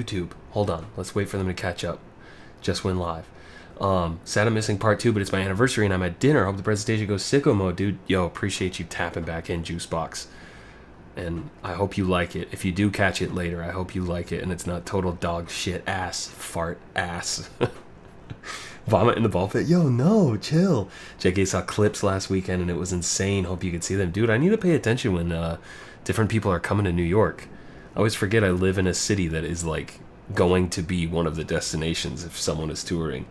YouTube. Hold on. Let's wait for them to catch up. Just went live. Sad I'm missing part 2, but it's my anniversary and I'm at dinner. I hope the presentation goes sicko mode, dude. Yo, appreciate you tapping back in, Juicebox. And I hope you like it. If you do catch it later, I hope you like it and it's not total dog shit ass, fart ass. Vomit in the ball pit. Yo, no, chill. JK saw clips last weekend and it was insane. Hope you could see them. Dude, I need to pay attention when different people are coming to New York. I always forget I live in a city that is like going to be one of the destinations if someone is touring.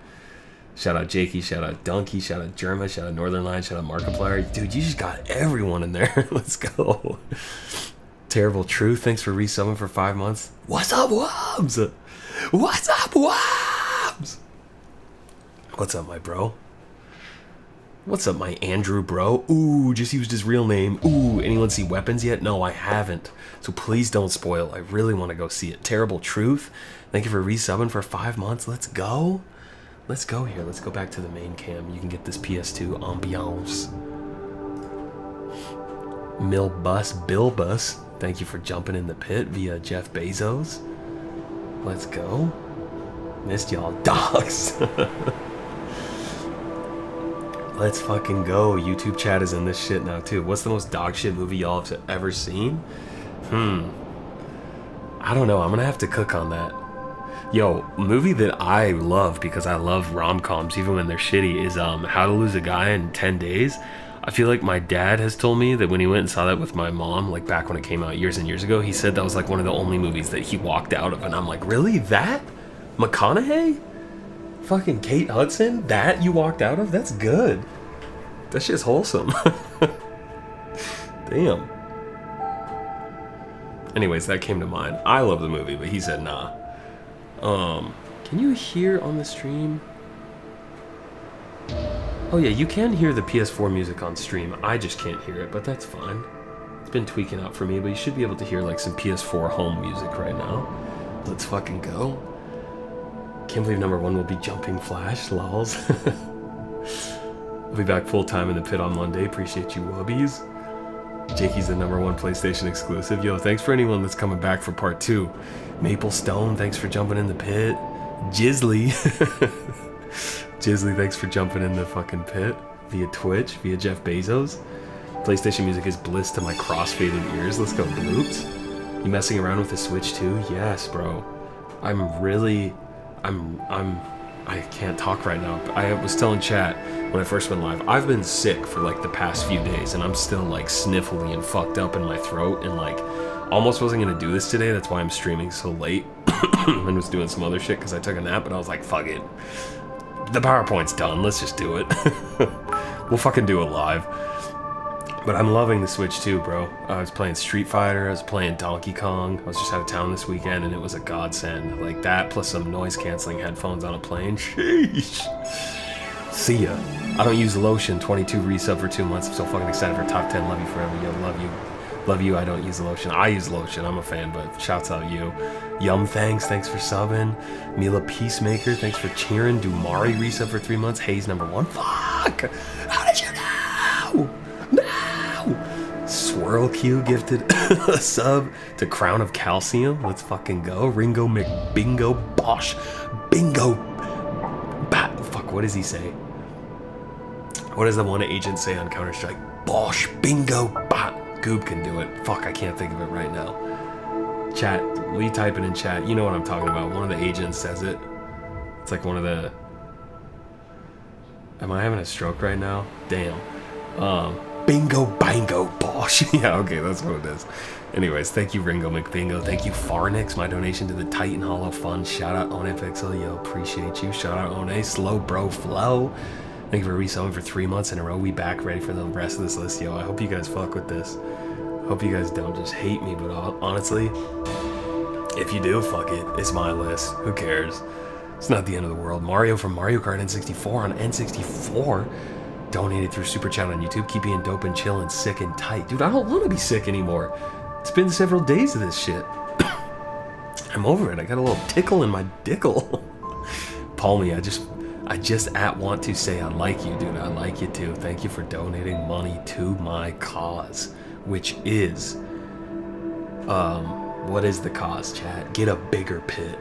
Shout out Jakey, shout out Donkey, shout out Germa, shout out Northern Line, shout out Markiplier. Dude, you just got everyone in there. Let's go. Terrible Truth, thanks for resubbing for 5 months. What's up, Wobbs? What's up, Wobbs? What's up, my bro? What's up, my Andrew bro? Ooh, just used his real name. Ooh, anyone see Weapons yet? No, I haven't. So please don't spoil. I really want to go see it. Terrible Truth, thank you for resubbing for 5 months. Let's go. Let's go here. Let's go back to the main cam. You can get this PS2 ambiance. Bilbus, thank you for jumping in the pit via Jeff Bezos. Let's go. Missed y'all dogs. Let's fucking go. YouTube chat is in this shit now too. What's the most dog shit movie y'all have ever seen? I don't know. I'm gonna have to cook on that. Yo, movie that I love because I love rom-coms even when they're shitty is How to Lose a Guy in 10 Days. I feel like my dad has told me that when he went and saw that with my mom, like back when it came out years and years ago, he said that was like one of the only movies that he walked out of. And I'm like, really? That? McConaughey? Fucking Kate Hudson? That you walked out of? That's good. That shit's wholesome. Damn. Anyways, that came to mind. I love the movie, but he said nah. Can you hear on the stream? Oh yeah, you can hear the PS4 music on stream. I just can't hear it, but that's fine. It's been tweaking out for me, but you should be able to hear like some PS4 home music right now. Let's fucking go. Can't believe number 1 will be Jumping Flash, lols. I'll be back full time in the pit on Monday. Appreciate you, wubbies. Jakey's the number 1 PlayStation exclusive. Yo, thanks for anyone that's coming back for part 2. Maple Stone, thanks for jumping in the pit. Jizzly. Jizzly, thanks for jumping in the fucking pit. Via Twitch, via Jeff Bezos. PlayStation music is bliss to my cross-faded ears. Let's go, Bloops. You messing around with the Switch too? Yes, bro. I can't talk right now. I was telling chat when I first went live, I've been sick for like the past few days and I'm still like sniffly and fucked up in my throat and like almost wasn't gonna do this today. That's why I'm streaming so late and was doing some other shit because I took a nap, but I was like, fuck it. The PowerPoint's done. Let's just do it. We'll fucking do it live. But I'm loving the Switch too, bro. I was playing Street Fighter, I was playing Donkey Kong. I was just out of town this weekend and it was a godsend. Like that plus some noise canceling headphones on a plane. Sheesh. See ya. I don't use lotion. 22 resub for 2 months. I'm so fucking excited for top 10. Love you forever. Yo, love you. Love you. I don't use lotion. I use lotion. I'm a fan, but shouts out you. Yum, thanks for subbing. Mila Peacemaker, thanks for cheering. Dumari resub for 3 months. Hayes number 1. Fuck! How did you know? No! Swirl Q gifted a sub to Crown of Calcium. Let's fucking go. Ringo McBingo Bosch Bingo Bat. Fuck, what does he say? What does the one agent say on Counter-Strike? Bosch Bingo Bat. Goob can do it. Fuck, I can't think of it right now. Chat, will you type it in chat? You know what I'm talking about. One of the agents says it. It's like one of the... Am I having a stroke right now? Damn. Bingo Bango Bosch. Yeah, okay, that's what it is. Anyways, thank you, Ringo McBingo. Thank you, Farnix, my donation to the Titan Hollow Fund. Shout out One Pixel. Yo, appreciate you. Shout out One. Slow Bro Flow. Thank you for reselling for 3 months in a row. We back ready for the rest of this list. Yo, I hope you guys fuck with this. Hope you guys don't just hate me, but honestly, if you do, fuck it. It's my list. Who cares? It's not the end of the world. Mario from Mario Kart N64 on N64 donated through Super Chat on YouTube. Keep being dope and chill and sick and tight. Dude, I don't want to be sick anymore. It's been several days of this shit. I'm over it. I got a little tickle in my dickle. Palmy, I just want to say I like you, dude. I like you too. Thank you for donating money to my cause, which is What is the cause, chat? Get a bigger pit.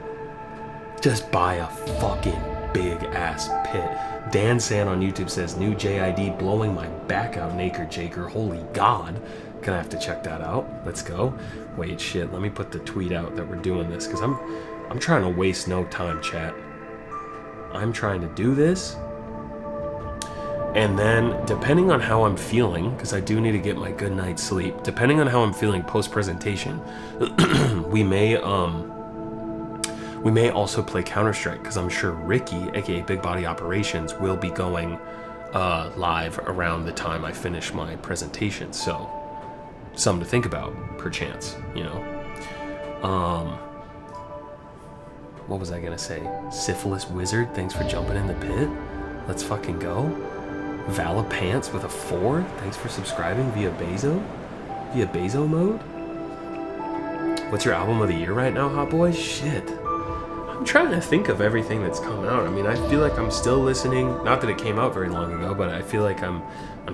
Just buy a fucking big ass pit. Dan San on YouTube says, new JID blowing my back out, Naker Jaker. Holy God. Gonna have to check that out. Let's go. Wait, shit. Let me put the tweet out that we're doing this, because I'm trying to waste no time, chat. I'm trying to do this. And then, depending on how I'm feeling, because I do need to get my good night's sleep, depending on how I'm feeling post-presentation, we may also play Counter-Strike, because I'm sure Ricky, aka Big Body Operations, will be going live around the time I finish my presentation. So, something to think about, perchance, you know. What was I gonna say? Syphilis Wizard, thanks for jumping in the pit. Let's fucking go. Vala Pants with a 4, thanks for subscribing via Bezo mode. What's your album of the year right now, hot boy? Shit. I'm trying to think of everything that's come out. I mean, I feel like I'm still listening, not that it came out very long ago, but I feel like I'm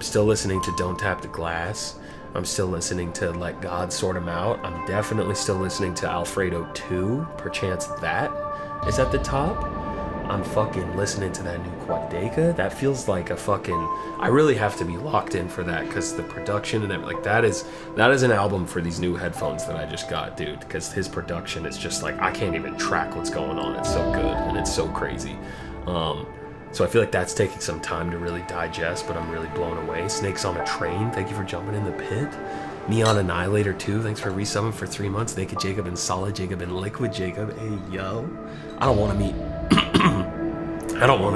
still listening to Don't Tap the Glass. I'm still listening to Let God Sort 'Em Out. I'm definitely still listening to Alfredo 2. Perchance that is at the top. I'm fucking listening to that new Quadeka. That feels like a fucking... I really have to be locked in for that, because the production and everything, like, that is an album for these new headphones that I just got, dude. Because his production is just like, I can't even track what's going on. It's so good and it's so crazy. So I feel like that's taking some time to really digest, but I'm really blown away. Snakes on a Train, thank you for jumping in the pit. Neon Annihilator 2, thanks for resubbing for 3 months. Naked Jacob and Solid Jacob and Liquid Jacob. Hey, yo. I don't want to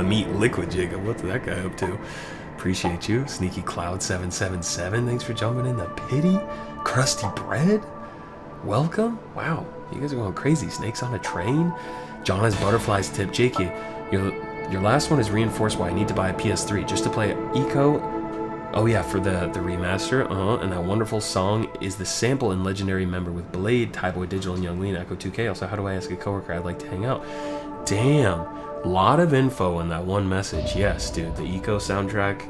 meet Liquid Jacob. What's that guy up to? Appreciate you. Sneaky Cloud 777, thanks for jumping in the pity. Crusty Bread, welcome. Wow, you guys are going crazy. Snakes on a Train. Jonas Butterflies tip. Jake, your last one is reinforced why I need to buy a PS3 just to play Eco. Oh yeah, for the remaster. And that wonderful song is the sample in Legendary Member with Blade, Tyboy Digital, and Young Lean, Echo 2K. Also, how do I ask a coworker I'd like to hang out? Damn, lot of info in that one message. Yes, dude, the Eco soundtrack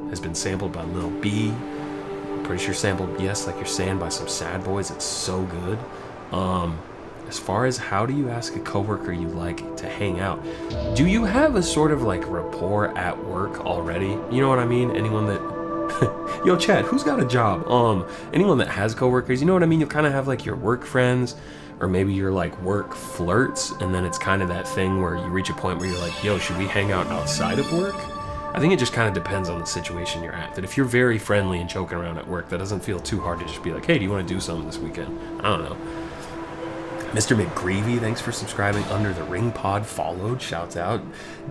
has been sampled by Lil B. I'm pretty sure sampled, yes, like you're saying, by some sad boys. It's so good. As far as how do you ask a coworker you like to hang out, do you have a sort of like rapport at work already? You know what I mean? Anyone that yo, Chad, who's got a job? Anyone that has coworkers, you know what I mean? You kind of have like your work friends, or maybe you're like work flirts, and then it's kind of that thing where you reach a point where you're like, yo, should we hang out outside of work? I think it just kind of depends on the situation you're at. That if you're very friendly and joking around at work, that doesn't feel too hard to just be like, hey, do you want to do something this weekend? I don't know. Mr. McGreevy, thanks for subscribing. Under the Ring Pod followed. Shouts out.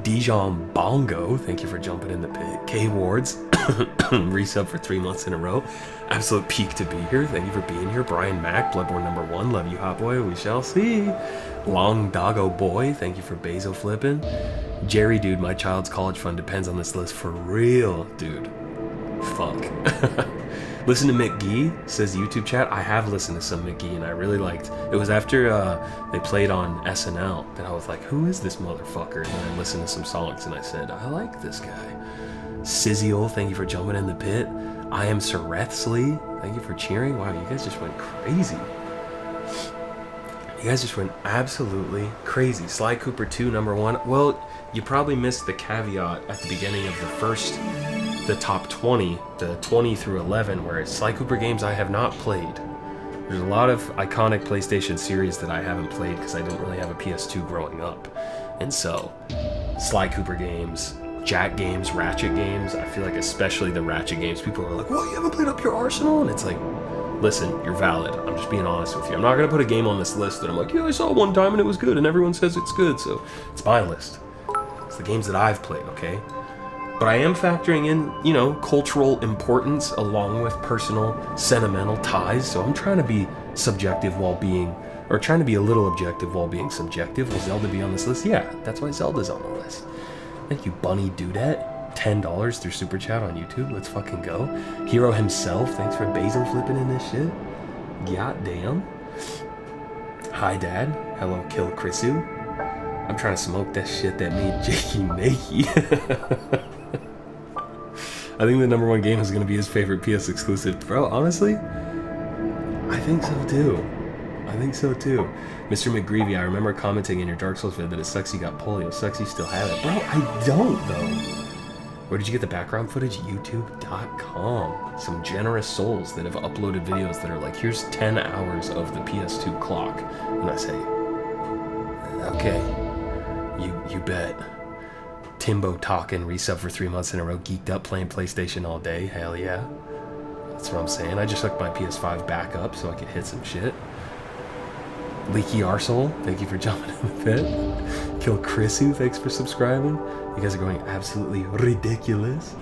Dijon Bongo, thank you for jumping in the pit. K Wards, resub for 3 months in a row. Absolute peak to be here. Thank you for being here. Brian Mack, Bloodborne #1. Love you, hot boy. We shall see. Long Doggo Boy, thank you for Basil flipping. Jerry, dude, my child's college fund depends on this list for real, dude. Fuck. Listen to McGee, says YouTube chat. I have listened to some McGee and I really liked. It was after they played on SNL that I was like, who is this motherfucker? And then I listened to some songs and I said, I like this guy. Siziel, thank you for jumping in the pit. I am Serethsley, thank you for cheering. Wow, you guys just went crazy. You guys just went absolutely crazy. Sly Cooper 2, #1. Well, you probably missed the caveat at the beginning of the top 20, the 20 through 11, where it's Sly Cooper games I have not played. There's a lot of iconic PlayStation series that I haven't played because I didn't really have a PS2 growing up. And so, Sly Cooper games, Jack games, Ratchet games, I feel like especially the Ratchet games, people are like, well, you haven't played up your arsenal? And it's like, listen, you're valid. I'm just being honest with you. I'm not going to put a game on this list that I'm like, yeah, I saw it one time and it was good and everyone says it's good, so it's my list. It's the games that I've played, okay? But I am factoring in, you know, cultural importance along with personal, sentimental ties. So I'm trying to be subjective while being, or trying to be a little objective while being subjective. Will Zelda be on this list? Yeah, that's why Zelda's on the list. Thank you, Bunny Dudette. $10 through Super Chat on YouTube. Let's fucking go. Hero himself. Thanks for Basil flipping in this shit. God damn. Hi, Dad. Hello, Kill Chrisu. I'm trying to smoke that shit that made Jakey Nakey. I think the #1 game is going to be his favorite PS exclusive. Bro, honestly, I think so too. I I think so too. Mr. McGreevy, I remember commenting in your Dark Souls vid that it sucks you got polio. Sucks you still have it. Bro, I don't though. Where did you get the background footage? YouTube.com. Some generous souls that have uploaded videos that are like, here's 10 hours of the PS2 clock. And I say, okay, you bet. Timbo talking, resub for 3 months in a row, geeked up playing PlayStation all day. Hell yeah. That's what I'm saying. I just hooked my PS5 back up so I could hit some shit. Leaky Arsehole, thank you for jumping in the pit. Kill Chrisu, thanks for subscribing. You guys are going absolutely ridiculous.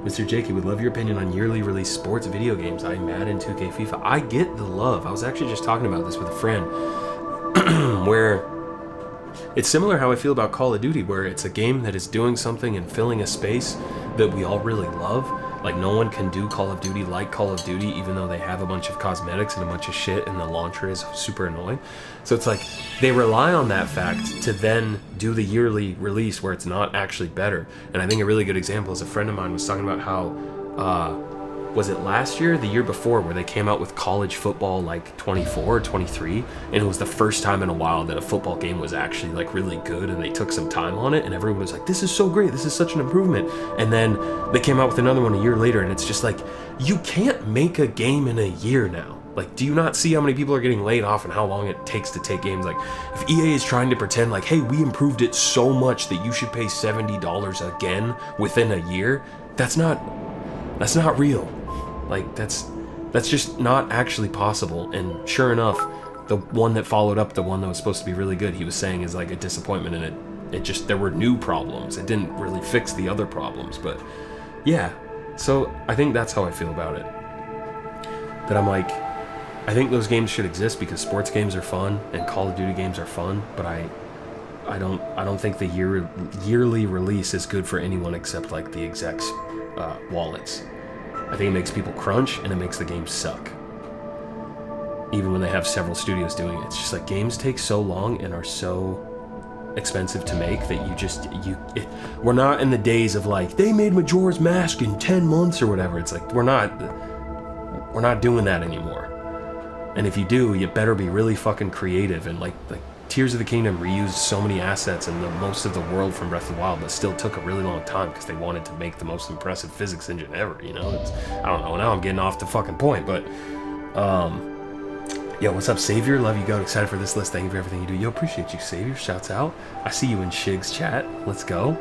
Mr. Jakey, would love your opinion on yearly release sports video games. I Madden, 2K, FIFA. I get the love. I was actually just talking about this with a friend where it's similar how I feel about Call of Duty, where it's a game that is doing something and filling a space that we all really love. Like, no one can do Call of Duty like Call of Duty, even though they have a bunch of cosmetics and a bunch of shit, and the launcher is super annoying. So it's like, they rely on that fact to then do the yearly release where it's not actually better. And I think a really good example is a friend of mine was talking about how, was it last year, the year before, where they came out with college football like 24 or 23, and it was the first time in a while that a football game was actually like really good, and they took some time on it, and everyone was like, this is so great, this is such an improvement. And then they came out with another one a year later, and it's just like, you can't make a game in a year now. Like, do you not see how many people are getting laid off and how long it takes to take games? Like, if EA is trying to pretend like, hey, we improved it so much that you should pay $70 again within a year, that's not real. Like, that's just not actually possible. And sure enough, the one that followed up, the one that was supposed to be really good, he was saying is like a disappointment, and it just, there were new problems. It didn't really fix the other problems. But yeah, so I think that's how I feel about it. That I'm like, I think those games should exist because sports games are fun and Call of Duty games are fun, but I don't think the yearly release is good for anyone except like the execs' wallets. I think it makes people crunch, and it makes the game suck. Even when they have several studios doing it. It's just like, games take so long and are so expensive to make that we're not in the days of like, they made Majora's Mask in 10 months or whatever. It's like, we're not doing that anymore. And if you do, you better be really fucking creative. And like Tears of the Kingdom reused so many assets and the most of the world from Breath of the Wild, but still took a really long time because they wanted to make the most impressive physics engine ever, you know? I don't know, now I'm getting off the fucking point, but yo, what's up, Savior? Love you, Goat. Excited for this list. Thank you for everything you do. Yo, appreciate you, Savior. Shouts out. I see you in Shig's chat. Let's go.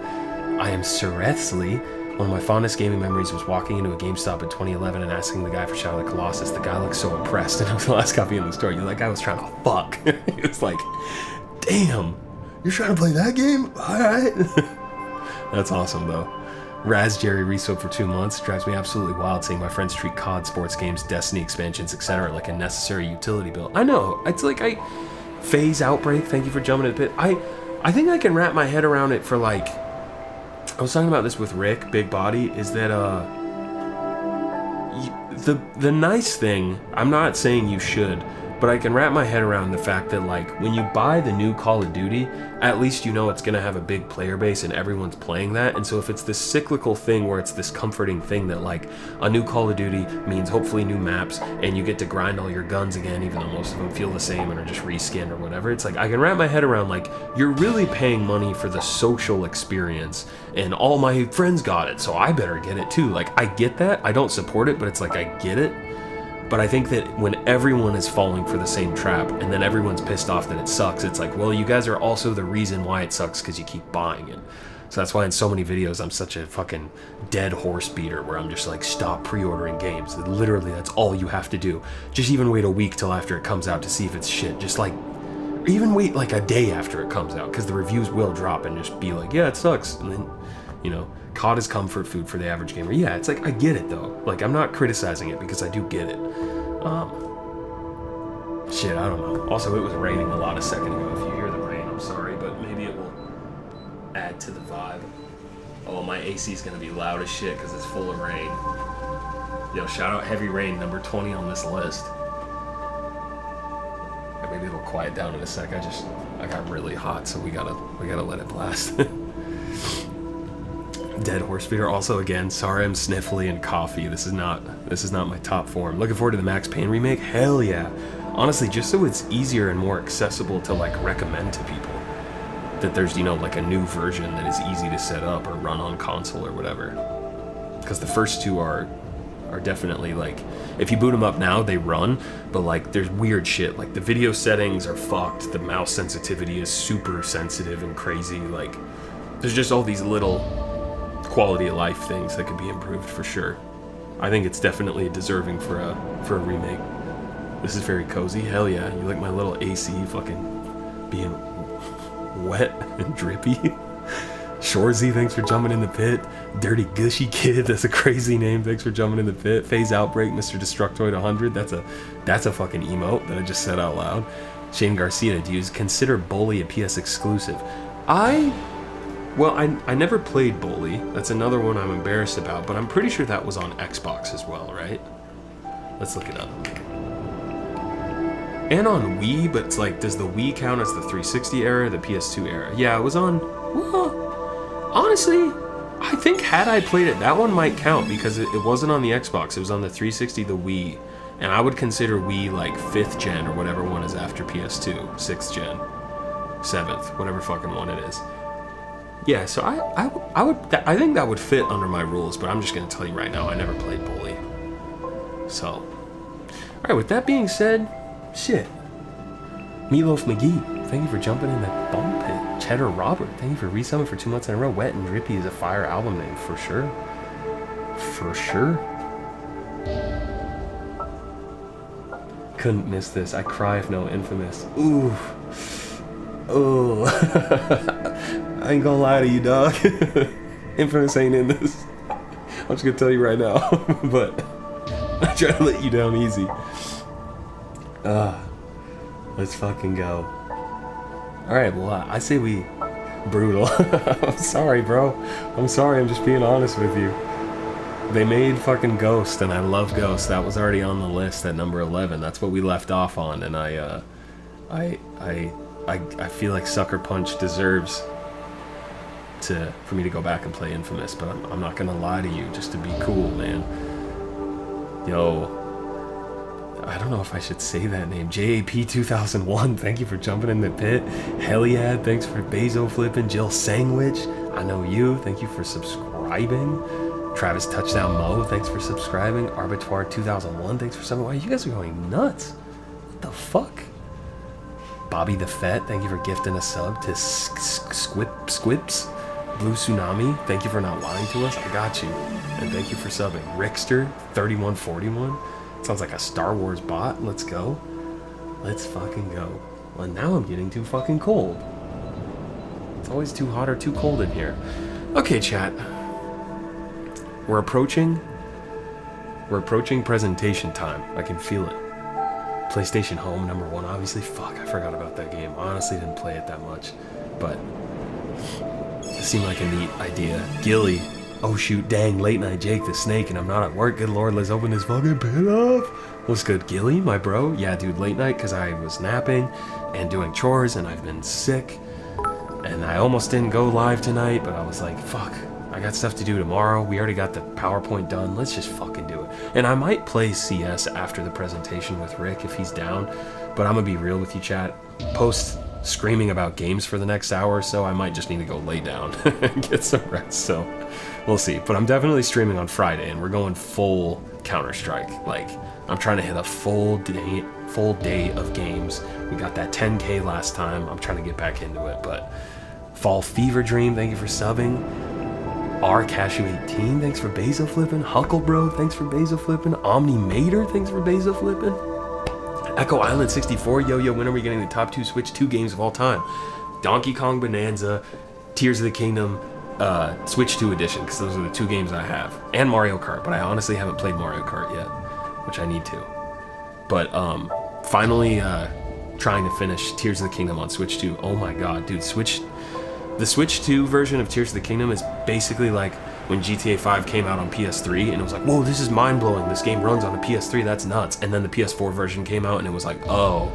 I am Serethly. One of my fondest gaming memories was walking into a GameStop in 2011 and asking the guy for Shadow of the Colossus. The guy looked so impressed, and it was the last copy in the store. That guy was trying to fuck. He was like, damn, you're trying to play that game? Alright. That's awesome, though. Raz Jerry resub for 2 months. Drives me absolutely wild seeing my friends treat COD, sports games, Destiny expansions, etc. like a necessary utility bill. I know. It's like Phase Outbreak, thank you for jumping in the pit. I think I can wrap my head around it for like... I was talking about this with Rick, Big Body, is that the nice thing, I'm not saying you should, but I can wrap my head around the fact that like when you buy the new Call of Duty, at least you know it's going to have a big player base and everyone's playing that. And so if it's this cyclical thing where it's this comforting thing that like a new Call of Duty means hopefully new maps and you get to grind all your guns again, even though most of them feel the same and are just reskinned or whatever, it's like I can wrap my head around like you're really paying money for the social experience and all my friends got it, so I better get it too. Like, I get that. I don't support it, but it's like I get it. But I think that when everyone is falling for the same trap and then everyone's pissed off that it sucks, it's like, well, you guys are also the reason why it sucks because you keep buying it. So that's why in so many videos I'm such a fucking dead horse beater where I'm just like, stop pre-ordering games. Literally, that's all you have to do. Just even wait a week till after it comes out to see if it's shit. Just like, even wait like a day after it comes out because the reviews will drop and just be like, yeah, it sucks. And then, you know, COD is comfort food for the average gamer. Yeah, it's like, I get it though. Like, I'm not criticizing it because I do get it. Shit, I don't know. Also, it was raining a lot a second ago. If you hear the rain, I'm sorry, but maybe it will add to the vibe. Oh, my AC is gonna be loud as shit because it's full of rain. Yo, shout out Heavy Rain, number 20 on this list. Maybe it'll quiet down in a sec. I got really hot, so we gotta let it blast. Dead horse feeder. Also, again, sorry I'm sniffly and coffee. This is not This is not my top form. Looking forward to the Max Payne remake? Hell yeah. Honestly, just so it's easier and more accessible to like recommend to people. That there's, you know, like a new version that is easy to set up or run on console or whatever. Because the first two are definitely like, if you boot them up now, they run, but like there's weird shit. Like the video settings are fucked. The mouse sensitivity is super sensitive and crazy. Like there's just all these little quality of life things that could be improved for sure. I think it's definitely deserving for a remake. This is very cozy. Hell yeah. You like my little AC fucking being wet and drippy. Shorzy, thanks for jumping in the pit. Dirty Gushy Kid, that's a crazy name. Thanks for jumping in the pit. Phase Outbreak, Mr. Destructoid 100. That's a fucking emote that I just said out loud. Shane Garcia, do you consider Bully a PS exclusive? I never played Bully. That's another one I'm embarrassed about, but I'm pretty sure that was on Xbox as well, right? Let's look it up. And on Wii, but it's like, does the Wii count as the 360 era, the PS2 era? Yeah, it was on, well, honestly, I think had I played it, that one might count because it wasn't on the Xbox, it was on the 360, the Wii, and I would consider Wii like 5th gen or whatever one is after PS2, 6th gen, 7th, whatever fucking one it is. Yeah, so I think that would fit under my rules, but I'm just gonna tell you right now, I never played Bully. So, all right, with that being said, shit. Meatloaf McGee, thank you for jumping in that bump pit. Cheddar Robert, thank you for resumming for 2 months in a row. Wet and Drippy is a fire album name, for sure. For sure. Couldn't miss this. I cry if no Infamous. Ooh. Oh. I ain't gonna lie to you, dog. Infamous ain't in this. I'm just gonna tell you right now. But I try to let you down easy. Let's fucking go. Alright, well, I say we... Brutal. I'm sorry, bro. I'm sorry, I'm just being honest with you. They made fucking Ghost, and I love Ghost. That was already on the list at number 11. That's what we left off on, and I feel like Sucker Punch deserves for me to go back and play Infamous, but I'm not gonna lie to you, just to be cool, man. Yo, I don't know if I should say that name. JAP 2001, thank you for jumping in the pit. Heliad, thanks for Bezo flipping. Jill Sandwich, I know you, thank you for subscribing. Travis Touchdown Mo, thanks for subscribing. Arbitoire 2001, thanks for subbing. Wow, you guys are going nuts. What the fuck? Bobby the Fett, thank you for gifting a sub to Squips. Blue Tsunami, thank you for not lying to us. I got you. And thank you for subbing. Rickster 3141. Sounds like a Star Wars bot. Let's go. Let's fucking go. Well, now I'm getting too fucking cold. It's always too hot or too cold in here. Okay, chat. We're approaching presentation time. I can feel it. PlayStation Home, number 1, obviously. Fuck, I forgot about that game. Honestly, didn't play it that much. But it seemed like a neat idea. Gilly. Oh shoot, dang, late night Jake the Snake, and I'm not at work. Good lord, let's open this fucking pit up. What's good, Gilly, my bro? Yeah, dude, late night because I was napping and doing chores, and I've been sick. And I almost didn't go live tonight, but I was like, fuck, I got stuff to do tomorrow. We already got the PowerPoint done. Let's just fucking do it. And I might play CS after the presentation with Rick if he's down, but I'm gonna be real with you, chat. Post screaming about games for the next hour or so, I might just need to go lay down and get some rest, so we'll see. But I'm definitely streaming on Friday, and we're going full Counter-Strike. Like, I'm trying to hit a full day of games. We got that 10K last time. I'm trying to get back into it, but Fall Fever Dream, thank you for subbing. R Cashew 18, thanks for Bezo flipping. Huckle Bro, thanks for Bezo flipping. Omni Mater, thanks for Bezo flipping. Echo Island 64, yo, when are we getting the top 2 Switch 2 games of all time? Donkey Kong Bonanza, Tears of the Kingdom, Switch 2 edition, because those are the 2 games I have, and Mario Kart, but I honestly haven't played Mario Kart yet, which I need to. But finally trying to finish Tears of the Kingdom on Switch 2. Oh my god, dude, the Switch 2 version of Tears of the Kingdom is basically like when GTA 5 came out on PS3, and it was like, whoa, this is mind-blowing, this game runs on a PS3, that's nuts. And then the PS4 version came out, and it was like, oh,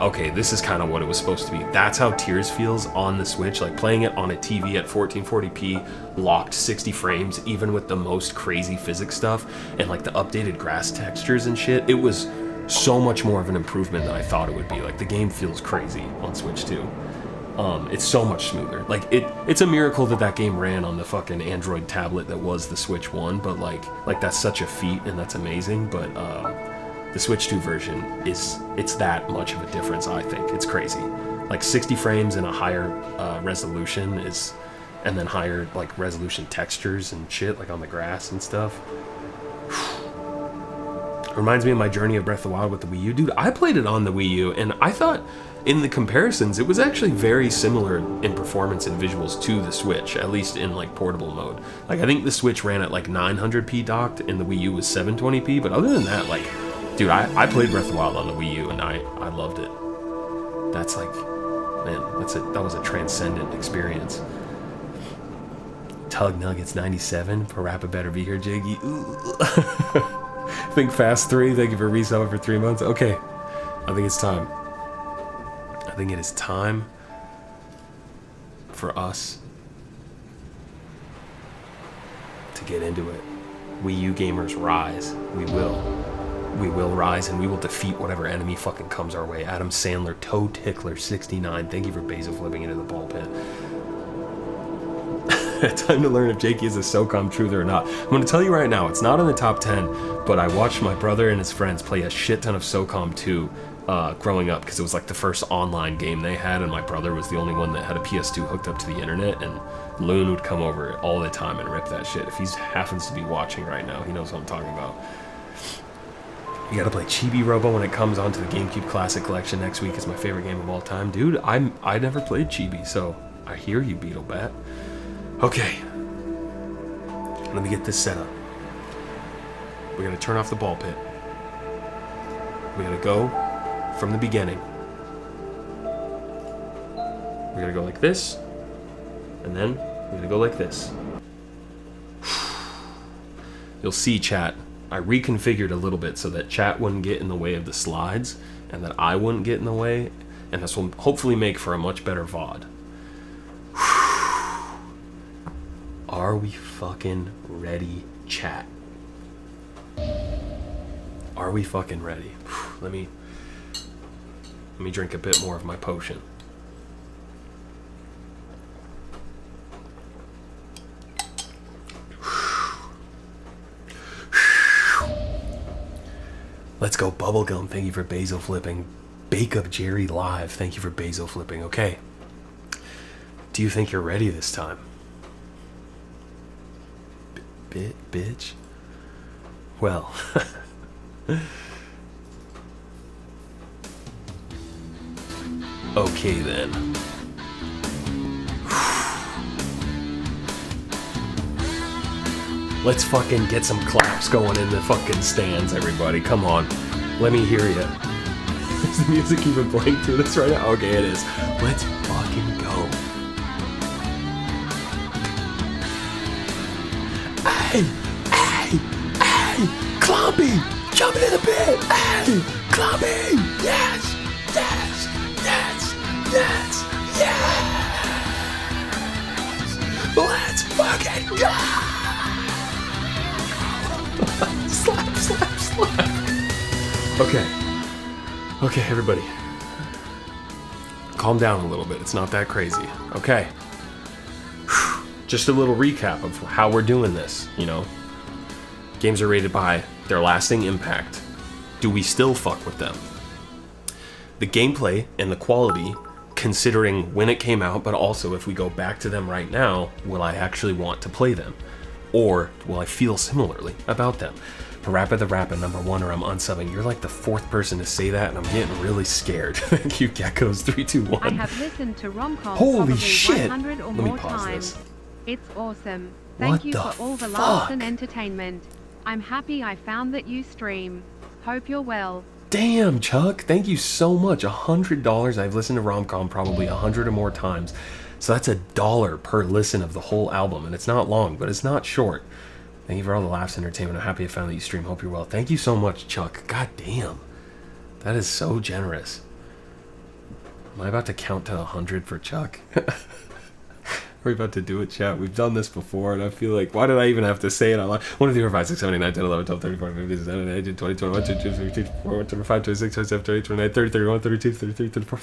okay, this is kind of what it was supposed to be. That's how Tears feels on the Switch. Like playing it on a TV at 1440p, locked 60 frames, even with the most crazy physics stuff and like the updated grass textures and shit. It was so much more of an improvement than I thought it would be. Like the game feels crazy on Switch 2. It's so much smoother. Like it's a miracle that game ran on the fucking Android tablet that was the Switch 1, but like that's such a feat and that's amazing. But the Switch 2 version it's that much of a difference. I think it's crazy. Like 60 frames and a higher resolution and then higher like resolution textures and shit like on the grass and stuff. Reminds me of my journey of Breath of the Wild with the Wii U. Dude, I played it on the Wii U, and I thought in the comparisons, it was actually very similar in performance and visuals to the Switch, at least in like portable mode. Like I think the Switch ran at like 900p docked, and the Wii U was 720p, but other than that, like, dude, I played Breath of the Wild on the Wii U, and I loved it. That's like, man, that was a transcendent experience. Tug Nuggets 97, Parappa better be here, Jiggy. Think Fast 3, thank you for reselling for 3 months. Okay, I think it's time. I think it is time for us to get into it. Wii U gamers rise. We will rise, and we will defeat whatever enemy fucking comes our way. Adam Sandler, Toe Tickler 69, thank you for basil flipping into the ball pit. Time to learn if Jakey is a SOCOM truther or not. I'm going to tell you right now, it's not in the top 10, but I watched my brother and his friends play a shit ton of SOCOM 2 growing up, because it was like the first online game they had, and my brother was the only one that had a PS2 hooked up to the internet, and Loon would come over all the time and rip that shit. If he happens to be watching right now, he knows what I'm talking about. You gotta play Chibi Robo when it comes onto the GameCube Classic Collection next week. Is my favorite game of all time. Dude, I never played Chibi, so I hear you, Beetle Bat. Okay, let me get this set up. We're gonna turn off the ball pit. We're gonna go from the beginning. We're gonna go like this, and then we're gonna go like this. You'll see, chat, I reconfigured a little bit so that chat wouldn't get in the way of the slides, and that I wouldn't get in the way, and this will hopefully make for a much better VOD. Are we fucking ready, chat? Are we fucking ready? Let me drink a bit more of my potion. Let's go, Bubblegum. Thank you for basil flipping. Bake Up Jerry Live. Thank you for basil flipping. Okay. Do you think you're ready this time? Bitch. Well. Okay then. Let's fucking get some claps going in the fucking stands, everybody. Come on. Let me hear you. Is the music even playing through this right now? Okay, it is. Let's fucking go. Hey! Clumpy! Jumping in the pit! Hey! Clumpy! Yes! Let's fucking go! Slap. Okay, everybody. Calm down a little bit. It's not that crazy. Okay. Just a little recap of how we're doing this, you know. Games are rated by their lasting impact. Do we still fuck with them? The gameplay and the quality, considering when it came out, but also if we go back to them right now, will I actually want to play them? Or will I feel similarly about them? Parappa the Rappa, number 1, or I'm unsubbing. You're like the 4th person to say that, and I'm getting really scared. Thank you, Geckos321. I have listened to Romcom Holy shit! 100 or Let me more pause times. this. It's awesome. Thank you for all the laughs and entertainment. I'm happy I found that you stream. Hope you're well. Damn, Chuck. Thank you so much. $100. I've listened to Romcom probably 100 or more times. So that's $1 per listen of the whole album. And it's not long, but it's not short. Thank you for all the laughs and entertainment. I'm happy I found that you stream. Hope you're well. Thank you so much, Chuck. God damn. That is so generous. Am I about to count to 100 for Chuck? We're about to do it, chat. We've done this before, and I feel like, why did I even have to say it out loud? 1, 2, 3, 4, 5, 6, 7, 8, 9, 10, 11, 12, 13, 14, 15, 16, 17, 18, 20, 21, 22, 23, 24, 25, 26, 27, 28, 29, 30, 31, 32, 33, 34,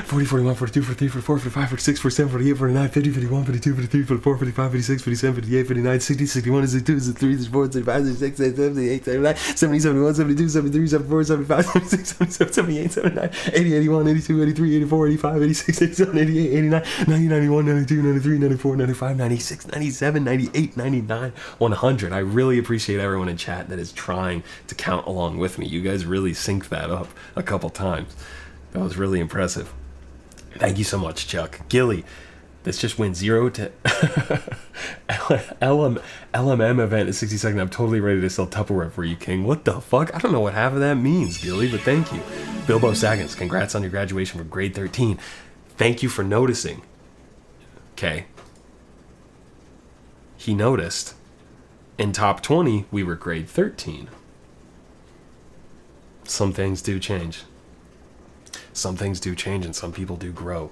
40, 41, 42, 43, 44, 45, 46, 47, 48, 49, 50, 51, 52, 53, 54, 55, 56, 57, 58, 59, 60, 61, 62, 63, 64, 65, 66, 67, 68, 69, 70, 71, 72, 73, 74, 75, 76, 77, 78, 79, 80, 81, 82, 83, 84, 85, 86, 87, 88, 89, 90, 91, 92, 93, 94, 95, 96, 97, 98, 99, 100. I really appreciate everyone in chat that is trying to count along with me. You guys really synced that up a couple times. That was really impressive. Thank you so much, Chuck. Gilly, this just went 0 to LMM event is 60 seconds. I'm totally ready to sell Tupperware for you, King. What the fuck? I don't know what half of that means, Gilly, but thank you. Bilbo Saggins, congrats on your graduation from grade 13. Thank you for noticing. Okay. He noticed. In top 20, we were grade 13. Some things do change. Some things do change and some people do grow.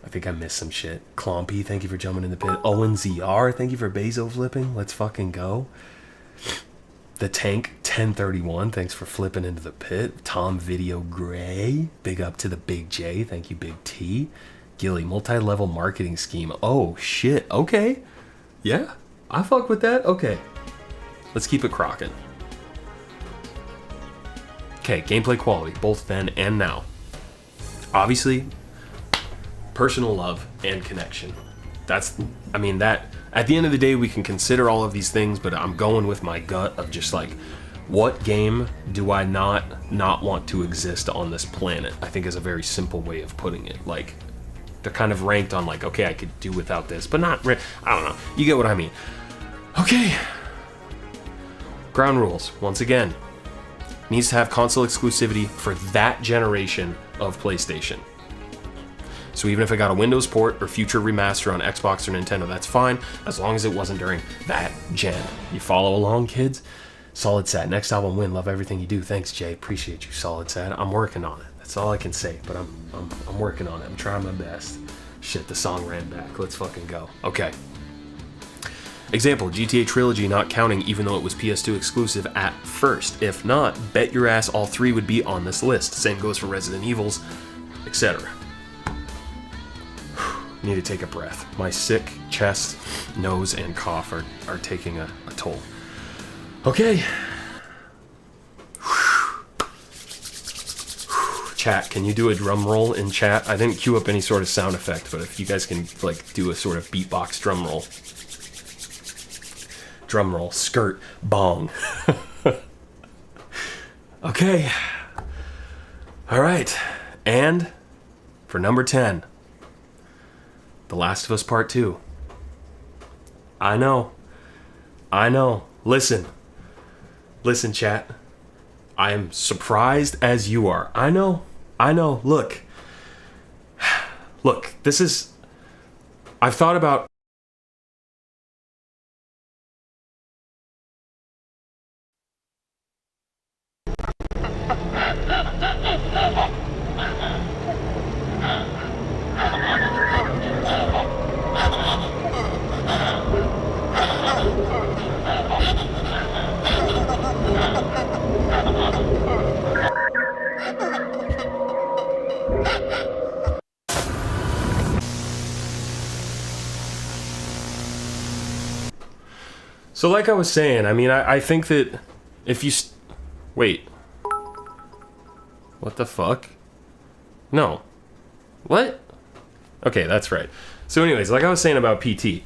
I think I missed some shit. Clompy, thank you for jumping in the pit. Owen ZR, thank you for Bezo flipping. Let's fucking go. The Tank 1031, thanks for flipping into the pit. Tom Video Gray, big up to the Big J. Thank you, Big T. Gilly, multi-level marketing scheme. Oh, shit. Okay. Yeah, I fuck with that. Okay. Let's keep it crocking. Okay, gameplay quality, both then and now. Obviously, personal love and connection. That's, I mean, that, at the end of the day, we can consider all of these things, but I'm going with my gut of just like, what game do I not want to exist on this planet? I think is a very simple way of putting it. Like, they're kind of ranked on like, okay, I could do without this, but not, I don't know. You get what I mean. Okay. Ground rules, once again. Needs to have console exclusivity for that generation of PlayStation. So even if I got a Windows port or future remaster on Xbox or Nintendo, that's fine, as long as it wasn't during that gen. You follow along, kids? Solid Sad. Next album win. Love everything you do. Thanks, Jay. Appreciate you, Solid Sad. I'm working on it. That's all I can say, but I'm working on it. I'm trying my best. Shit, the song ran back. Let's fucking go. Okay. Example, GTA Trilogy not counting even though it was PS2 exclusive at first. If not, bet your ass all 3 would be on this list. Same goes for Resident Evils, etc. Need to take a breath. My sick chest, nose, and cough are taking a toll. Okay. Chat, can you do a drum roll in chat? I didn't queue up any sort of sound effect, but if you guys can like do a sort of beatbox drum roll. Drum roll, skirt, bong. Okay. All right. And for number 10, The Last of Us Part 2. I know. Listen, chat. I am surprised as you are. I know. Look, this is... I've thought about... So like I was saying, I mean, I think that if you... Wait. What the fuck? No. What? Okay, that's right. So anyways, like I was saying about PT.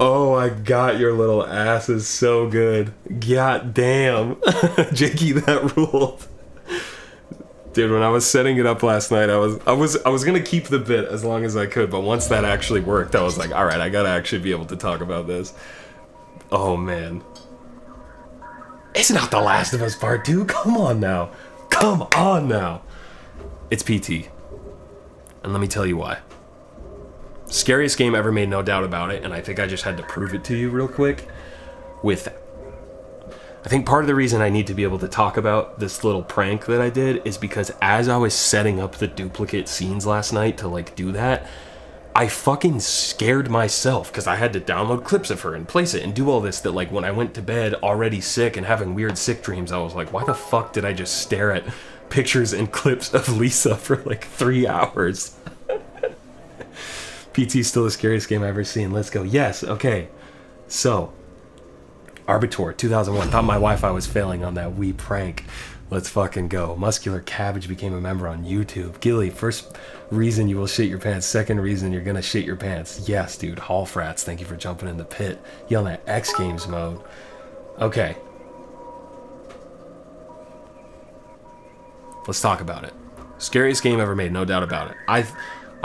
Oh, I got your little ass is so good. God damn. Jakey, that ruled. Dude, when I was setting it up last night, I was gonna keep the bit as long as I could, but once that actually worked, I was like, all right, I gotta actually be able to talk about this. Oh man, it's not The Last of Us Part 2. Come on now, It's PT, and let me tell you why. Scariest game ever made, no doubt about it, and I think I just had to prove it to you real quick. With, I think part of the reason I need to be able to talk about this little prank that I did is because as I was setting up the duplicate scenes last night to like do that, I fucking scared myself because I had to download clips of her and place it and do all this that like when I went to bed already sick and having weird sick dreams, I was like, why the fuck did I just stare at pictures and clips of Lisa for like 3 hours? PT's still the scariest game I've ever seen. Let's go. Yes, okay. So, Arbitor 2001. Thought my Wi-Fi was failing on that Wii prank. Let's fucking go. Muscular Cabbage became a member on YouTube. Gilly, first reason you will shit your pants. Second reason you're gonna shit your pants. Yes, dude. Hall Frats, thank you for jumping in the pit. Yelling at X Games mode. Okay. Let's talk about it. Scariest game ever made, no doubt about it.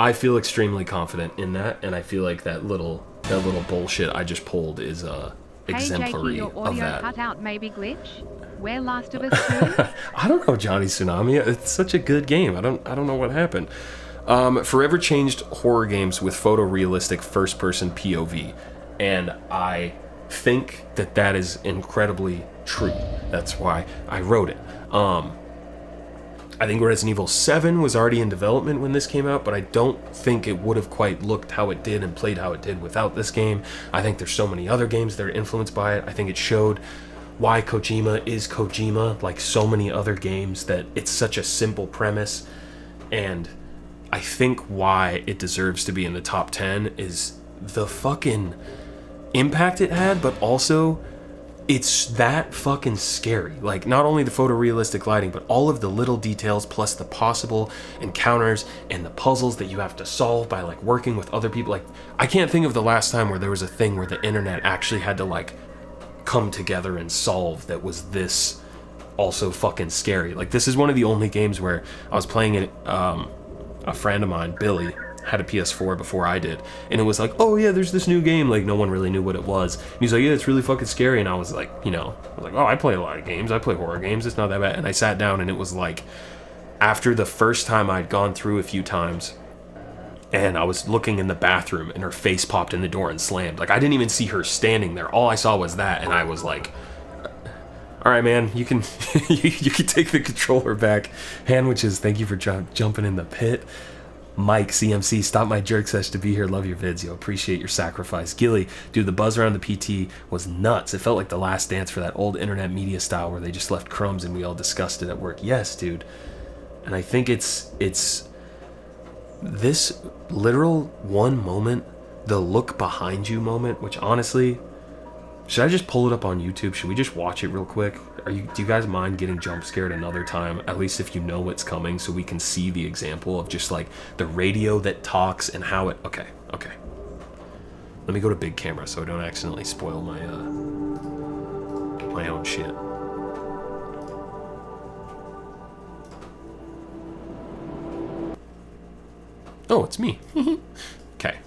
I feel extremely confident in that, and I feel like that little bullshit I just pulled is exemplary Jakey, your audio of that. cut out maybe glitch. Where Last of Us 2? I don't know, Johnny Tsunami. It's such a good game. I don't know what happened. Forever changed horror games with photorealistic first-person POV, and I think that is incredibly true. That's why I wrote it. I think Resident Evil 7 was already in development when this came out, but I don't think it would have quite looked how it did and played how it did without this game. I think there's so many other games that are influenced by it. I think it showed why Kojima is Kojima, like so many other games, that it's such a simple premise. And I think why it deserves to be in the top 10 is the fucking impact it had, but also it's that fucking scary. Like, not only the photorealistic lighting, but all of the little details, plus the possible encounters and the puzzles that you have to solve by, like, working with other people. Like, I can't think of the last time where there was a thing where the internet actually had to, like, come together and solve that was this also fucking scary. Like, this is one of the only games where I was playing it, a friend of mine, Billy, had a PS4 before I did, and it was like, oh yeah, there's this new game, like no one really knew what it was, and he's like, yeah, it's really fucking scary, and I was like, oh, I play a lot of games, I play horror games, it's not that bad. And I sat down, and it was like, after the first time I'd gone through a few times, and I was looking in the bathroom, and her face popped in the door and slammed. Like, I didn't even see her standing there, all I saw was that, and I was like, all right, man, you can you can take the controller back. Handwiches, thank you for jumping in the pit. Mike, CMC, stop my jerk sesh to be here. Love your vids, yo. Appreciate your sacrifice. Gilly, dude, the buzz around the PT was nuts. It felt like the last dance for that old internet media style where they just left crumbs and we all discussed it at work. Yes, dude. And I think it's this literal one moment, the look behind you moment, which honestly, should I just pull it up on YouTube? Should we just watch it real quick? Do you guys mind getting jump scared another time? At least if you know what's coming, so we can see the example of just like the radio that talks and how it. Okay. Let me go to big camera so I don't accidentally spoil my my own shit. Oh, it's me. Okay.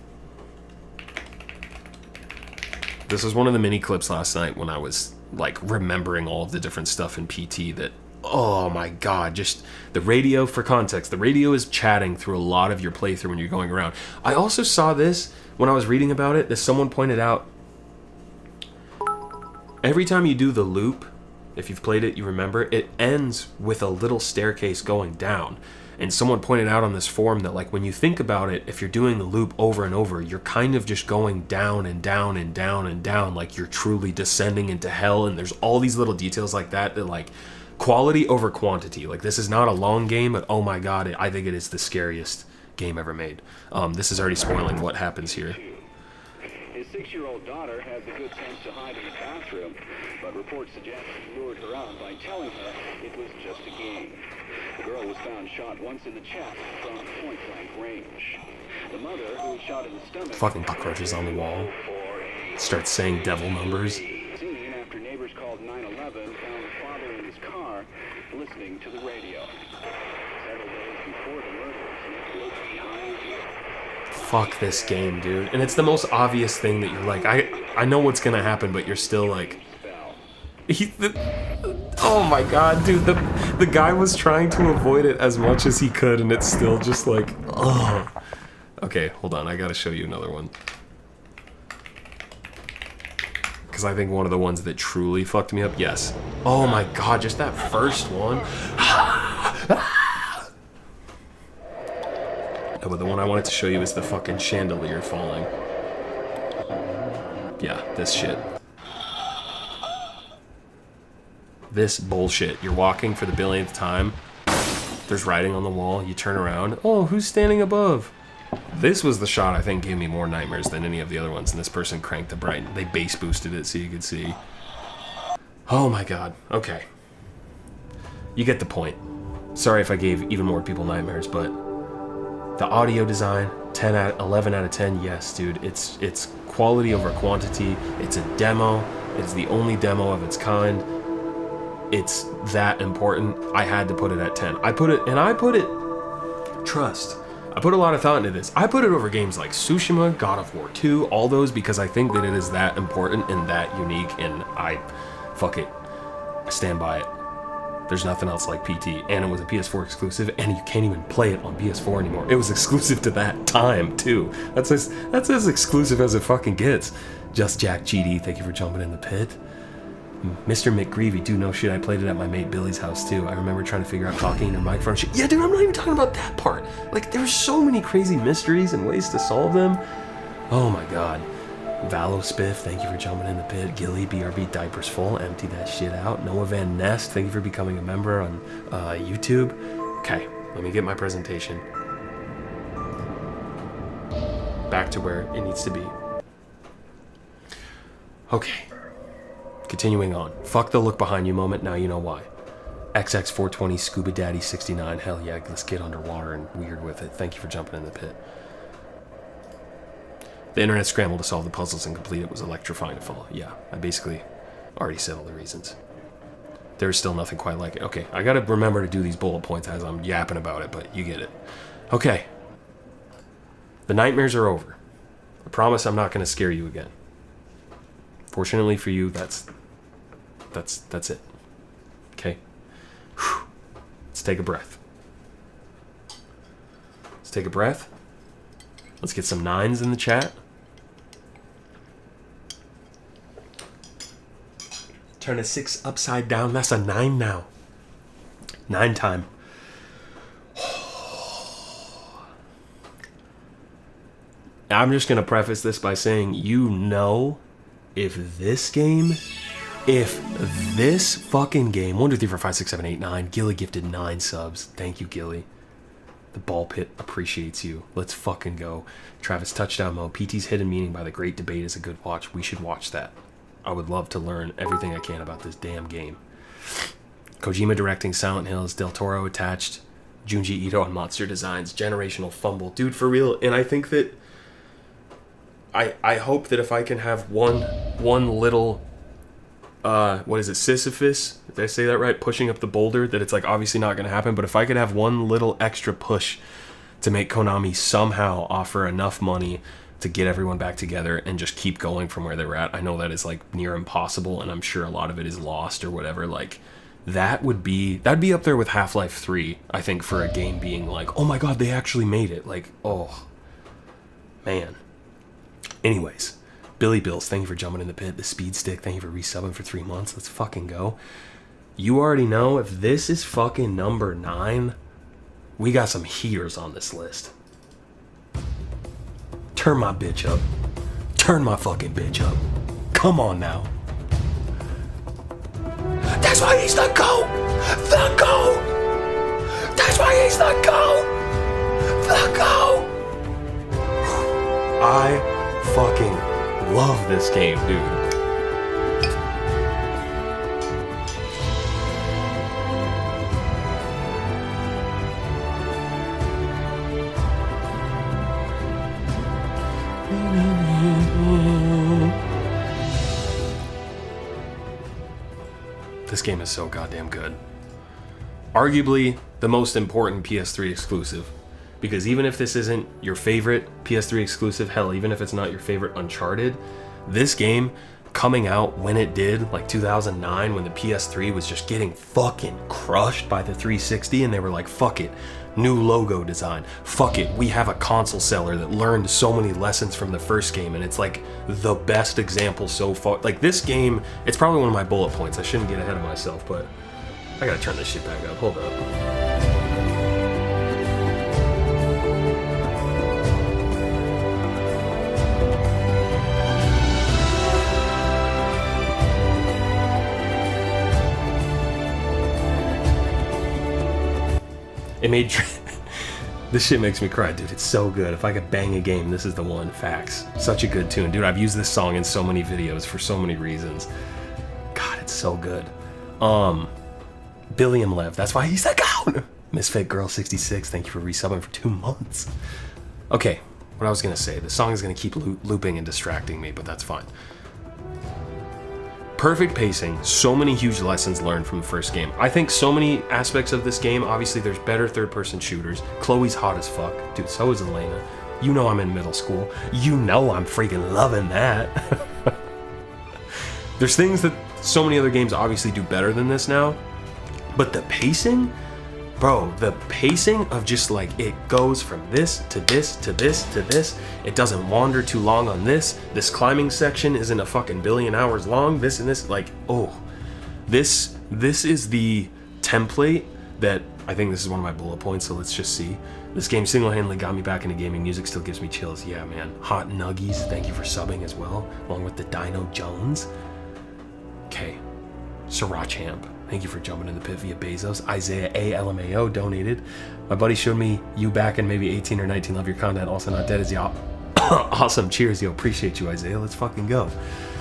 This was one of the mini clips last night when I was like remembering all of the different stuff in PT that, oh my god, just the radio. For context, the radio is chatting through a lot of your playthrough when you're going around. I also saw this when I was reading about it, that someone pointed out, every time you do the loop, if you've played it, you remember, it ends with a little staircase going down. And someone pointed out on this forum that, like, when you think about it, if you're doing the loop over and over, you're kind of just going down and down and down and down, like you're truly descending into hell. And there's all these little details like that, like, quality over quantity. Like, this is not a long game, but oh my god, I think it is the scariest game ever made. This is already spoiling what happens here. His 6-year-old daughter had the good sense to hide in the bathroom, but reports suggest he lured her out by telling her it was just a game. The girl was found shot once in the chest from point-blank range. The mother, who was shot in the stomach... Fucking cockroaches on the wall. Starts saying devil numbers. Scene after neighbors called 911 found the father in his car listening to the radio. Several days before the murders, Nick was behind you. Fuck this game, dude. And it's the most obvious thing that you're like, I know what's gonna happen, but you're still like... oh my god, dude, the guy was trying to avoid it as much as he could, and it's still just like, oh. Okay, hold on, I gotta show you another one. because I think one of the ones that truly fucked me up, yes. Oh my god, just that first one. No, but the one I wanted to show you is the fucking chandelier falling. Yeah, this shit. This bullshit. You're walking for the billionth time. There's writing on the wall. You turn around. Oh, who's standing above? This was the shot I think gave me more nightmares than any of the other ones. And this person cranked the bright. They bass boosted it so you could see. Oh my god. Okay. You get the point. Sorry if I gave even more people nightmares, but the audio design, 11 out of 10. Yes, dude. It's quality over quantity. It's a demo. It's the only demo of its kind. It's that important. I had to put it at 10. I put it, trust. I put a lot of thought into this. I put it over games like Tsushima, God of War 2, all those, because I think that it is that important and that unique, and fuck it. I stand by it. There's nothing else like PT, and it was a PS4 exclusive, and you can't even play it on PS4 anymore. It was exclusive to that time, too. That's as exclusive as it fucking gets. Just Jack GD, thank you for jumping in the pit. Mr. McGreevy, dude, no shit, I played it at my mate Billy's house too. I remember trying to figure out talking in her microphone shit. Yeah, dude, I'm not even talking about that part. Like, there's so many crazy mysteries and ways to solve them. Oh my god. Valo Spiff, thank you for jumping in the pit. Gilly, BRB Diapers Full, empty that shit out. Noah Van Nest, thank you for becoming a member on YouTube. Okay, let me get my presentation back to where it needs to be. Okay. Continuing on. Fuck the look behind you moment, now you know why. XX420 Scuba Daddy 69. Hell yeah, let's get underwater and weird with it. Thank you for jumping in the pit. The internet scramble to solve the puzzles and complete it was electrifying to follow. Yeah, I basically already said all the reasons. There's still nothing quite like it. Okay, I gotta remember to do these bullet points as I'm yapping about it, but you get it. Okay. The nightmares are over. I promise I'm not gonna scare you again. Fortunately for you, that's it. Okay? Whew. Let's take a breath. Let's take a breath. Let's get some 9s in the chat. Turn a 6 upside down. That's a 9 now. 9 time. I'm just going to preface this by saying, you know, if this fucking game, 1, 2, 3, 4, 5, 6, 7, 8, 9, Gilly gifted 9 subs. Thank you, Gilly. The ball pit appreciates you. Let's fucking go. Travis, touchdown mode. PT's hidden meaning by the great debate is a good watch. We should watch that. I would love to learn everything I can about this damn game. Kojima directing Silent Hills, Del Toro attached, Junji Ito on Monster Designs, generational fumble. Dude, for real. And I think that I hope that if I can have one little what is it, Sisyphus? Did I say that right? Pushing up the boulder, that it's like obviously not going to happen, but if I could have one little extra push to make Konami somehow offer enough money to get everyone back together and just keep going from where they're at. I know that is like near impossible, and I'm sure a lot of it is lost or whatever. Like, that'd be up there with Half-Life 3, I think, for a game being like, oh my god, they actually made it. Like, oh, man. Anyways, Billy Bills, thank you for jumping in the pit. The Speed Stick, thank you for resubbing for 3 months. Let's fucking go. You already know, if this is fucking number 9, we got some heaters on this list. Turn my bitch up. Turn my fucking bitch up. Come on now. That's why he's the GOAT! The GOAT! That's why he's the GOAT! The GOAT! I fucking love this game, dude. This game is so goddamn good. Arguably the most important PS3 exclusive. Because even if this isn't your favorite PS3 exclusive, hell, even if it's not your favorite Uncharted, this game coming out when it did, like 2009, when the PS3 was just getting fucking crushed by the 360, and they were like, fuck it, new logo design, fuck it, we have a console seller that learned so many lessons from the first game, and it's like the best example so far. Like this game, it's probably one of my bullet points. I shouldn't get ahead of myself, but I gotta turn this shit back up. Hold up. It made this shit makes me cry, dude. It's so good. If I could bang a game, this is the one. Facts. Such a good tune, dude. I've used this song in so many videos for so many reasons. God, it's so good. Billiam Lev, that's why he's the goat. Misfit Girl 66, thank you for resubbing for 2 months. Okay, what I was gonna say. The song is gonna keep looping and distracting me, but that's fine. Perfect pacing, so many huge lessons learned from the first game. I think so many aspects of this game, obviously there's better third-person shooters. Chloe's hot as fuck. Dude, so is Elena. You know I'm in middle school. You know I'm freaking loving that. There's things that so many other games obviously do better than this now, but the pacing, bro, the pacing of just like, it goes from this to this to this to this. It doesn't wander too long on this. This climbing section isn't a fucking billion hours long. This and this, like, oh, this is the template that I think this is one of my bullet points. So let's just see. This game single-handedly got me back into gaming. Music still gives me chills. Yeah, man. Hot Nuggies, thank you for subbing as well, along with the Dino Jones. Okay, Sriracha Champ, thank you for jumping in the pit via Bezos. Isaiah A. LMAO donated. My buddy showed me you back in maybe 18 or 19. Love your content. Also not dead as y'all. Awesome. Cheers, yo. Appreciate you, Isaiah. Let's fucking go.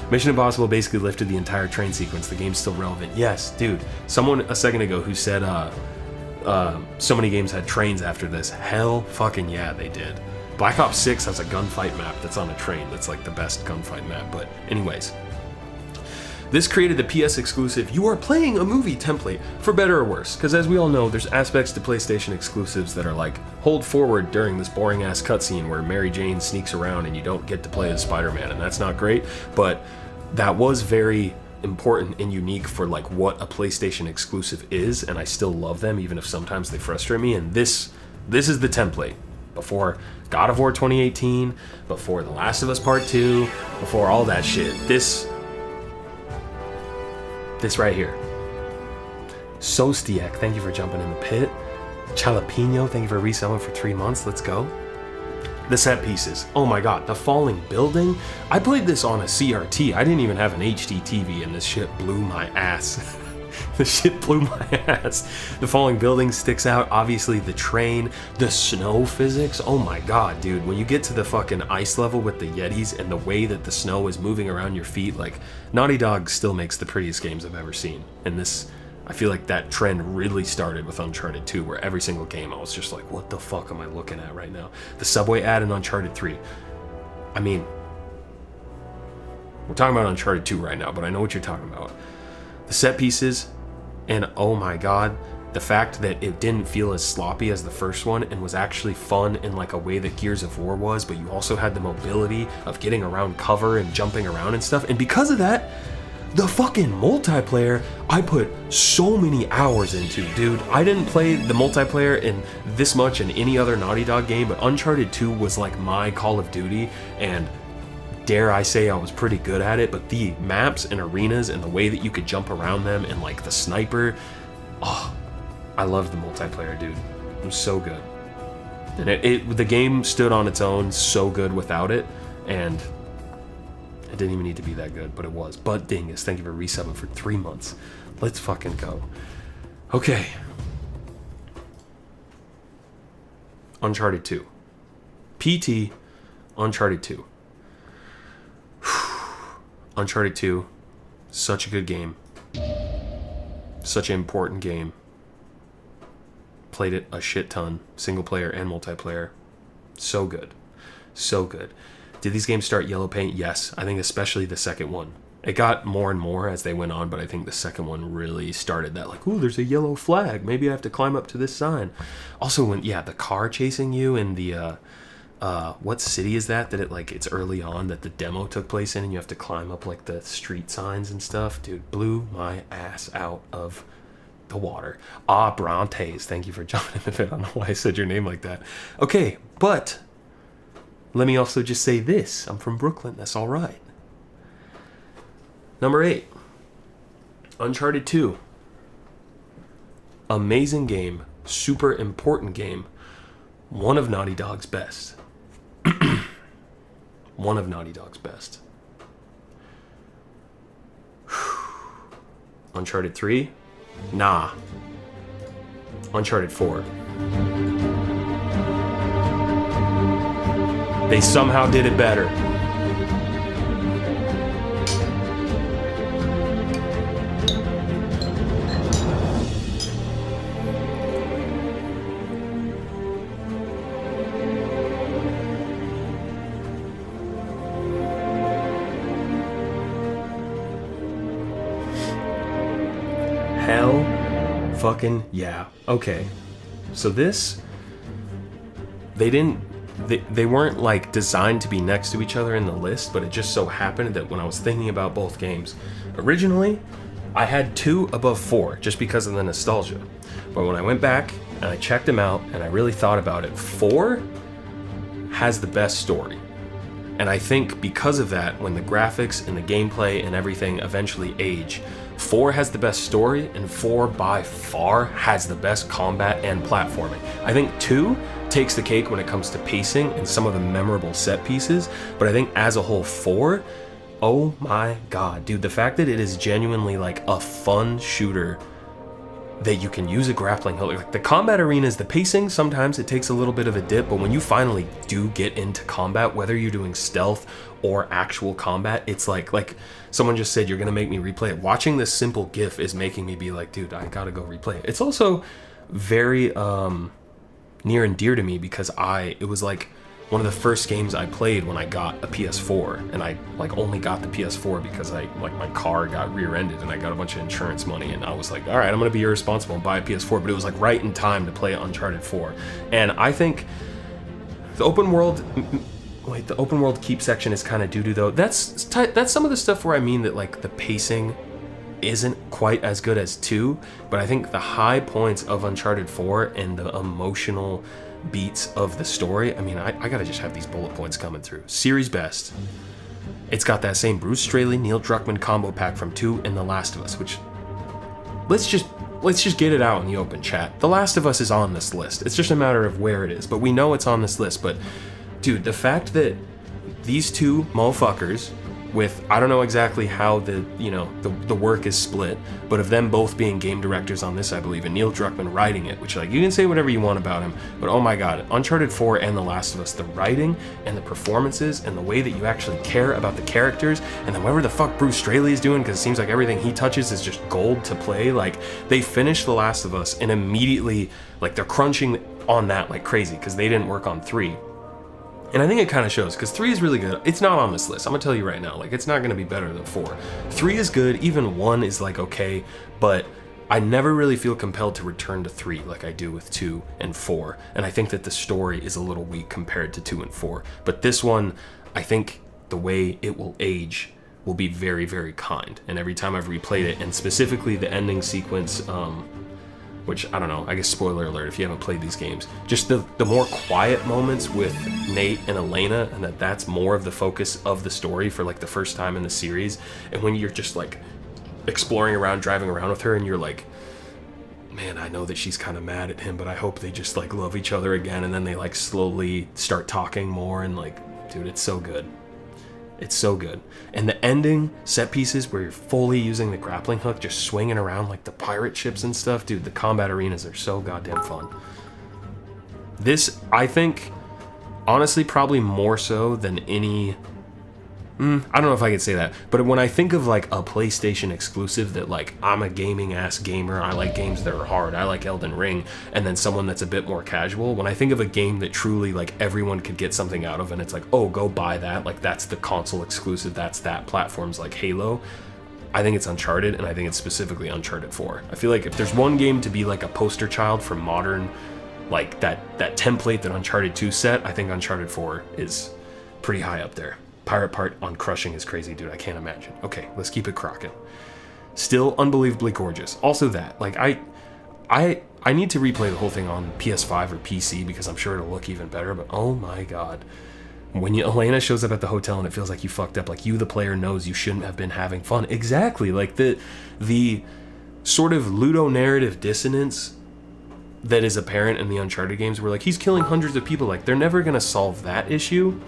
Mission Impossible basically lifted the entire train sequence. The game's still relevant. Yes, dude. Someone a second ago who said so many games had trains after this. Hell fucking yeah, they did. Black Ops 6 has a gunfight map that's on a train. That's like the best gunfight map. But anyways, this created the PS exclusive "You are playing a movie" template, for better or worse, because as we all know, there's aspects to PlayStation exclusives that are like, hold forward during this boring ass cutscene where Mary Jane sneaks around and you don't get to play as Spider-Man, and that's not great, but that was very important and unique for like what a PlayStation exclusive is, and I still love them even if sometimes they frustrate me, and this is the template. Before God of War 2018, before The Last of Us Part 2, before all that shit, this right here. Sostiak, thank you for jumping in the pit. Jalapeno, thank you for reselling for 3 months. Let's go. The set pieces. Oh my god, the falling building. I played this on a CRT. I didn't even have an HD TV, and this shit blew my ass. This shit blew my ass. The falling building sticks out. Obviously, the train, the snow physics. Oh my god, dude. When you get to the fucking ice level with the Yetis and the way that the snow is moving around your feet, like, Naughty Dog still makes the prettiest games I've ever seen. And this, I feel like that trend really started with Uncharted 2, where every single game I was just like, what the fuck am I looking at right now? The subway ad in Uncharted 3. I mean, we're talking about Uncharted 2 right now, but I know what you're talking about. The set pieces, and oh my god, the fact that it didn't feel as sloppy as the first one and was actually fun in like a way that Gears of War was, but you also had the mobility of getting around cover and jumping around and stuff. And because of that, the fucking multiplayer, I put so many hours into, dude. I didn't play the multiplayer in this much in any other Naughty Dog game, but Uncharted 2 was like my Call of Duty, and dare I say I was pretty good at it. But the maps and arenas and the way that you could jump around them and like the sniper, oh, I love the multiplayer, dude. It was so good. And the game stood on its own so good without it, and it didn't even need to be that good, but it was. But Dingus, thank you for resubbing for 3 months. Let's fucking go. Okay. Uncharted 2. PT, Uncharted 2. Uncharted 2, such a good game. Such an important game. Played it a shit ton, single player and multiplayer. So good. So good. Did these games start yellow paint? Yes. I think especially the second one. It got more and more as they went on, but I think the second one really started that, like, ooh, there's a yellow flag. Maybe I have to climb up to this sign. Also, when, yeah, the car chasing you in the what city is that it like it's early on that the demo took place in, and you have to climb up like the street signs and stuff. Dude, blew my ass out of the water. Brontes, thank you for jumping in. I don't know why I said your name like that. Okay, but let me also just say this. I'm from Brooklyn. That's all right. Number 8, Uncharted 2. Amazing game. Super important game. One of Naughty Dog's best. One of Naughty Dog's best. Uncharted 3? Nah. Uncharted 4. They somehow did it better. Hell fucking yeah. Okay. So this, they weren't like designed to be next to each other in the list, but it just so happened that when I was thinking about both games, originally I had 2 above 4 just because of the nostalgia. But when I went back and I checked them out and I really thought about it, 4 has the best story. And I think because of that, when the graphics and the gameplay and everything eventually age, 4 has the best story, and 4 by far has the best combat and platforming. I think 2 takes the cake when it comes to pacing and some of the memorable set pieces, but I think as a whole 4, oh my god, dude, the fact that it is genuinely like a fun shooter that you can use a grappling hook. Like the combat arenas, the pacing, sometimes it takes a little bit of a dip, but when you finally do get into combat, whether you're doing stealth or actual combat, it's like someone just said, you're gonna make me replay it. Watching this simple GIF is making me be like, dude, I gotta go replay it. It's also very near and dear to me because it was like one of the first games I played when I got a PS4, and I like only got the PS4 because my car got rear-ended and I got a bunch of insurance money, and I was like, all right, I'm gonna be irresponsible and buy a PS4, but it was like right in time to play Uncharted 4. And I think the open world keep section is kind of doo-doo though. That's some of the stuff where I mean that like the pacing isn't quite as good as 2, but I think the high points of Uncharted 4 and the emotional beats of the story, I mean, I gotta just have these bullet points coming through. Series best. It's got that same Bruce Straley, Neil Druckmann combo pack from 2 and The Last of Us, which let's just get it out in the open chat. The Last of Us is on this list. It's just a matter of where it is, but we know it's on this list. But dude, the fact that these 2 motherfuckers with, I don't know exactly how the work is split, but of them both being game directors on this, I believe, and Neil Druckmann writing it, which like you can say whatever you want about him, but oh my god, Uncharted 4 and The Last of Us, the writing and the performances and the way that you actually care about the characters, and then whatever the fuck Bruce Straley is doing, because it seems like everything he touches is just gold to play. Like they finished The Last of Us and immediately like they're crunching on that like crazy because they didn't work on 3. And I think it kind of shows, because 3 is really good. It's not on this list. I'm going to tell you right now. Like, it's not going to be better than 4. 3 is good. Even 1 is, like, okay. But I never really feel compelled to return to 3 like I do with 2 and 4. And I think that the story is a little weak compared to 2 and 4. But this one, I think the way it will age will be very, very kind. And every time I've replayed it, and specifically the ending sequence, which, I don't know, I guess spoiler alert if you haven't played these games, just the more quiet moments with Nate and Elena, and that's more of the focus of the story for like the first time in the series. And when you're just like exploring around, driving around with her, and you're like, man, I know that she's kind of mad at him, but I hope they just like love each other again. And then they like slowly start talking more, and like, dude, it's so good. It's so good. And the ending set pieces where you're fully using the grappling hook, just swinging around like the pirate ships and stuff, dude, the combat arenas are so goddamn fun. This, I think, honestly, probably more so than any... I don't know if I could say that, but when I think of like a PlayStation exclusive that like, I'm a gaming ass gamer, I like games that are hard, I like Elden Ring, and then someone that's a bit more casual, when I think of a game that truly like everyone could get something out of, and it's like, oh, go buy that, like that's the console exclusive, that's that platform's like Halo, I think it's Uncharted, and I think it's specifically Uncharted 4. I feel like if there's one game to be like a poster child for modern like that template that Uncharted 2 set, I think Uncharted 4 is pretty high up there. Pirate part on crushing is crazy, dude. I can't imagine. Okay, let's keep it crocking. Still unbelievably gorgeous. Also that, like, I need to replay the whole thing on PS5 or PC because I'm sure it'll look even better, but oh my god. When Elena shows up at the hotel and it feels like you fucked up, like you, the player, knows you shouldn't have been having fun. Exactly, like the sort of ludonarrative dissonance that is apparent in the Uncharted games where, like, he's killing hundreds of people. Like, they're never going to solve that issue.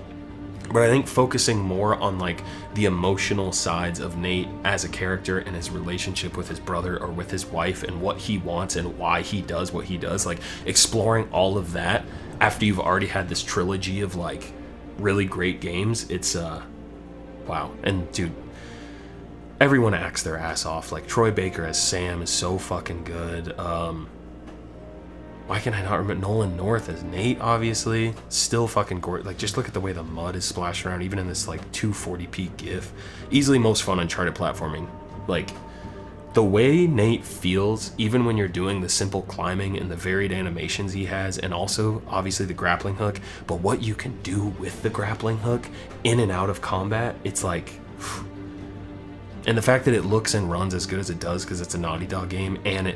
But I think focusing more on, like, the emotional sides of Nate as a character and his relationship with his brother or with his wife and what he wants and why he does what he does, like, exploring all of that after you've already had this trilogy of, like, really great games, it's, wow. And, dude, everyone acts their ass off. Like, Troy Baker as Sam is so fucking good. Why can I not remember Nolan North as Nate, obviously? Still fucking gorgeous. Like, just look at the way the mud is splashed around, even in this, like, 240p GIF. Easily most fun Uncharted platforming. Like, the way Nate feels, even when you're doing the simple climbing and the varied animations he has, and also, obviously, the grappling hook, but what you can do with the grappling hook in and out of combat, it's like... And the fact that it looks and runs as good as it does because it's a Naughty Dog game, and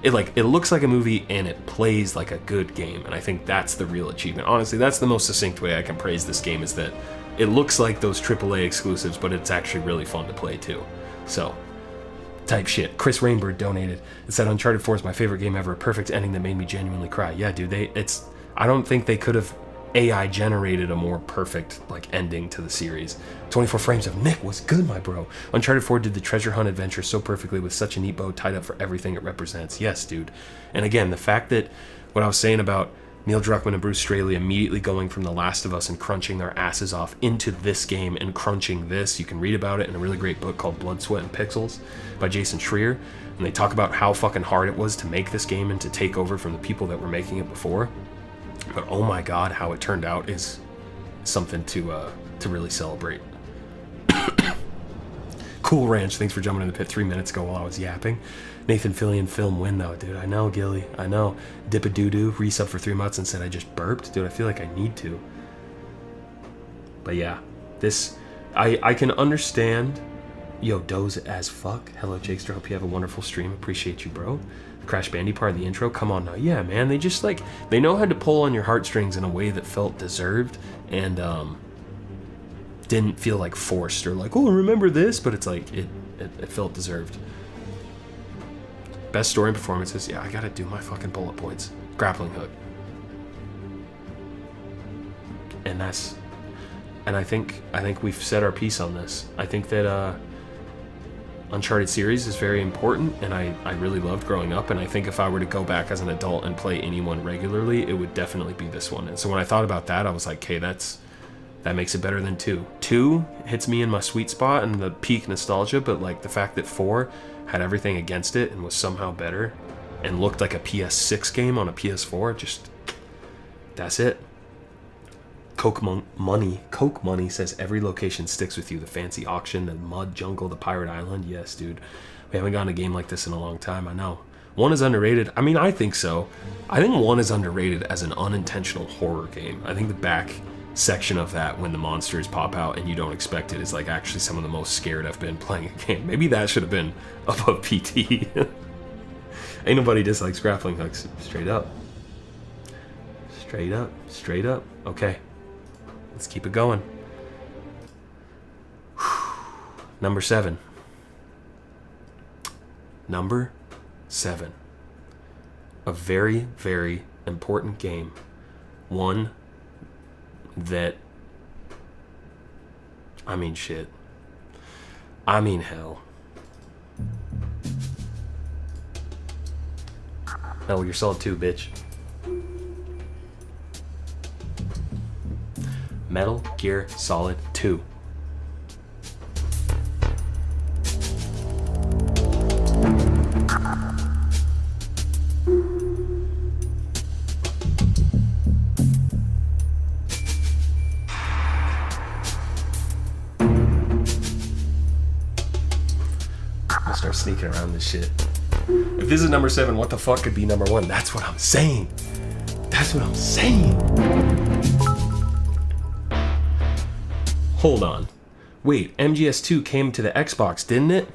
it looks like a movie and it plays like a good game, and I think that's the real achievement. Honestly, that's the most succinct way I can praise this game, is that it looks like those AAA exclusives, but it's actually really fun to play too. So, type shit. Chris Rainbird donated. It said Uncharted 4 is my favorite game ever. A perfect ending that made me genuinely cry. Yeah, dude, I don't think they could have AI generated a more perfect, like, ending to the series. 24 frames of Nick was good, my bro. Uncharted 4 did the treasure hunt adventure so perfectly with such a neat bow tied up for everything it represents. Yes, dude. And again, the fact that what I was saying about Neil Druckmann and Bruce Straley immediately going from The Last of Us and crunching their asses off into this game and crunching this. You can read about it in a really great book called Blood, Sweat, and Pixels by Jason Schreier. And they talk about how fucking hard it was to make this game and to take over from the people that were making it before. But oh my god, how it turned out is something to really celebrate. Cool Ranch, thanks for jumping in the pit 3 minutes ago while I was yapping. Nathan Fillion film win though, dude. I know, Gilly. I know. Dip-a-doo-doo, resub for 3 months and said I just burped. Dude, I feel like I need to. But yeah, this... I can understand... Yo, doze as fuck. Hello, Jakester. Hope you have a wonderful stream. Appreciate you, bro. Crash Bandy part of the intro. Come on now. Yeah, man. They just, like... They know how to pull on your heartstrings in a way that felt deserved and, didn't feel, like, forced or like, oh, remember this? But it's like, it felt deserved. Best story and performances. Yeah, I gotta do my fucking bullet points. Grappling hook. And that's... And I think we've said our piece on this. I think that, Uncharted series is very important, and I really loved growing up, and I think if I were to go back as an adult and play anyone regularly, it would definitely be this one. And so when I thought about that, I was like, okay, that makes it better than 2. 2 hits me in my sweet spot and the peak nostalgia, but like the fact that 4 had everything against it and was somehow better and looked like a PS6 game on a PS4, just, that's it. Coke Money says every location sticks with you. The fancy auction, the mud jungle, the pirate island. Yes, dude. We haven't gotten a game like this in a long time. I know. 1 is underrated. I mean, I think so. I think 1 is underrated as an unintentional horror game. I think the back section of that, when the monsters pop out and you don't expect it, is like actually some of the most scared I've been playing a game. Maybe that should have been above PT. Ain't nobody dislikes grappling hooks. Straight up. Straight up. Straight up. Okay. Let's keep it going. Number 7. Number 7. A very, very important game. One that... I mean shit. I mean hell. Metal Gear Solid 2, bitch. Metal Gear Solid 2. I'll start sneaking around this shit. If this is number 7, what the fuck could be number 1? That's what I'm saying. That's what I'm saying. Hold on. Wait, MGS2 came to the Xbox, didn't it?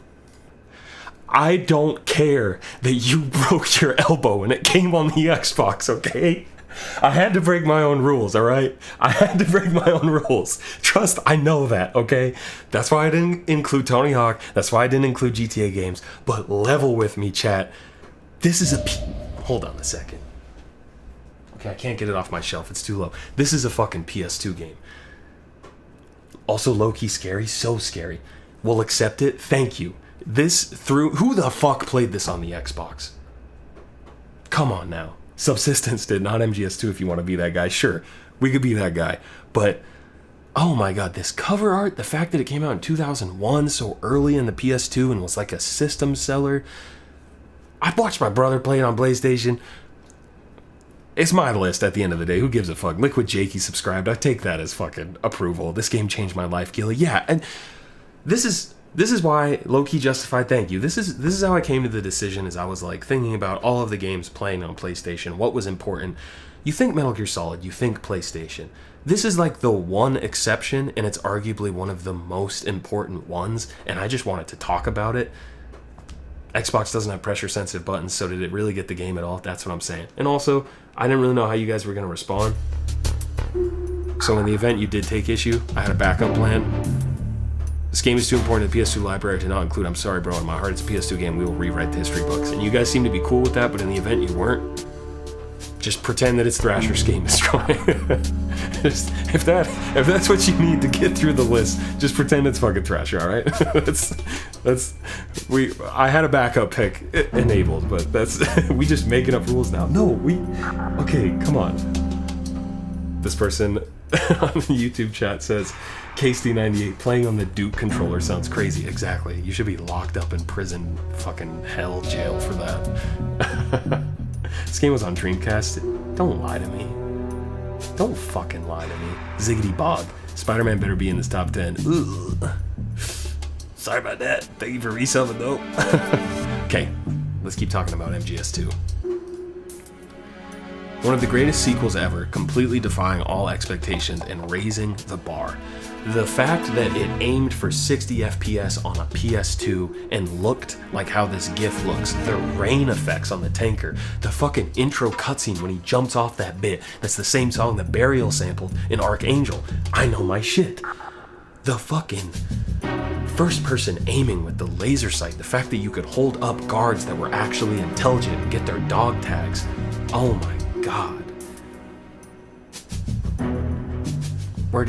I don't care that you broke your elbow and it came on the Xbox, okay? I had to break my own rules, alright? I had to break my own rules. Trust, I know that, okay? That's why I didn't include Tony Hawk. That's why I didn't include GTA games. But level with me, chat. This is a... Hold on a second. Okay, I can't get it off my shelf. It's too low. This is a fucking PS2 game. Also low-key scary. So scary. We'll accept it. Thank you. Who the fuck played this on the Xbox? Come on now. Subsistence did, not MGS2 if you want to be that guy. Sure, we could be that guy. But, oh my god, this cover art, the fact that it came out in 2001, so early in the PS2 and was like a system seller. I watched my brother play it on PlayStation. It's my list at the end of the day. Who gives a fuck? Liquid Jakey subscribed. I take that as fucking approval. This game changed my life, Gilly. Yeah, and this is why low-key justified thank you. This is how I came to the decision as I was like thinking about all of the games playing on PlayStation, what was important. You think Metal Gear Solid, you think PlayStation. This is like the one exception, and it's arguably one of the most important ones, and I just wanted to talk about it. Xbox doesn't have pressure-sensitive buttons, so did it really get the game at all? That's what I'm saying. And also, I didn't really know how you guys were going to respond. So in the event you did take issue, I had a backup plan. This game is too important to the PS2 library to not include. I'm sorry, bro. In my heart, it's a PS2 game. We will rewrite the history books. And you guys seem to be cool with that, but in the event you weren't, just pretend that it's Thrasher's Game Destroy. If that's what you need to get through the list, just pretend it's fucking Thrasher, all right? I had a backup pick enabled, but we just making up rules now. No, okay, come on. This person on the YouTube chat says, KSD98, playing on the Duke controller sounds crazy. Exactly. You should be locked up in prison, fucking hell jail for that. This game was on Dreamcast. Don't lie to me. Don't fucking lie to me. Ziggity Bog. Spider-Man better be in this top 10. Ugh. Sorry about that. Thank you for resubbing though. Okay, let's keep talking about MGS2. One of the greatest sequels ever, completely defying all expectations and raising the bar. The fact that it aimed for 60 FPS on a PS2 and looked like how this GIF looks, the rain effects on the tanker, the fucking intro cutscene when he jumps off that bit, that's the same song that Burial sampled in Archangel. I know my shit. The fucking first person aiming with the laser sight, the fact that you could hold up guards that were actually intelligent and get their dog tags. Oh my god. I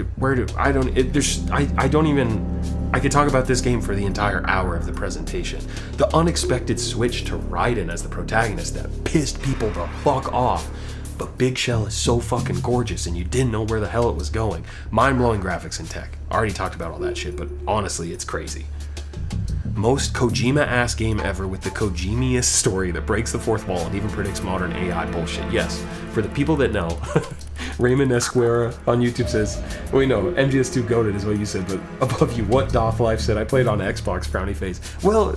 could talk about this game for the entire hour of the presentation. The unexpected switch to Raiden as the protagonist that pissed people the fuck off. But Big Shell is so fucking gorgeous and you didn't know where the hell it was going. Mind-blowing graphics and tech. I already talked about all that shit, but honestly, it's crazy. Most Kojima-ass game ever with the Kojimiest story that breaks the fourth wall and even predicts modern AI bullshit. Yes, for the people that know, Raymond Esquera on YouTube says, wait, no, MGS2 goated is what you said, but above you, what Doth Life said, I played on Xbox, frowny face. Well,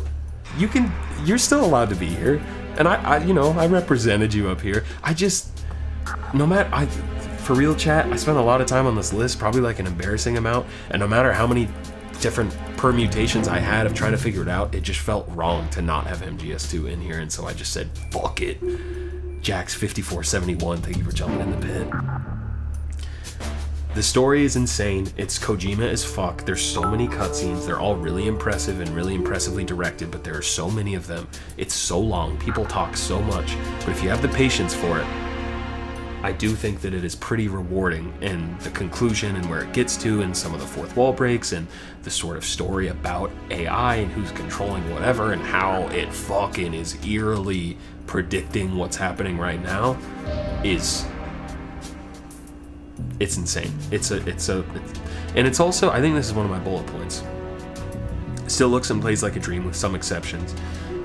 you're still allowed to be here, and I represented you up here. For real chat, I spent a lot of time on this list, probably like an embarrassing amount, and no matter how many different permutations I had of trying to figure it out, it just felt wrong to not have MGS2 in here, and so I just said, fuck it. Jax5471, thank you for jumping in the pit. The story is insane. It's Kojima as fuck. There's so many cutscenes. They're all really impressive and really impressively directed, but there are so many of them. It's so long. People talk so much. But if you have the patience for it, I do think that it is pretty rewarding, and the conclusion and where it gets to and some of the fourth wall breaks and the sort of story about AI and who's controlling whatever and how it fucking is eerily predicting what's happening right now it's insane. And it's also, I think this is one of my bullet points. It still looks and plays like a dream with some exceptions.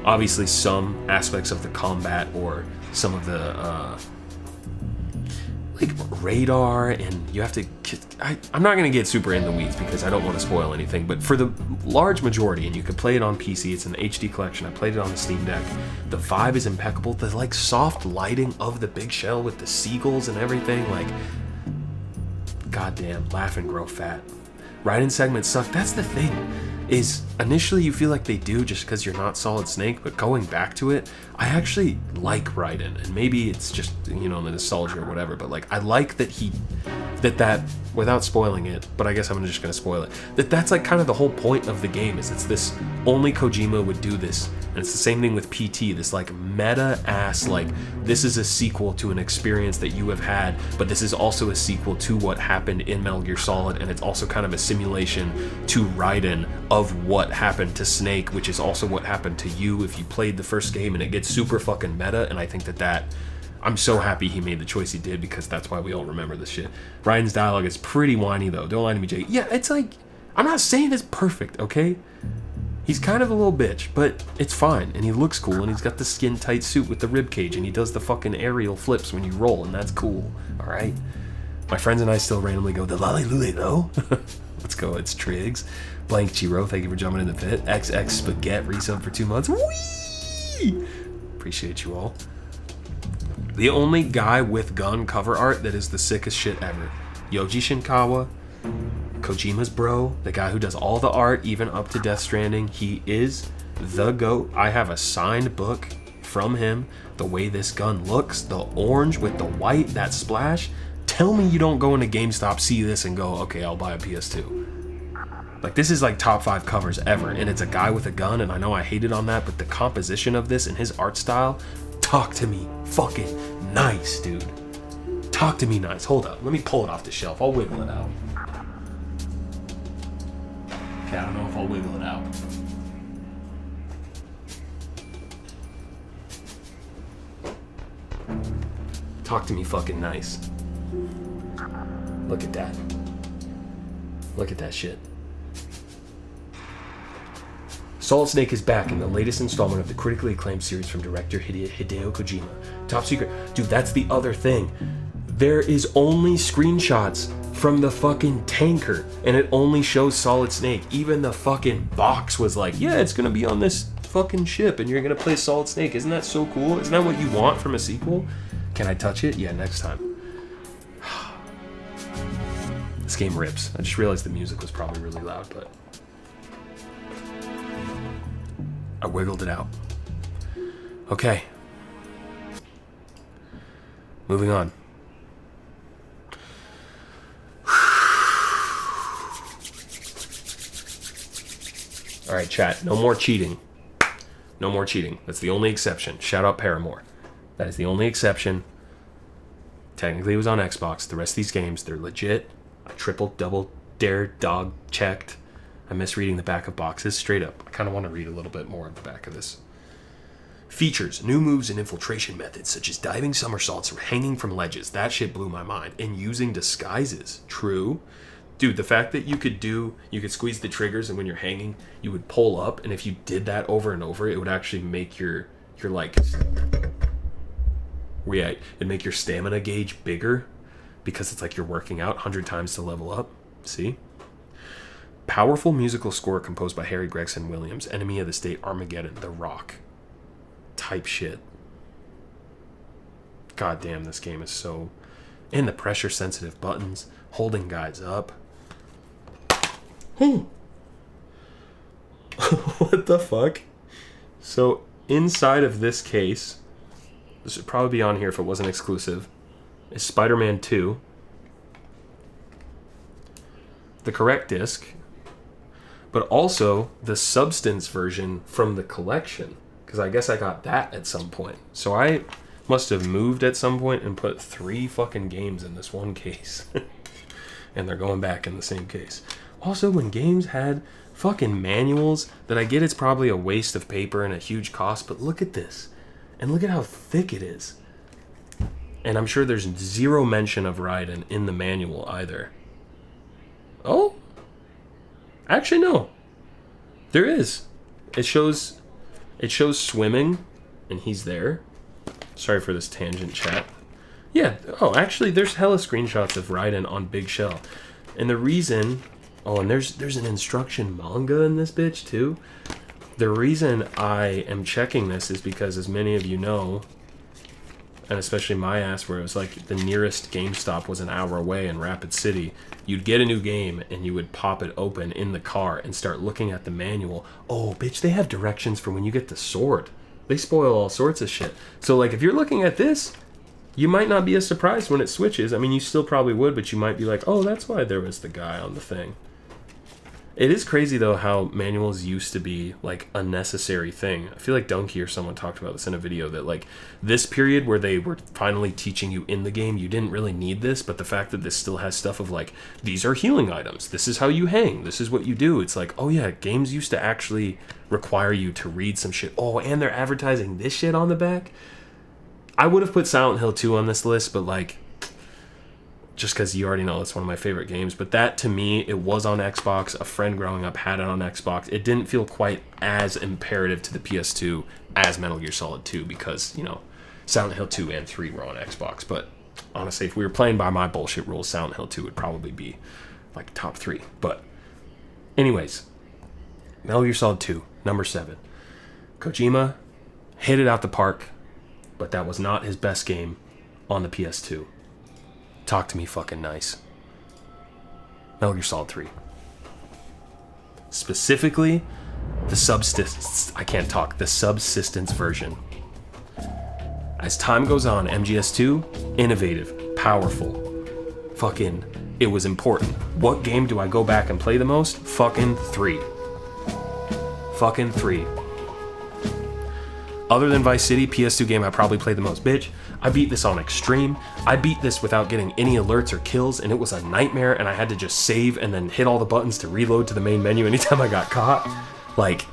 Obviously some aspects of the combat or some of the radar, and you have to... I'm not going to get super in the weeds because I don't want to spoil anything, but for the large majority, and you can play it on PC, it's an HD collection, I played it on the Steam Deck, the vibe is impeccable, the like soft lighting of the big shell with the seagulls and everything, like, goddamn, laugh and grow fat. Raiden segments suck. That's the thing, is initially you feel like they do just because you're not Solid Snake, but going back to it, I actually like Raiden, and maybe it's just, you know, the nostalgia or whatever, but like I like that that without spoiling it, but I guess I'm just gonna spoil it, that's like kind of the whole point of the game, is it's this, only Kojima would do this, and it's the same thing with PT, this like meta ass, like this is a sequel to an experience that you have had, but this is also a sequel to what happened in Metal Gear Solid, and it's also kind of a simulation to Raiden of what happened to Snake, which is also what happened to you if you played the first game, and it gets super fucking meta, and I think that I'm so happy he made the choice he did, because that's why we all remember this shit. Raiden's dialogue is pretty whiny though, don't lie to me, Jay. Yeah, it's like, I'm not saying it's perfect, okay? He's kind of a little bitch, but it's fine, and he looks cool, and he's got the skin tight suit with the rib cage, and he does the fucking aerial flips when you roll, and that's cool, alright? My friends and I still randomly go, the lolly lule though? Let's go, it's Triggs. Blank Chiro, thank you for jumping in the pit. XX Spaghetti resub for 2 months. Whee! Appreciate you all. The only guy with gun cover art that is the sickest shit ever. Yoji Shinkawa, Kojima's bro, the guy who does all the art, even up to Death Stranding. He is the GOAT. I have a signed book from him. The way this gun looks, the orange with the white, that splash. Tell me you don't go into GameStop, see this, and go, okay, I'll buy a PS2. Like, this is like top 5 covers ever, and it's a guy with a gun, and I know I hated on that, but the composition of this and his art style, talk to me fucking nice, dude. Talk to me nice. Hold up, let me pull it off the shelf. I'll wiggle it out. Okay, I don't know if I'll wiggle it out. Talk to me fucking nice. Look at that. Look at that shit. Solid Snake is back in the latest installment of the critically acclaimed series from director Hideo Kojima. Top secret. Dude, that's the other thing. There is only screenshots from the fucking tanker, and it only shows Solid Snake. Even the fucking box was like, yeah, it's gonna be on this fucking ship, and you're gonna play Solid Snake. Isn't that so cool? Isn't that what you want from a sequel? Can I touch it? Yeah, next time. This game rips. I just realized the music was probably really loud, but I wiggled it out. Okay. Moving on. Alright, chat. No more cheating. No more cheating. That's the only exception. Shout out Paramore. That is the only exception. Technically it was on Xbox. The rest of these games, they're legit. I triple, double, dare, dog, checked. I'm misreading the back of boxes. Straight up. I kind of want to read a little bit more of the back of this. Features, new moves and infiltration methods, such as diving somersaults or hanging from ledges. That shit blew my mind. And using disguises. True. Dude, the fact that you could squeeze the triggers, and when you're hanging, you would pull up, and if you did that over and over, it would actually make your like... Yeah, it'd make your stamina gauge bigger, because it's like you're working out 100 times to level up. See? Powerful musical score composed by Harry Gregson Williams, Enemy of the State, Armageddon, The Rock. Type shit. God damn, this game is so... And the pressure-sensitive buttons, holding guys up. What the fuck? So, inside of this case, this would probably be on here if it wasn't exclusive, is Spider-Man 2. The correct disc, but also the Substance version from the collection, because I guess I got that at some point. So I must have moved at some point and put 3 fucking games in this one case. And they're going back in the same case. Also, when games had fucking manuals, that I get it's probably a waste of paper and a huge cost, but look at this. And look at how thick it is. And I'm sure there's zero mention of Raiden in the manual either. Oh? Actually, no. There is. It shows swimming, and he's there. Sorry for this tangent, chat. Yeah. Oh, actually, there's hella screenshots of Raiden on Big Shell. And the reason... Oh, and there's an instruction manga in this bitch, too. The reason I am checking this is because, as many of you know, and especially my ass, where it was like the nearest GameStop was an hour away in Rapid City, you'd get a new game and you would pop it open in the car and start looking at the manual. Oh, bitch, they have directions for when you get the sword. They spoil all sorts of shit. So, like, if you're looking at this, you might not be as surprised when it switches. I mean, you still probably would, but you might be like, oh, that's why there was the guy on the thing. It is crazy, though, how manuals used to be, like, a necessary thing. I feel like Donkey or someone talked about this in a video, that, like, this period where they were finally teaching you in the game, you didn't really need this, but the fact that this still has stuff of, like, these are healing items, this is how you hang, this is what you do. It's like, oh, yeah, games used to actually require you to read some shit. Oh, and they're advertising this shit on the back? I would have put Silent Hill 2 on this list, but, like, just because you already know it's one of my favorite games. But that, to me, it was on Xbox. A friend growing up had it on Xbox. It didn't feel quite as imperative to the PS2 as Metal Gear Solid 2 because, you know, Silent Hill 2 and 3 were on Xbox. But honestly, if we were playing by my bullshit rules, Silent Hill 2 would probably be, like, top 3. But anyways, Metal Gear Solid 2, number 7. Kojima hit it out the park, but that was not his best game on the PS2. Talk to me fucking nice. Metal Gear Solid 3. Specifically, the subsistence version. As time goes on, MGS2, innovative, powerful. Fucking, it was important. What game do I go back and play the most? Fucking 3. Fucking 3. Other than Vice City, PS2 game I probably played the most. Bitch, I beat this on Extreme. I beat this without getting any alerts or kills, and it was a nightmare, and I had to just save and then hit all the buttons to reload to the main menu anytime I got caught. Like,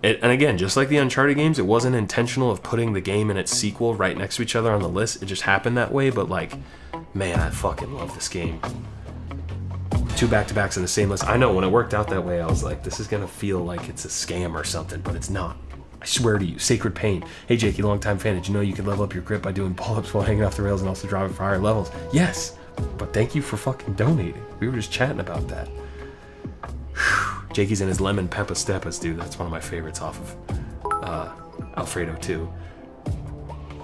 and again, just like the Uncharted games, it wasn't intentional of putting the game and its sequel right next to each other on the list. It just happened that way, but like, man, I fucking love this game. 2 back-to-backs in the same list. I know, when it worked out that way, I was like, this is gonna feel like it's a scam or something, but it's not. I swear to you. Sacred Pain. Hey, Jakey, longtime fan. Did you know you can level up your grip by doing pull-ups while hanging off the rails and also driving for higher levels? Yes, but thank you for fucking donating. We were just chatting about that. Jakey's in his lemon peppa steppas, dude. That's one of my favorites off of Alfredo 2.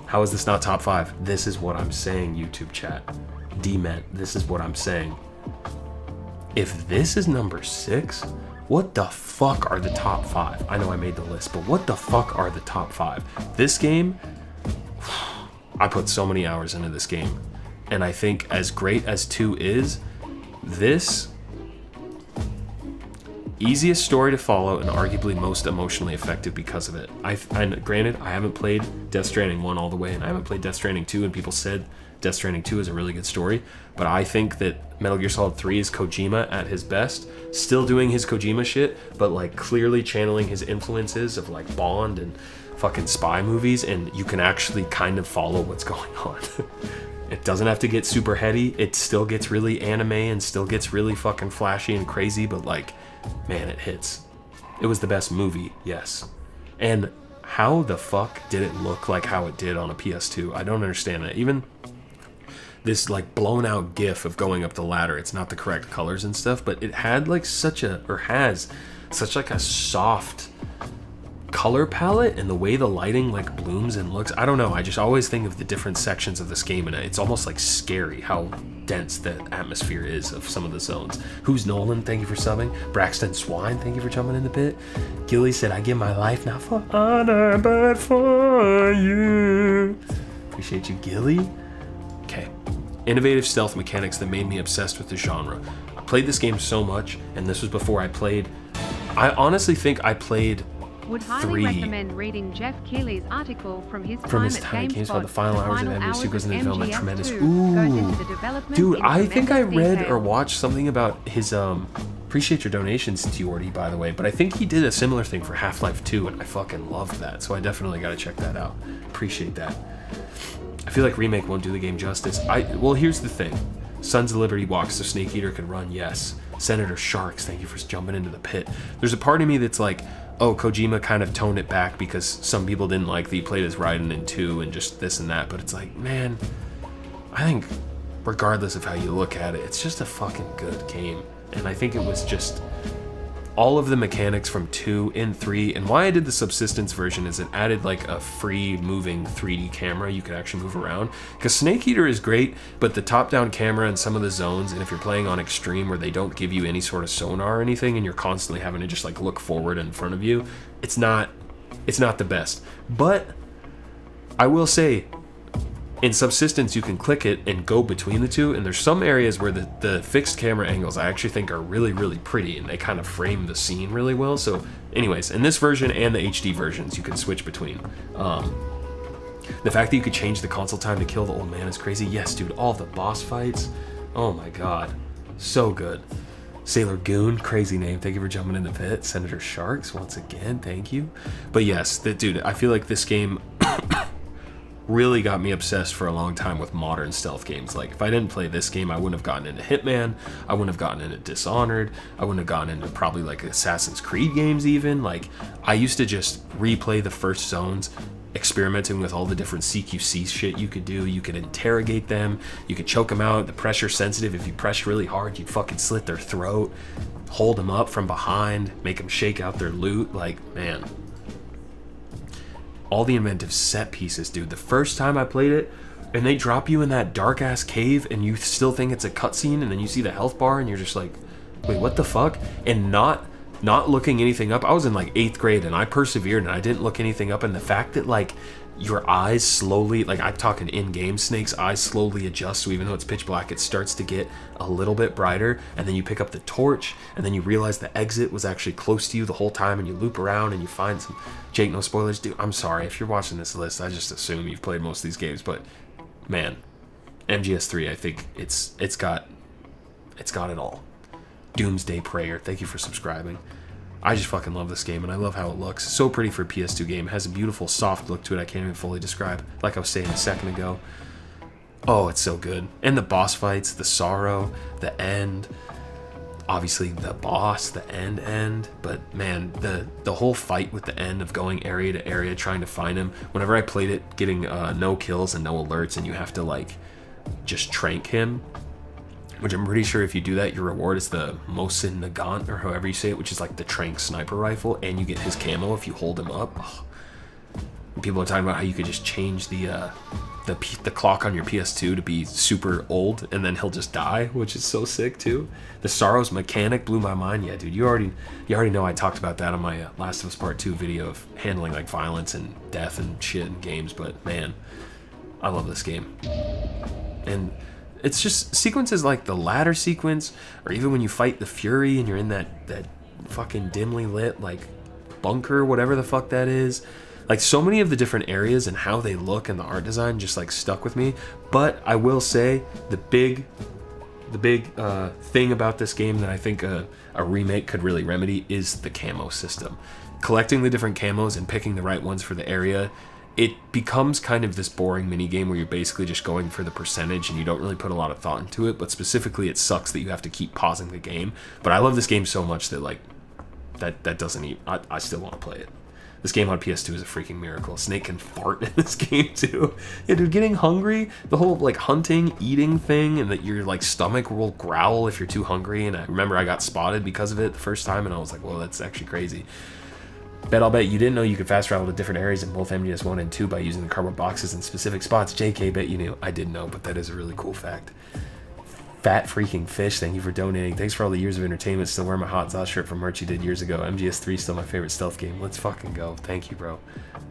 How is this not top 5? This is what I'm saying, YouTube chat. D-Ment, this is what I'm saying. If this is number 6, what the fuck are the top 5? I know I made the list, but what the fuck are the top 5? This game, I put so many hours into this game. And I think as great as 2 is, this, easiest story to follow and arguably most emotionally effective because of it. Granted, I haven't played Death Stranding 1 all the way, and I haven't played Death Stranding 2, and people said Death Stranding 2 is a really good story, but I think that Metal Gear Solid 3 is Kojima at his best, still doing his Kojima shit, but like clearly channeling his influences of like Bond and fucking spy movies, and you can actually kind of follow what's going on. It doesn't have to get super heady, it still gets really anime and still gets really fucking flashy and crazy, but like, man, it hits. It was the best movie, yes. And how the fuck did it look like how it did on a PS2? I don't understand that. Even this like blown out gif of going up the ladder, it's not the correct colors and stuff, but it had like has such like a soft color palette, and the way the lighting like blooms and looks, I don't know, I just always think of the different sections of this game, and it's almost like scary how dense the atmosphere is of some of the zones. Who's Nolan? Thank you for subbing. Braxton Swine, thank you for jumping in the pit. Gilly said, I give my life not for honor but for you. Appreciate you, Gilly. Okay. Innovative stealth mechanics that made me obsessed with the genre. I played this game so much, and this was before I honestly think I played Would highly recommend reading Jeff Keighley's article from his time at GameSpot. The final hours of MGS2 goes into development. Tremendous. Ooh. Dude, I think I read or watched something about his appreciate your donations, Tiordi, by the way, but I think he did a similar thing for Half-Life 2, and I fucking loved that, so I definitely gotta check that out. Appreciate that. I feel like Remake won't do the game justice. Well, here's the thing. Sons of Liberty walks so Snake Eater can run, yes. Senator Sharks, thank you for jumping into the pit. There's a part of me that's like, oh, Kojima kind of toned it back because some people didn't like that he played as Raiden in 2 and just this and that. But it's like, man, I think regardless of how you look at it, it's just a fucking good game. And I think it was just all of the mechanics from 2 and 3, and why I did the subsistence version is it added like a free moving 3D camera you could actually move around, because Snake Eater is great, but the top-down camera in some of the zones, and if you're playing on extreme where they don't give you any sort of sonar or anything and you're constantly having to just like look forward in front of you, it's not the best. But I will say, in Subsistence, you can click it and go between the two, and there's some areas where the fixed camera angles I actually think are really, really pretty, and they kind of frame the scene really well. So anyways, in this version and the HD versions, you can switch between. The fact that you could change the console time to kill the old man is crazy. Yes, dude, all the boss fights. Oh my god. So good. Sailor Goon, crazy name. Thank you for jumping in the pit. Senator Sharks, once again, thank you. But yes, dude, I feel like this game really got me obsessed for a long time with modern stealth games. Like, if I didn't play this game, I wouldn't have gotten into Hitman, I wouldn't have gotten into Dishonored, I wouldn't have gotten into probably like Assassin's Creed games even. Like, I used to just replay the first zones, experimenting with all the different CQC shit you could do. You could interrogate them, you could choke them out, the pressure sensitive, if you press really hard, you'd fucking slit their throat, hold them up from behind, make them shake out their loot. Like, man, all the inventive set pieces, dude. The first time I played it, and they drop you in that dark ass cave, and you still think it's a cutscene, and then you see the health bar, and you're just like, wait, what the fuck? And not looking anything up. I was in like 8th grade, and I persevered, and I didn't look anything up. And the fact that like your eyes slowly, like I'm talking in-game, Snake's eyes slowly adjust, so even though it's pitch black, it starts to get a little bit brighter, and then you pick up the torch, and then you realize the exit was actually close to you the whole time, and you loop around and you find some... Jake, no spoilers, dude. I'm sorry if you're watching this list, I just assume you've played most of these games, but man, MGS3, I think it's got it all. Doomsday Prayer, thank you for subscribing. I just fucking love this game, and I love how it looks. So pretty for a PS2 game. It has a beautiful, soft look to it I can't even fully describe, like I was saying a second ago. Oh, it's so good. And the boss fights, the sorrow, the end, obviously the boss, the end. But man, the whole fight with the end of going area to area trying to find him. Whenever I played it, getting no kills and no alerts, and you have to like just trank him, which I'm pretty sure if you do that, your reward is the Mosin Nagant, or however you say it, which is like the trank sniper rifle, and you get his camo if you hold him up. Oh. People are talking about how you could just change the clock on your PS2 to be super old, and then he'll just die, which is so sick too. The Sorrows mechanic blew my mind. Yeah, dude, you already know I talked about that on my Last of Us Part 2 video of handling like violence and death and shit in games. But man, I love this game. And it's just sequences like the ladder sequence, or even when you fight the Fury and you're in that fucking dimly lit like bunker, whatever the fuck that is. Like, so many of the different areas and how they look and the art design just like stuck with me. But I will say the big thing about this game that I think a remake could really remedy is the camo system. Collecting the different camos and picking the right ones for the area, it becomes kind of this boring mini game where you're basically just going for the percentage and you don't really put a lot of thought into it. But specifically, it sucks that you have to keep pausing the game. But I love this game so much that like that doesn't even, I still want to play it. This game on PS2 is a freaking miracle. Snake can fart in this game too. Yeah, dude, getting hungry, the whole like hunting, eating thing, and that your like stomach will growl if you're too hungry. And I remember I got spotted because of it the first time, and I was like, whoa, that's actually crazy. I'll bet you didn't know you could fast travel to different areas in both MGS 1 and 2 by using the cardboard boxes in specific spots. JK, bet you knew. I didn't know, but that is a really cool fact. Fat freaking fish, thank you for donating. Thanks for all the years of entertainment. Still wear my hot sauce shirt from merch you did years ago. MGS3 still my favorite stealth game. Let's fucking go. Thank you, bro.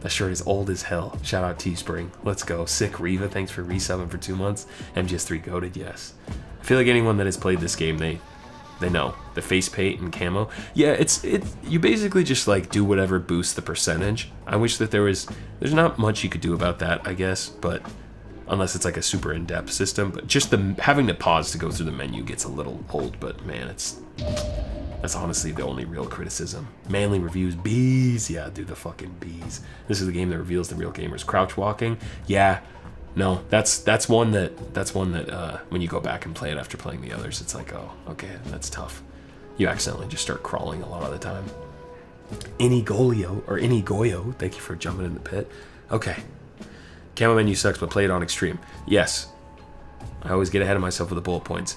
That shirt is old as hell. Shout out Teespring. Let's go. Sick Riva, thanks for resubbing for 2 months. MGS3 goated, yes. I feel like anyone that has played this game, they know the face paint and camo. Yeah, it's you basically just like do whatever boosts the percentage. I wish that there's not much you could do about that, I guess, but unless it's like a super in-depth system. But just the having to pause to go through the menu gets a little old. But man, that's honestly the only real criticism. Manly reviews, bees. Yeah, dude, the fucking bees. This is the game that reveals the real gamers. Crouch walking. Yeah, no, that's one that when you go back and play it after playing the others, it's like, oh, okay, that's tough. You accidentally just start crawling a lot of the time. Inigoyo, thank you for jumping in the pit. Okay. Camo menu sucks, but play it on extreme. Yes. I always get ahead of myself with the bullet points.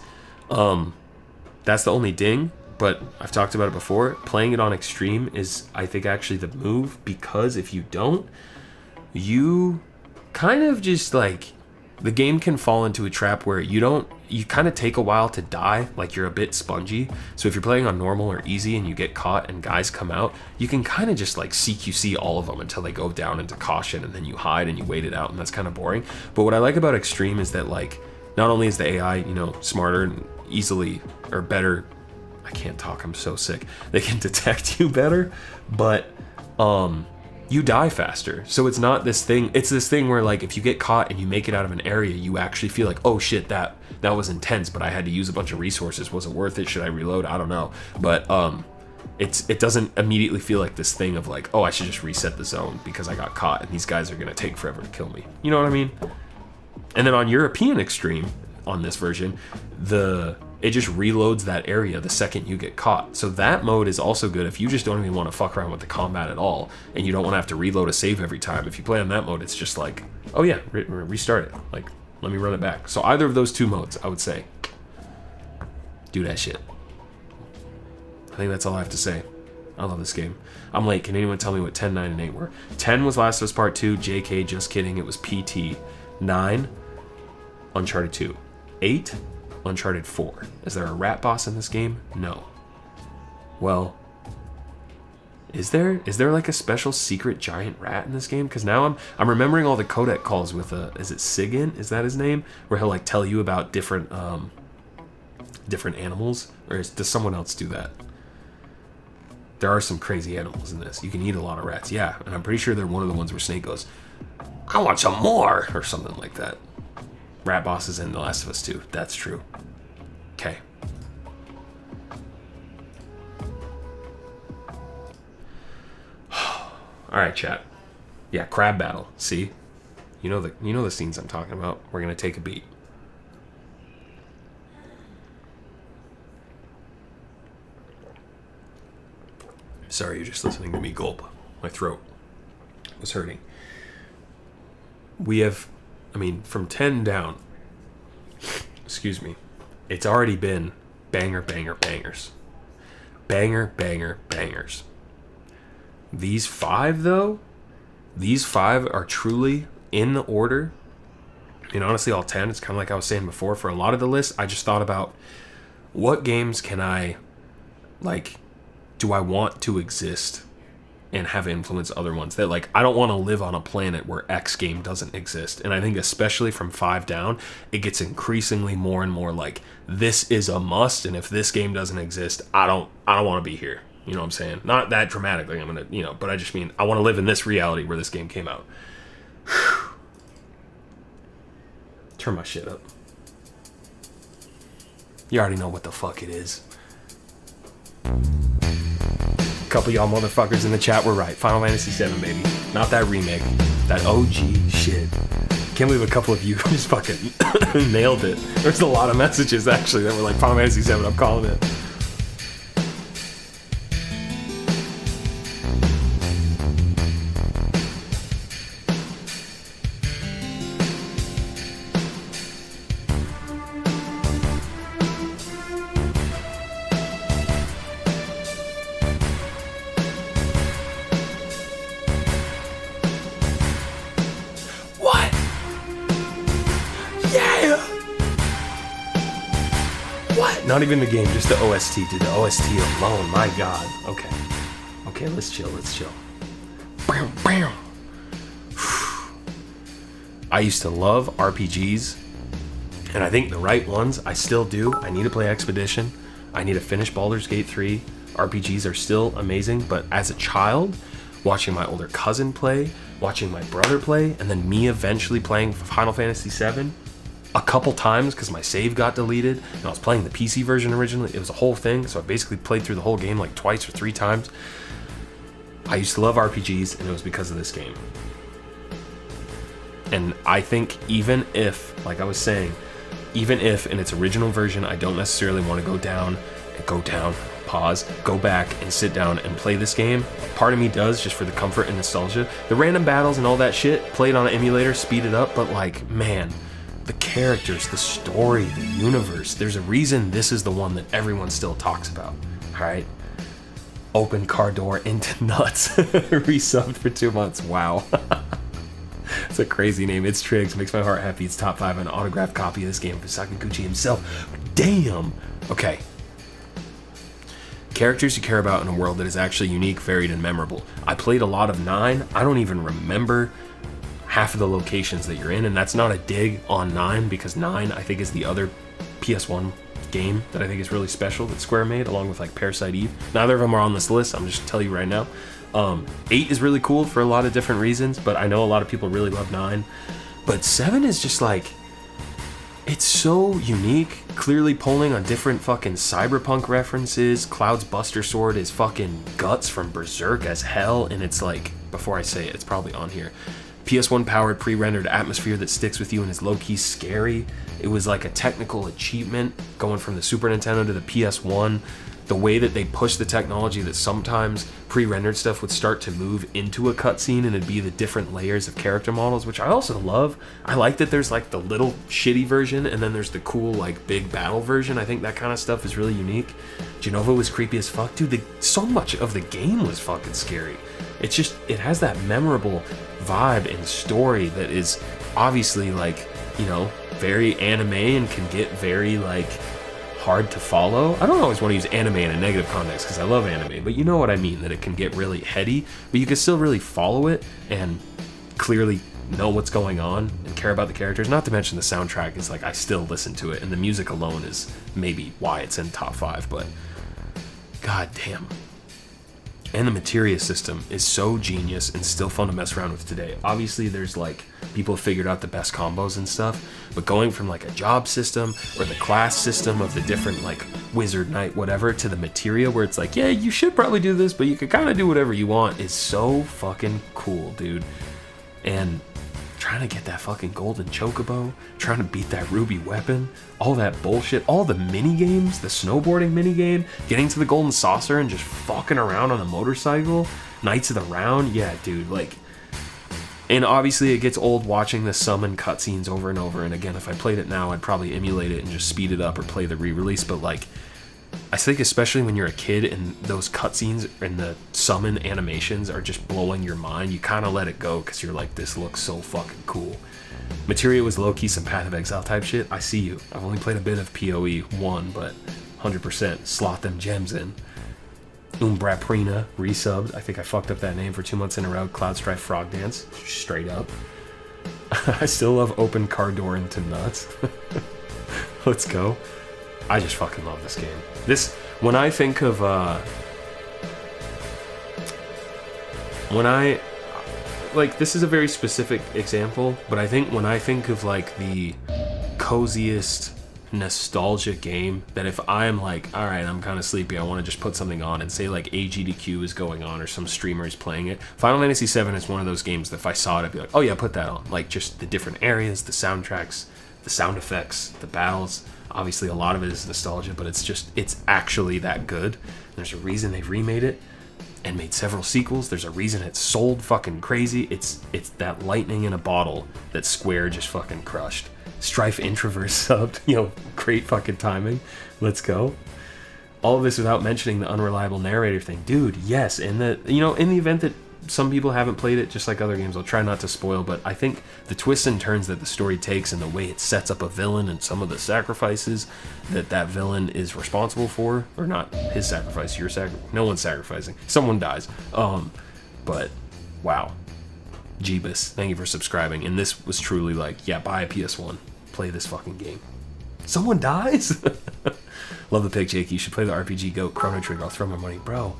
That's the only ding, but I've talked about it before. Playing it on extreme is, I think, actually the move, because if you don't, you kind of just like, the game can fall into a trap where you kind of take a while to die, like you're a bit spongy. So if you're playing on normal or easy and you get caught and guys come out, you can kind of just like CQC all of them until they go down into caution, and then you hide and you wait it out, and that's kind of boring. But what I like about extreme is that, like, not only is the AI, smarter and easily or better, I can't talk, I'm so sick, they can detect you better, but you die faster. So it's not this thing, it's this thing where, like, if you get caught and you make it out of an area, you actually feel like, oh shit, that was intense, but I had to use a bunch of resources. Was it worth it? Should I reload? I don't know. But it doesn't immediately feel like this thing of like, oh, I should just reset the zone because I got caught and these guys are gonna take forever to kill me. You know what I mean? And then on European Extreme, on this version, it just reloads that area the second you get caught. So that mode is also good if you just don't even want to fuck around with the combat at all, and you don't want to have to reload a save every time. If you play on that mode, it's just like, oh yeah, restart it. Like, let me run it back. So either of those two modes, I would say, do that shit. I think that's all I have to say. I love this game. I'm late. Can anyone tell me what 10, 9, and 8 were? 10 was Last of Us Part 2. JK, just kidding. It was PT. 9, Uncharted 2. 8, Uncharted 4. Is there a rat boss in this game? No. Well, is there like a special secret giant rat in this game? Because now I'm remembering all the codec calls with is it Sigint? Is that his name? Where he'll like tell you about different animals, or does someone else do that? There are some crazy animals in this. You can eat a lot of rats, yeah, and I'm pretty sure they're one of the ones where Snake goes, I want some more, or something like that. Rat bosses in The Last of Us 2. That's true. Okay. All right, chat. Yeah, crab battle. See, you know the scenes I'm talking about. We're gonna take a beat. Sorry, you're just listening to me gulp. My throat was hurting. We have, from 10 down, excuse me, it's already been banger, banger, bangers. Banger, banger, bangers. These 5, though, are truly in the order. Honestly, all 10, it's kind of like I was saying before, for a lot of the lists, I just thought about what games can I, do I want to exist and have influence other ones that, I don't want to live on a planet where X game doesn't exist. And I think especially from 5 down, it gets increasingly more and more like, this is a must, and if this game doesn't exist, I don't want to be here. You know what I'm saying? Not that dramatically, I'm gonna, but I just mean, I want to live in this reality where this game came out. Turn my shit up. You already know what the fuck it is. Couple y'all motherfuckers in the chat were right. Final Fantasy VII, baby. Not that remake. That OG shit. Can't believe a couple of you just fucking nailed it. There's a lot of messages, actually, that were like, Final Fantasy VII, I'm calling it. Not even the game, just the OST. Dude, the OST alone, my god. Okay, let's chill. Bam, bam. I used to love RPGs, and I think the right ones, I still do. I need to play Expedition. I need to finish Baldur's Gate 3. RPGs are still amazing, but as a child, watching my older cousin play, watching my brother play, and then me eventually playing Final Fantasy VII, a couple times because my save got deleted, and I was playing the PC version originally. It was a whole thing, so I basically played through the whole game like twice or 3 times. I used to love RPGs, and it was because of this game. And I think even if, like I was saying, even if in its original version I don't necessarily want to go down, pause, go back and sit down and play this game. Part of me does, just for the comfort and nostalgia. The random battles and all that shit, play it on an emulator, speed it up, but like, man, the characters, the story, the universe, there's a reason this is the one that everyone still talks about, alright? Open car door into nuts. Resubbed for 2 months, wow. It's a crazy name. It's Triggs, makes my heart happy. It's top 5, an autographed copy of this game for Sakaguchi himself. Damn! Okay. Characters you care about in a world that is actually unique, varied, and memorable. I played a lot of 9. I don't even remember half of the locations that you're in, and that's not a dig on 9, because 9, I think, is the other PS1 game that I think is really special that Square made, along with like Parasite Eve. Neither of them are on this list, I'm just telling you right now. 8 is really cool for a lot of different reasons, but I know a lot of people really love 9. But 7 is just like, it's so unique, clearly pulling on different fucking cyberpunk references. Cloud's Buster Sword is fucking guts from Berserk as hell, and it's like, before I say it, it's probably on here. PS1 powered pre-rendered atmosphere that sticks with you and is low-key scary. It was like a technical achievement going from the Super Nintendo to the PS1. The way that they pushed the technology that sometimes pre-rendered stuff would start to move into a cutscene and it'd be the different layers of character models, which I also love. I like that there's like the little shitty version and then there's the cool like big battle version. I think that kind of stuff is really unique. Jenova was creepy as fuck. Dude, so much of the game was fucking scary. It's just, it has that memorable vibe and story that is obviously like, you know, very anime and can get very like hard to follow. I don't always want to use anime in a negative context because I love anime, but you know what I mean, that it can get really heady, but you can still really follow it and clearly know what's going on and care about the characters. Not to mention the soundtrack is like, I still listen to it, and the music alone is maybe why it's in top 5, but god damn. And the materia system is so genius and still fun to mess around with today. Obviously, there's like, people have figured out the best combos and stuff, but going from like a job system or the class system of the different like wizard, knight, whatever, to the materia where it's like, yeah, you should probably do this, but you could kind of do whatever you want, is so fucking cool, dude. And trying to get that fucking golden chocobo, trying to beat that ruby weapon, all that bullshit, all the mini games, the snowboarding mini game, getting to the golden saucer and just fucking around on a motorcycle, Knights of the Round, yeah, dude, like. And obviously it gets old watching the summon cutscenes over and over, and again, if I played it now, I'd probably emulate it and just speed it up or play the re-release, but like, I think especially when you're a kid and those cutscenes and the summon animations are just blowing your mind, you kind of let it go because you're like, this looks so fucking cool. Materia was low-key some Path of Exile type shit. I see you. I've only played a bit of PoE 1, but 100% slot them gems in. Umbraprina resubbed. I think I fucked up that name for 2 months in a row. Cloud Strife Frog Dance. Straight up. I still love Open Car Door into Nuts. Let's go. I just fucking love this game. This, when I think of, like, this is a very specific example, but I think when I think of, like, the coziest nostalgia game, that if I'm like, alright, I'm kind of sleepy, I want to just put something on, and say, like, AGDQ is going on, or some streamer is playing it, Final Fantasy VII is one of those games that if I saw it, I'd be like, oh yeah, put that on. Like, just the different areas, the soundtracks, the sound effects, the battles. Obviously, a lot of it is nostalgia, but it's actually that good. There's a reason they've remade it and made several sequels. There's a reason it's sold fucking crazy. It's that lightning in a bottle that Square just fucking crushed. Strife Introverse subbed, you know, great fucking timing. Let's go. All of this without mentioning the unreliable narrator thing. Dude, yes, in the event that some people haven't played it, just like other games, I'll try not to spoil, but I think the twists and turns that the story takes and the way it sets up a villain and some of the sacrifices that villain is responsible for, or not his sacrifice, no one's sacrificing, someone dies, but wow, Jeebus, thank you for subscribing. And this was truly like, yeah, buy a PS1, play this fucking game. Someone dies? Love the pick, Jake. You should play the RPG GOAT Chrono Trigger. I'll throw my money, bro.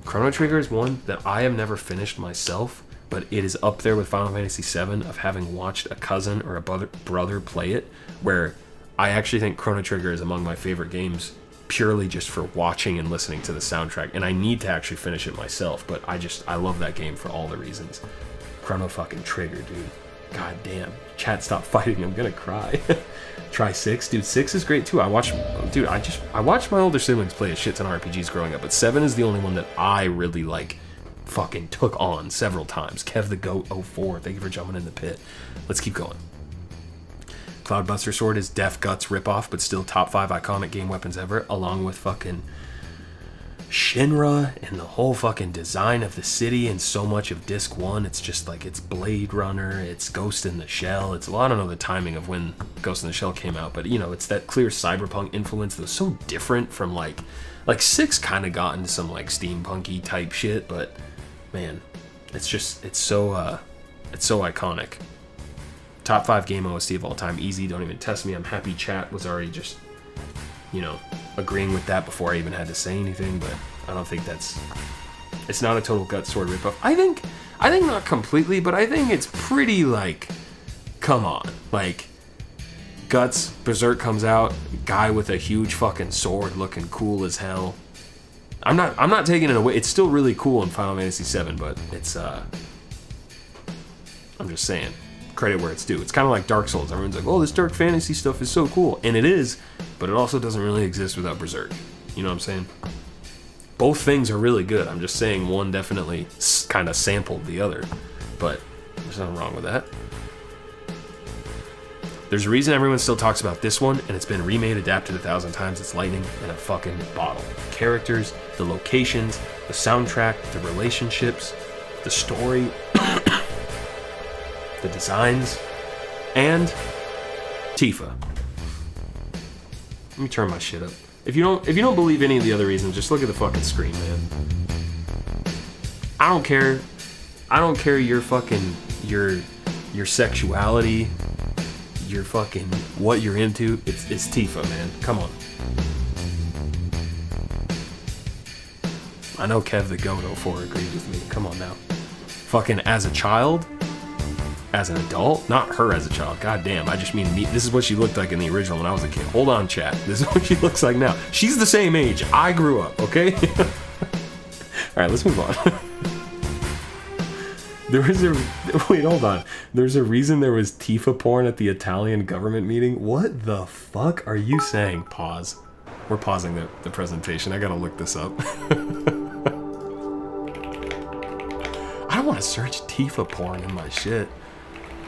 Chrono Trigger is one that I have never finished myself, but it is up there with Final Fantasy VII of having watched a cousin or a brother play it, where I actually think Chrono Trigger is among my favorite games purely just for watching and listening to the soundtrack, and I need to actually finish it myself, but I love that game for all the reasons. Chrono fucking Trigger, dude. God damn. Chat, stop fighting. I'm gonna cry. Try 6. Dude, 6 is great too. I watched my older siblings play a shit ton of RPGs growing up, but 7 is the only one that I really, like, fucking took on several times. Kev the Goat 04, thank you for jumping in the pit. Let's keep going. Cloudbuster Sword is Def Guts ripoff, but still top 5 iconic game weapons ever, along with fucking Shinra and the whole fucking design of the city and so much of Disc 1. It's just like, it's Blade Runner, it's Ghost in the Shell. It's, well, I don't know the timing of when Ghost in the Shell came out, but you know, it's that clear cyberpunk influence that was so different from like 6 kind of got into some like steampunky type shit, but man, it's so iconic. Top 5 game OST of all time, easy, don't even test me. I'm happy chat was already just, you know, agreeing with that before I even had to say anything, but I don't think it's not a total Guts Sword ripoff. I think not completely, but I think it's pretty, like, come on. Like, Guts, Berserk comes out, guy with a huge fucking sword looking cool as hell. I'm not taking it away. It's still really cool in Final Fantasy VII, but it's, I'm just saying, credit where it's due. It's kind of like Dark Souls. Everyone's like, oh, this Dark Fantasy stuff is so cool. And it is, but it also doesn't really exist without Berserk. You know what I'm saying? Both things are really good. I'm just saying one definitely kind of sampled the other. But there's nothing wrong with that. There's a reason everyone still talks about this one, and it's been remade, adapted 1,000 times. It's lightning in a fucking bottle. The characters, the locations, the soundtrack, the relationships, the story, the designs, and Tifa. Let me turn my shit up. If you don't believe any of the other reasons, just look at the fucking screen, man. I don't care your fucking your sexuality, your fucking what you're into. It's Tifa, man. Come on. I know Kev the Goat 04 agrees with me. Come on now. Fucking as a child, as an adult, not her as a child. God damn, I just mean me. This is what she looked like in the original when I was a kid. Hold on, chat. This is what she looks like now. She's the same age I grew up, okay? All right, let's move on. Wait, hold on. There's a reason there was Tifa porn at the Italian government meeting? What the fuck are you saying? Pause. We're pausing the presentation. I gotta look this up. I don't want to search Tifa porn in my shit.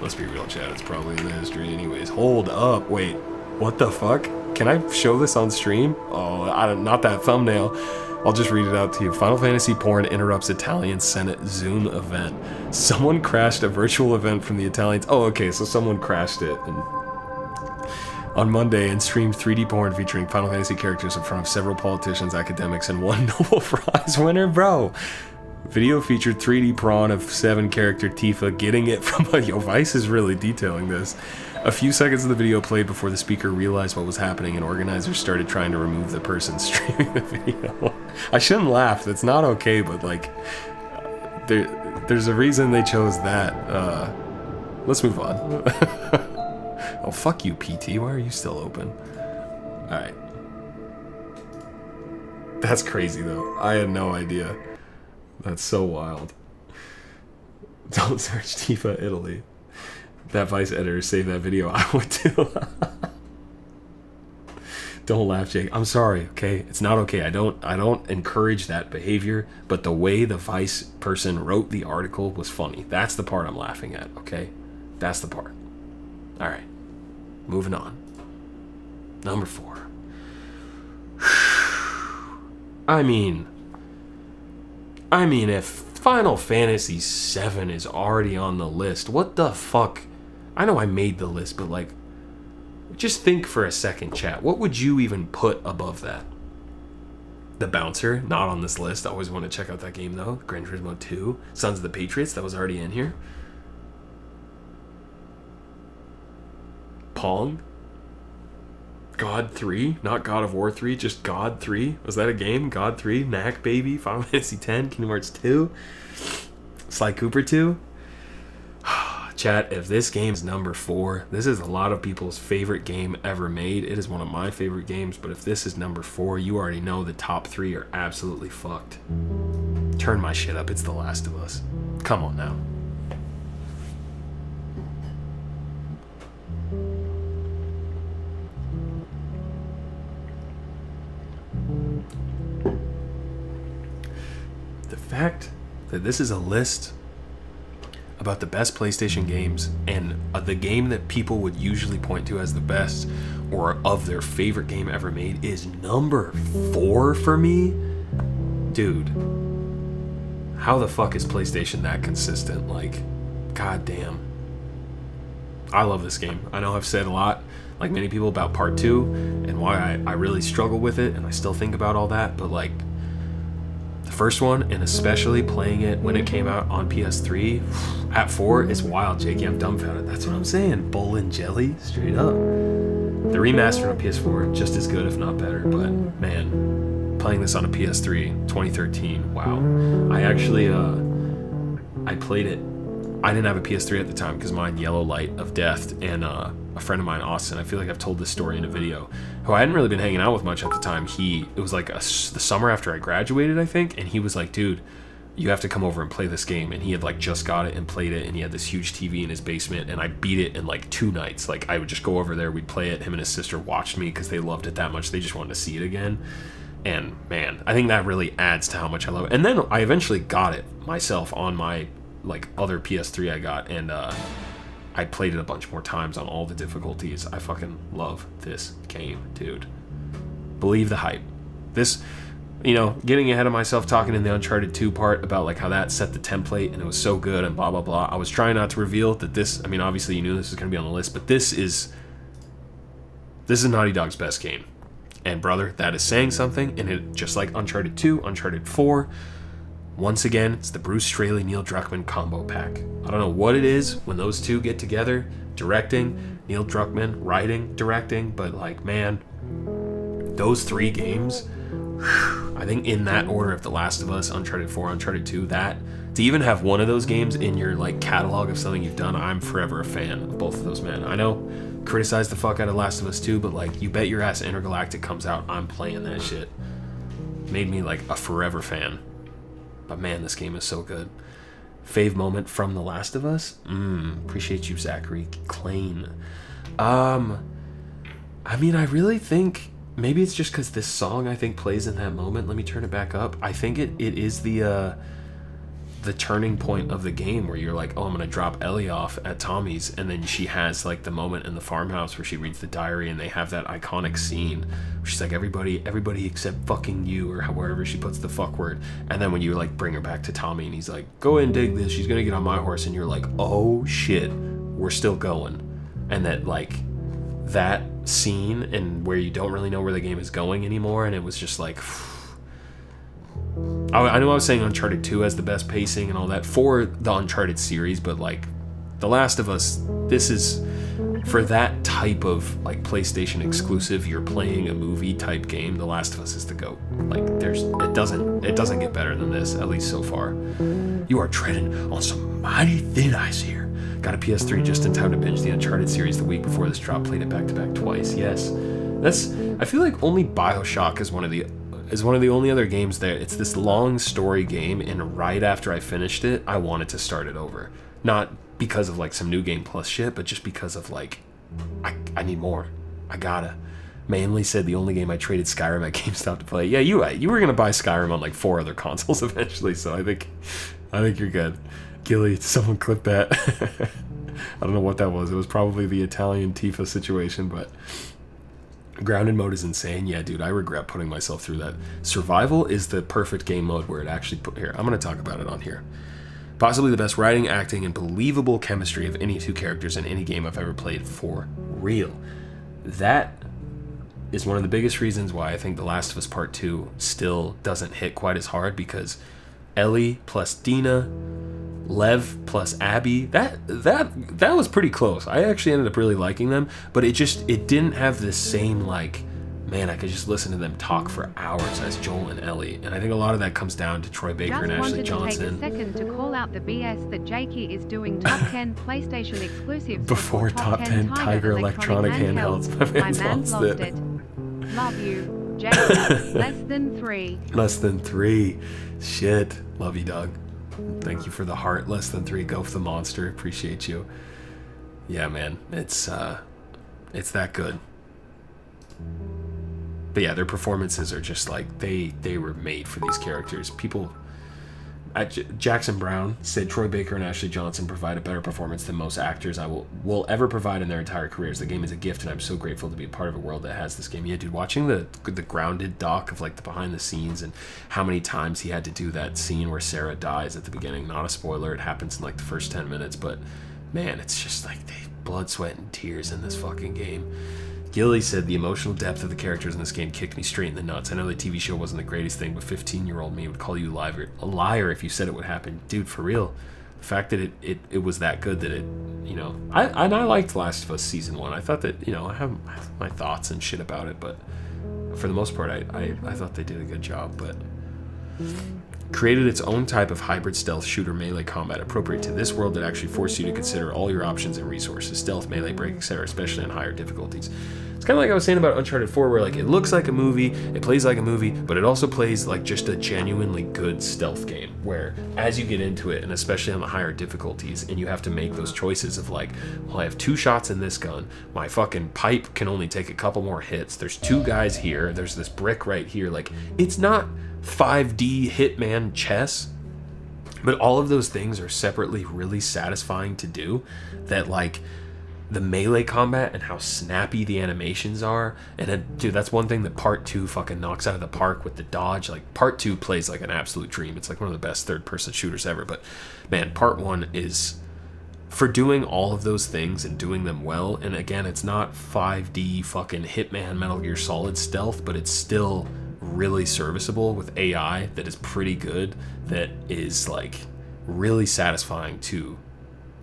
Let's be real, chat. It's probably in the history anyways. Hold up. Wait. What the fuck? Can I show this on stream? Oh, not that thumbnail. I'll just read it out to you. Final Fantasy porn interrupts Italian Senate Zoom event. Someone crashed a virtual event from the Italians. Oh, okay, so someone crashed it on Monday and streamed 3D porn featuring Final Fantasy characters in front of several politicians, academics, and one Nobel Prize winner, bro. Video featured 3D prawn of 7-character Tifa getting it from a... Yo, Vice is really detailing this. A few seconds of the video played before the speaker realized what was happening and organizers started trying to remove the person streaming the video. I shouldn't laugh, that's not okay, but like, there's a reason they chose that. Let's move on. Oh, fuck you, PT, why are you still open? Alright. That's crazy though, I had no idea. That's so wild. Don't search Tifa Italy. That Vice editor saved that video. I would too. Don't laugh, Jake. I'm sorry, okay? It's not okay. I don't encourage that behavior, but the way the Vice person wrote the article was funny. That's the part I'm laughing at, okay? That's the part. All right. Moving on. Number 4. I mean, if Final Fantasy VII is already on the list, what the fuck? I know I made the list, but like, just think for a second, chat. What would you even put above that? The Bouncer, not on this list. I always want to check out that game though. Gran Turismo 2, Sons of the Patriots, that was already in here. Pong. God 3, not God of War 3, just God 3. Was that a game? God 3, Knack Baby, Final Fantasy 10, Kingdom Hearts 2, Sly Cooper 2. Chat, if this game's number 4, this is a lot of people's favorite game ever made. It is one of my favorite games, but if this is number 4, you already know the top 3 are absolutely fucked. Turn my shit up, it's The Last of Us. Come on now. fact that this is a list about the best PlayStation games, and the game that people would usually point to as the best or of their favorite game ever made is number 4 for me. Dude, how the fuck is PlayStation that consistent? Like, goddamn. I love this game. I know I've said a lot, like many people, about part 2 and why I really struggle with it, and I still think about all that, but like the first one, and especially playing it when it came out on PS3 at 4, is wild, Jakey. I'm dumbfounded. That's what I'm saying. Bull and jelly, straight up. The remaster on PS4, just as good, if not better, but man, playing this on a PS3, 2013, wow. I actually, I played it. I didn't have a PS3 at the time because mine, Yellow Light of Death, and a friend of mine, Austin, I feel like I've told this story in a video, who I hadn't really been hanging out with much at the time. It was like the summer after I graduated, I think, and he was like, dude, you have to come over and play this game. And he had like just got it and played it, and he had this huge TV in his basement, and I beat it in like 2 nights. Like, I would just go over there, we'd play it, him and his sister watched me because they loved it that much, they just wanted to see it again. And man, I think that really adds to how much I love it. And then I eventually got it myself on my like other PS3 I got, and I played it a bunch more times on all the difficulties. I fucking love this game, dude. Believe the hype. This, you know, getting ahead of myself talking in the Uncharted 2 part about like how that set the template and it was so good and blah blah blah. I was trying not to reveal that this, I mean, obviously you knew this was going to be on the list, but this is Naughty Dog's best game. And brother, that is saying something. And it, just like Uncharted 2, Uncharted 4, once again, it's the Bruce Straley, Neil Druckmann combo pack. I don't know what it is when those two get together, directing, Neil Druckmann writing, directing, but like, man, those 3 games, I think in that order of The Last of Us, Uncharted 4, Uncharted 2, that, to even have one of those games in your like catalog of something you've done, I'm forever a fan of both of those, man. I know, criticize the fuck out of Last of Us 2, but like, you bet your ass Intergalactic comes out, I'm playing that shit. Made me like a forever fan. But man, this game is so good. Fave moment from The Last of Us? Appreciate you, Zachary Klein. I mean, I really think maybe it's just because this song, I think, plays in that moment. Let me turn it back up. I think it is the turning point of the game where you're like, oh, I'm gonna drop Ellie off at Tommy's, and then she has like the moment in the farmhouse where she reads the diary, and they have that iconic scene where she's like, everybody except fucking you, or wherever she puts the fuck word. And then when you like bring her back to Tommy and he's like, go ahead and dig this, she's gonna get on my horse, and you're like, oh shit, we're still going. And that like that scene, and where you don't really know where the game is going anymore, and it was just like, I know I was saying Uncharted 2 has the best pacing and all that for the Uncharted series, but like The Last of Us, this is for that type of like PlayStation exclusive, you're playing a movie type game, The Last of Us is the GOAT. Like it doesn't get better than this, at least so far. You are treading on some mighty thin ice here. Got a PS3 just in time to binge the Uncharted series the week before this drop, played it back to back twice. Yes. I feel like only BioShock is one of the only other games that it's this long story game, and right after I finished it, I wanted to start it over. Not because of like some new game plus shit, but just because of like, I need more. I gotta. Manly said the only game I traded Skyrim at GameStop to play. Yeah, you were gonna buy Skyrim on like 4 other consoles eventually, so I think you're good. Gilly, someone clip that. I don't know what that was. It was probably the Italian Tifa situation, but Grounded mode is insane. Yeah, dude, I regret putting myself through that. Survival is the perfect game mode where it actually here. I'm going to talk about it on here. Possibly the best writing, acting, and believable chemistry of any 2 characters in any game I've ever played, for real. That is one of the biggest reasons why I think The Last of Us Part 2 still doesn't hit quite as hard, because Ellie plus Dina, Lev plus Abby, that was pretty close. I actually ended up really liking them, but it didn't have the same like, man, I could just listen to them talk for hours as Joel and Ellie. And I think a lot of that comes down to Troy Baker and Ashley Johnson. Just wanted to take a second to call out the BS that Jakey is doing top 10 PlayStation exclusives before top 10 Tiger electronic handhelds. My man's lost it. Love you, Jakey. Less than 3. Less than 3. Shit. Love you, Doug. Thank you for the heart. Less than 3. Golf the monster. Appreciate you. Yeah, man. It's that good. But yeah, their performances are just like, they were made for these characters. People Jackson Brown said Troy Baker and Ashley Johnson provide a better performance than most actors I will ever provide in their entire careers. The game is a gift, and I'm so grateful to be a part of a world that has this game. Yeah, dude, watching the grounded doc of like the behind the scenes and how many times he had to do that scene where Sarah dies at the beginning. Not a spoiler. It happens in like the first 10 minutes, but man, it's just like blood, sweat, and tears in this fucking game. Gilly said the emotional depth of the characters in this game kicked me straight in the nuts. I know the TV show wasn't the greatest thing, but 15-year-old me would call you a liar if you said it would happen. Dude, for real. The fact that it was that good that it, you know... I liked Last of Us Season 1. I thought that, you know, I have my thoughts and shit about it, but for the most part, I thought they did a good job, but... Created its own type of hybrid stealth shooter melee combat appropriate to this world that actually forced you to consider all your options and resources, stealth, melee, break, etc., especially on higher difficulties. It's kind of like I was saying about Uncharted 4, where like it looks like a movie, it plays like a movie, but it also plays like just a genuinely good stealth game, where as you get into it, and especially on the higher difficulties, and you have to make those choices of like, well, I have 2 shots in this gun, my fucking pipe can only take a couple more hits, there's 2 guys here, there's this brick right here, like, it's not 5D Hitman chess, but all of those things are separately really satisfying to do. That like the melee combat and how snappy the animations are, and then, dude, that's one thing that Part 2 fucking knocks out of the park with the dodge. Like Part 2 plays like an absolute dream. It's like one of the best third-person shooters ever. But man, Part 1 is for doing all of those things and doing them well. And again, it's not 5D fucking Hitman Metal Gear Solid stealth, but it's still really serviceable with AI that is pretty good, that is like really satisfying to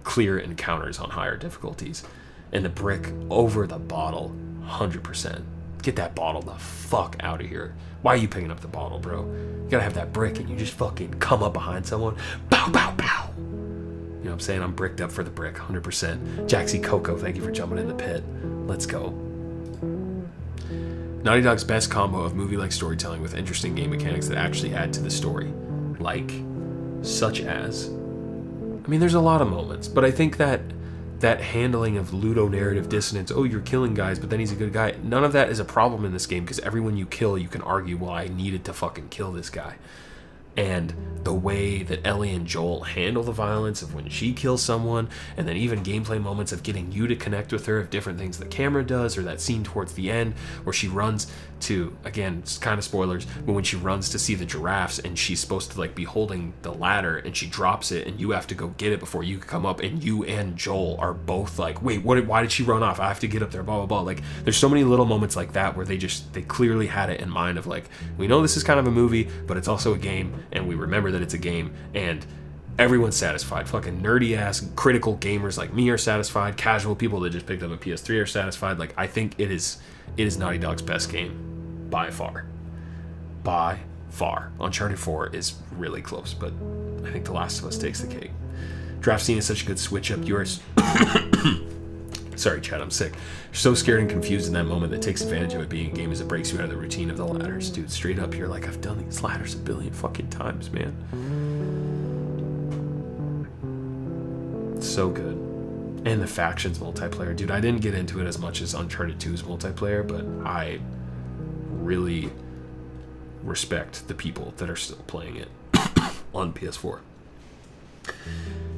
clear encounters on higher difficulties. And the brick over the bottle, 100%. Get that bottle the fuck out of here. Why are you picking up the bottle, bro? You gotta have that brick and you just fucking come up behind someone, pow pow pow. You know what I'm saying? I'm bricked up for the brick, 100%. Jaxie Coco, thank you for jumping in the pit. Let's go. Naughty Dog's best combo of movie-like storytelling with interesting game mechanics that actually add to the story. Like, such as... I mean, there's a lot of moments, but I think that handling of ludonarrative dissonance, oh, you're killing guys, but then he's a good guy, none of that is a problem in this game, because everyone you kill, you can argue, well, I needed to fucking kill this guy. And the way that Ellie and Joel handle the violence of when she kills someone, and then even gameplay moments of getting you to connect with her, of different things the camera does, or that scene towards the end where she runs to, again, it's kind of spoilers, but when she runs to see the giraffes and she's supposed to like be holding the ladder and she drops it and you have to go get it before you can come up, and you and Joel are both like, wait, why did she run off? I have to get up there, blah, blah, blah. Like, there's so many little moments like that where they clearly had it in mind of like, we know this is kind of a movie, but it's also a game, and we remember that it's a game, and everyone's satisfied. Fucking nerdy ass critical gamers like me are satisfied. Casual people that just picked up a PS3 are satisfied. Like, I think it is Naughty Dog's best game by far. By far. Uncharted 4 is really close, but I think The Last of Us takes the cake. Draft scene is such a good switch up. Yours. Sorry, Chad, I'm sick. You're so scared and confused in that moment that takes advantage of it being a game as it breaks you out of the routine of the ladders. Dude, straight up, you're like, I've done these ladders a billion fucking times, man. So good. And the factions multiplayer. Dude, I didn't get into it as much as Uncharted 2's multiplayer, but I really respect the people that are still playing it on PS4.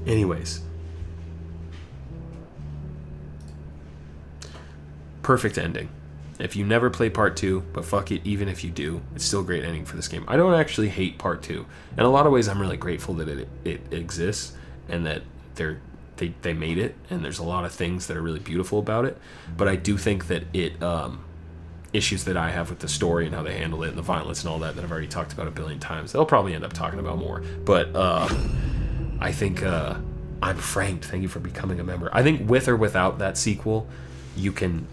Anyways. Perfect ending. If you never play Part 2, but fuck it, even if you do, it's still a great ending for this game. I don't actually hate Part 2. In a lot of ways, I'm really grateful that it exists and that they made it, and there's a lot of things that are really beautiful about it. But I do think that it issues that I have with the story and how they handle it and the violence and all that I've already talked about a billion times. They'll probably end up talking about more. But I think I'm Frank. Thank you for becoming a member. I think with or without that sequel, you can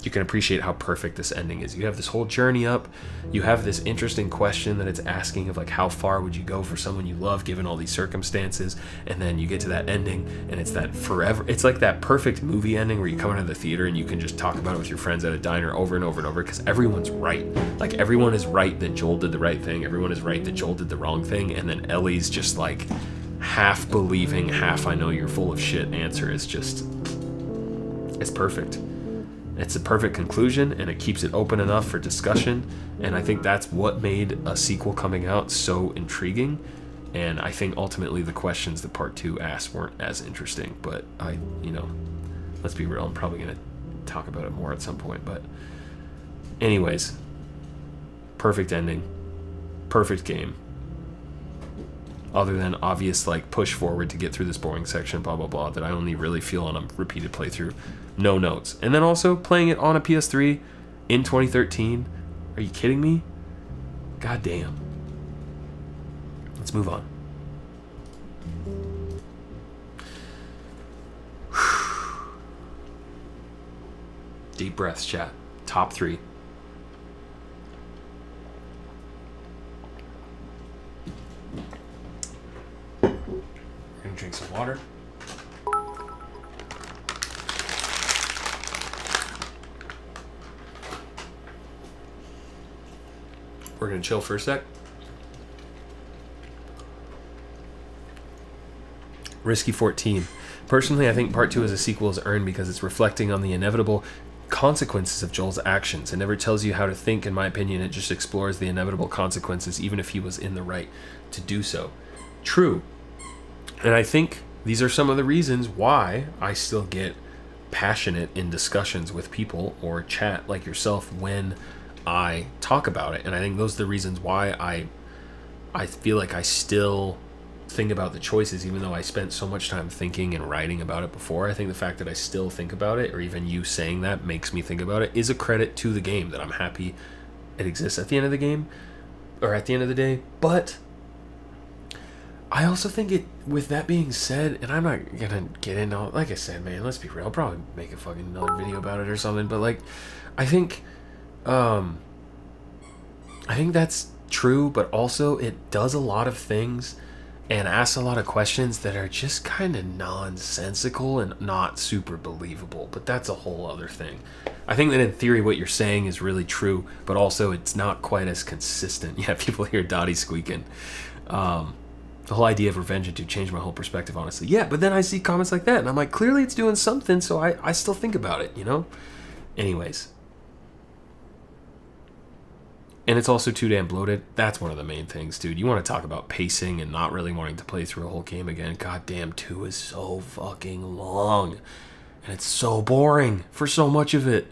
appreciate how perfect this ending is. You have this whole journey up. You have this interesting question that it's asking of like, how far would you go for someone you love given all these circumstances? And then you get to that ending and it's that forever. It's like that perfect movie ending where you come out of the theater and you can just talk about it with your friends at a diner over and over and over because everyone's right. Like, everyone is right that Joel did the right thing. Everyone is right that Joel did the wrong thing. And then Ellie's just like half believing, half I know you're full of shit answer is just, it's perfect. It's a perfect conclusion, and it keeps it open enough for discussion, and I think that's what made a sequel coming out so intriguing, And I think ultimately the questions that part 2 asked weren't as interesting, but let's be real, I'm probably going to talk about it more at some point. But anyways, perfect ending, perfect game. Other than obvious like push forward to get through this boring section, blah blah blah, that I only really feel on a repeated playthrough. No notes. And then also playing it on a PS3 in 2013. Are you kidding me? God damn. Let's move on. Deep breaths, chat. Top 3. Drink some water. We're gonna chill for a sec. Risky 14. Personally, I think part 2 as a sequel is earned because it's reflecting on the inevitable consequences of Joel's actions. It never tells you how to think, in my opinion. It just explores the inevitable consequences, even if he was in the right to do so. True. And I think these are some of the reasons why I still get passionate in discussions with people or chat like yourself when I talk about it. And I think those are the reasons why I feel like I still think about the choices, even though I spent so much time thinking and writing about it before. I think the fact that I still think about it, or even you saying that makes me think about it, is a credit to the game, that I'm happy it exists at the end of the game, or at the end of the day. But I also think it, with that being said, and I'm not gonna get into all, like I said, man, let's be real, I'll probably make a fucking another video about it or something, but like, I think that's true, but also it does a lot of things and asks a lot of questions that are just kind of nonsensical and not super believable, but that's a whole other thing. I think that in theory what you're saying is really true, but also it's not quite as consistent. Yeah, people hear Dottie squeaking. The whole idea of revenge to changed my whole perspective, honestly. Yeah, but then I see comments like that, and I'm like, clearly it's doing something, so I still think about it, you know? Anyways. And it's also too damn bloated. That's one of the main things, dude. You want to talk about pacing and not really wanting to play through a whole game again. God damn, 2 is so fucking long. And it's so boring for so much of it.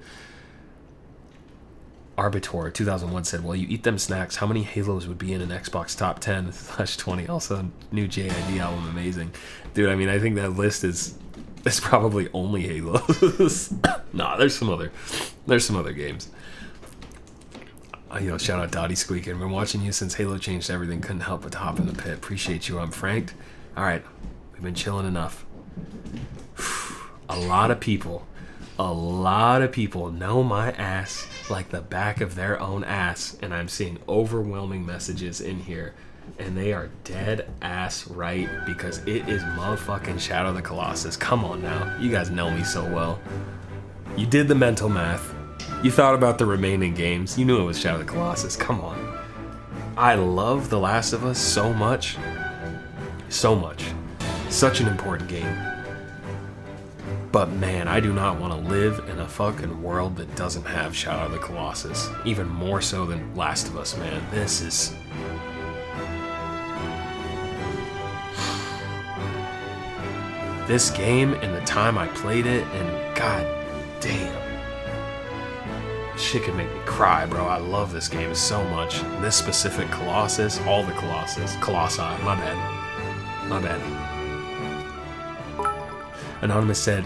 Arbitor 2001 said, "Well, you eat them snacks, how many Halos would be in an Xbox top 10/20? Also, new JID album, amazing." Dude, I mean, I think that list is probably only Halos. Nah, there's some other games. Shout out Dottie squeaking. Been watching you since Halo changed everything. Couldn't help but hop in the pit. Appreciate you. I'm franked. All right, we've been chilling enough. A lot of people know my ass like the back of their own ass, and I'm seeing overwhelming messages in here, and they are dead ass right, because it is motherfucking Shadow of the Colossus. Come on now, you guys know me so well. You did the mental math. You thought about the remaining games. You knew it was Shadow of the Colossus. Come on. I love The Last of Us so much. So much. Such an important game. But man, I do not want to live in a fucking world that doesn't have Shadow of the Colossus. Even more so than Last of Us, man. This is... this game and the time I played it, and god damn. Shit could make me cry, bro. I love this game so much. This specific Colossus, all the Colossi, my bad. Anonymous said,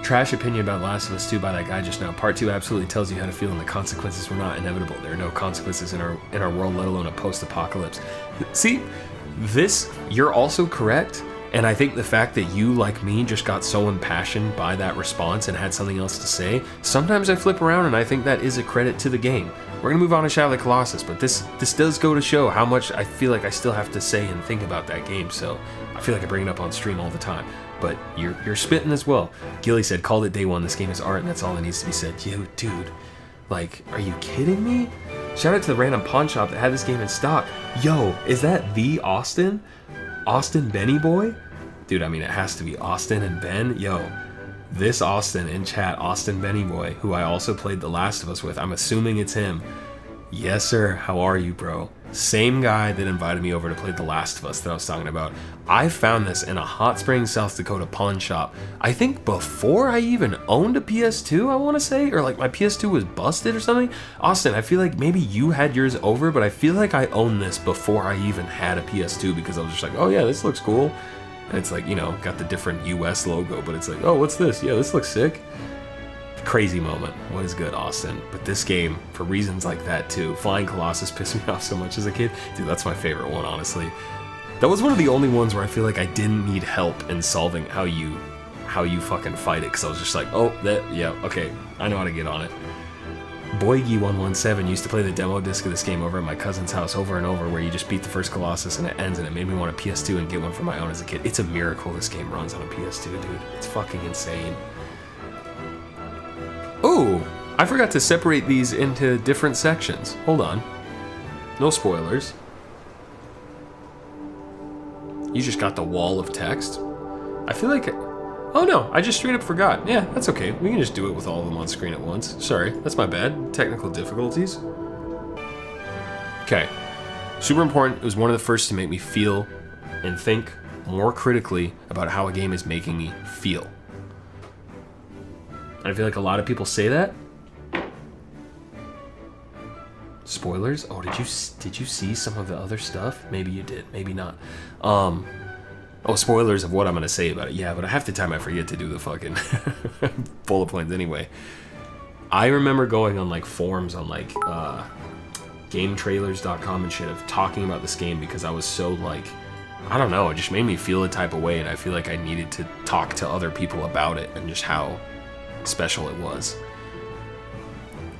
"Trash opinion about Last of Us 2 by that guy just now. Part 2 absolutely tells you how to feel, and the consequences were not inevitable. There are no consequences in our world, let alone a post-apocalypse." See, this, you're also correct. And I think the fact that you, like me, just got so impassioned by that response and had something else to say, sometimes I flip around and I think that is a credit to the game. We're going to move on to Shadow of the Colossus, but this does go to show how much I feel like I still have to say and think about that game, so I feel like I bring it up on stream all the time. But you're spitting as well. Gilly said, "Called it day one, this game is art, and that's all that needs to be said." Yo, dude, like, are you kidding me? Shout out to the random pawn shop that had this game in stock. Yo, is that the Austin? Austin Benny boy? Dude, I mean, it has to be Austin and Ben. Yo, this Austin in chat, Austin Benny boy, who I also played The Last of Us with, I'm assuming it's him. Yes, sir. How are you, bro? Same guy that invited me over to play The Last of Us that I was talking about. I found this in a Hot Springs, South Dakota pawn shop. I think before I even owned a PS2, I want to say, or like my PS2 was busted or something. Austin, I feel like maybe you had yours over, but I feel like I owned this before I even had a PS2 because I was just like, oh yeah, this looks cool. And it's like, you know, got the different US logo, but it's like, oh, what's this? Yeah, this looks sick. Crazy moment. What is good, Austin? But this game, for reasons like that too, Flying Colossus pissed me off so much as a kid. Dude, that's my favorite one, honestly. That was one of the only ones where I feel like I didn't need help in solving how you fucking fight it, because I was just like, oh, yeah, okay, I know how to get on it. Boygy117 used to play the demo disc of this game over at my cousin's house over and over, where you just beat the first Colossus and it ends, and it made me want a PS2 and get one for my own as a kid. It's a miracle this game runs on a PS2, dude. It's fucking insane. Oh, I forgot to separate these into different sections. Hold on. No spoilers. You just got the wall of text. I feel like... Oh no, I just straight up forgot. Yeah, that's okay. We can just do it with all of them on screen at once. Sorry, that's my bad. Technical difficulties. Okay. Super important. It was one of the first to make me feel and think more critically about how a game is making me feel. I feel like a lot of people say that. Spoilers? Oh, did you see some of the other stuff? Maybe you did, maybe not. Oh, spoilers of what I'm gonna say about it. Yeah, but half the time I forget to do the fucking bullet points anyway. I remember going on like forums on like GameTrailers.com and shit of talking about this game because I was so like, I don't know, it just made me feel a type of way, and I feel like I needed to talk to other people about it and just how special it was.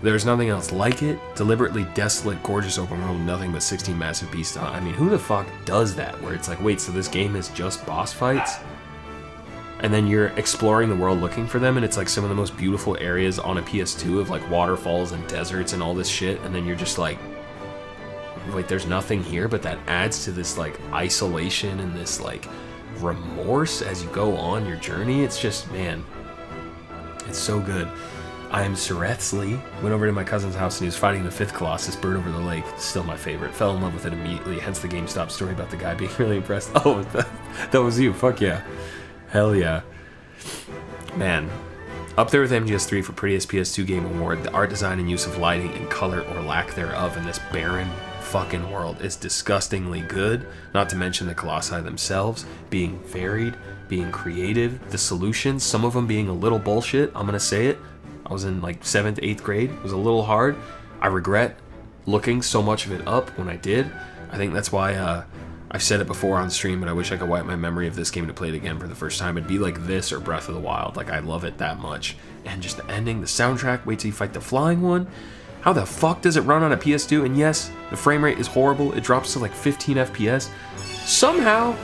There's nothing else like it. Deliberately desolate, gorgeous open world, nothing but 16 massive beasts. I mean, who the fuck does that? Where it's like, wait, so this game is just boss fights? And then you're exploring the world looking for them, and it's like some of the most beautiful areas on a PS2 of like waterfalls and deserts and all this shit, and then you're just like, wait, there's nothing here, but that adds to this like isolation and this like remorse as you go on your journey. It's just, man, it's so good. I am Surethsley. Went over to my cousin's house and he was fighting the 5th Colossus, Bird Over the Lake. Still my favorite. Fell in love with it immediately, hence the GameStop story about the guy being really impressed. Oh, that was you. Fuck yeah. Hell yeah. Man. Up there with MGS3 for Prettiest PS2 Game Award, the art design and use of lighting and color or lack thereof in this barren fucking world is disgustingly good. Not to mention the Colossi themselves being varied, being creative, the solutions, some of them being a little bullshit. I'm gonna say it. I was in like 7th, 8th grade. It was a little hard. I regret looking so much of it up when I did. I think that's why I've said it before on stream, but I wish I could wipe my memory of this game to play it again for the first time. It'd be like this or Breath of the Wild. Like, I love it that much. And just the ending, the soundtrack, wait till you fight the flying one. How the fuck does it run on a PS2? And yes, the frame rate is horrible. It drops to like 15 FPS. Somehow,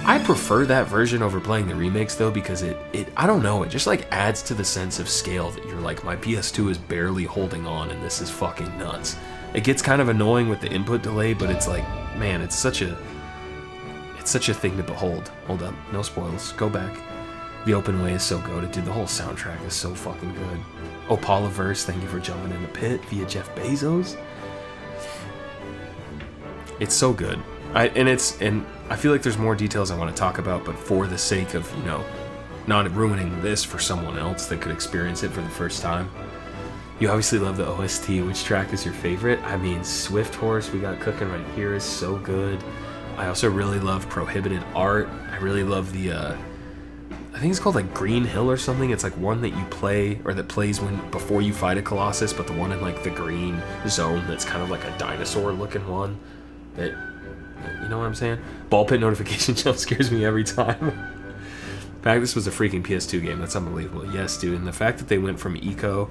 I prefer that version over playing the remakes though, because it I don't know, it just like adds to the sense of scale that you're like, my PS2 is barely holding on and this is fucking nuts. It gets kind of annoying with the input delay, but it's like, man, it's such a thing to behold. Hold up, no spoils, go back. The open way is so goated, dude. The whole soundtrack is so fucking good. Opalaverse, thank you for jumping in the pit via Jeff Bezos. It's so good. And I feel like there's more details I want to talk about, but for the sake of, you know, not ruining this for someone else that could experience it for the first time. You obviously love the OST. Which track is your favorite? I mean, Swift Horse, we got cooking right here, is so good. I also really love Prohibited Art. I really love the, I think it's called like Green Hill or something. It's like one that you play, or that plays before you fight a Colossus, but the one in like the green zone that's kind of like a dinosaur looking one. That, you know what I'm saying? Ball pit notification jump scares me every time. In fact, this was a freaking PS2 game. That's unbelievable. Yes, dude. And the fact that they went from Eco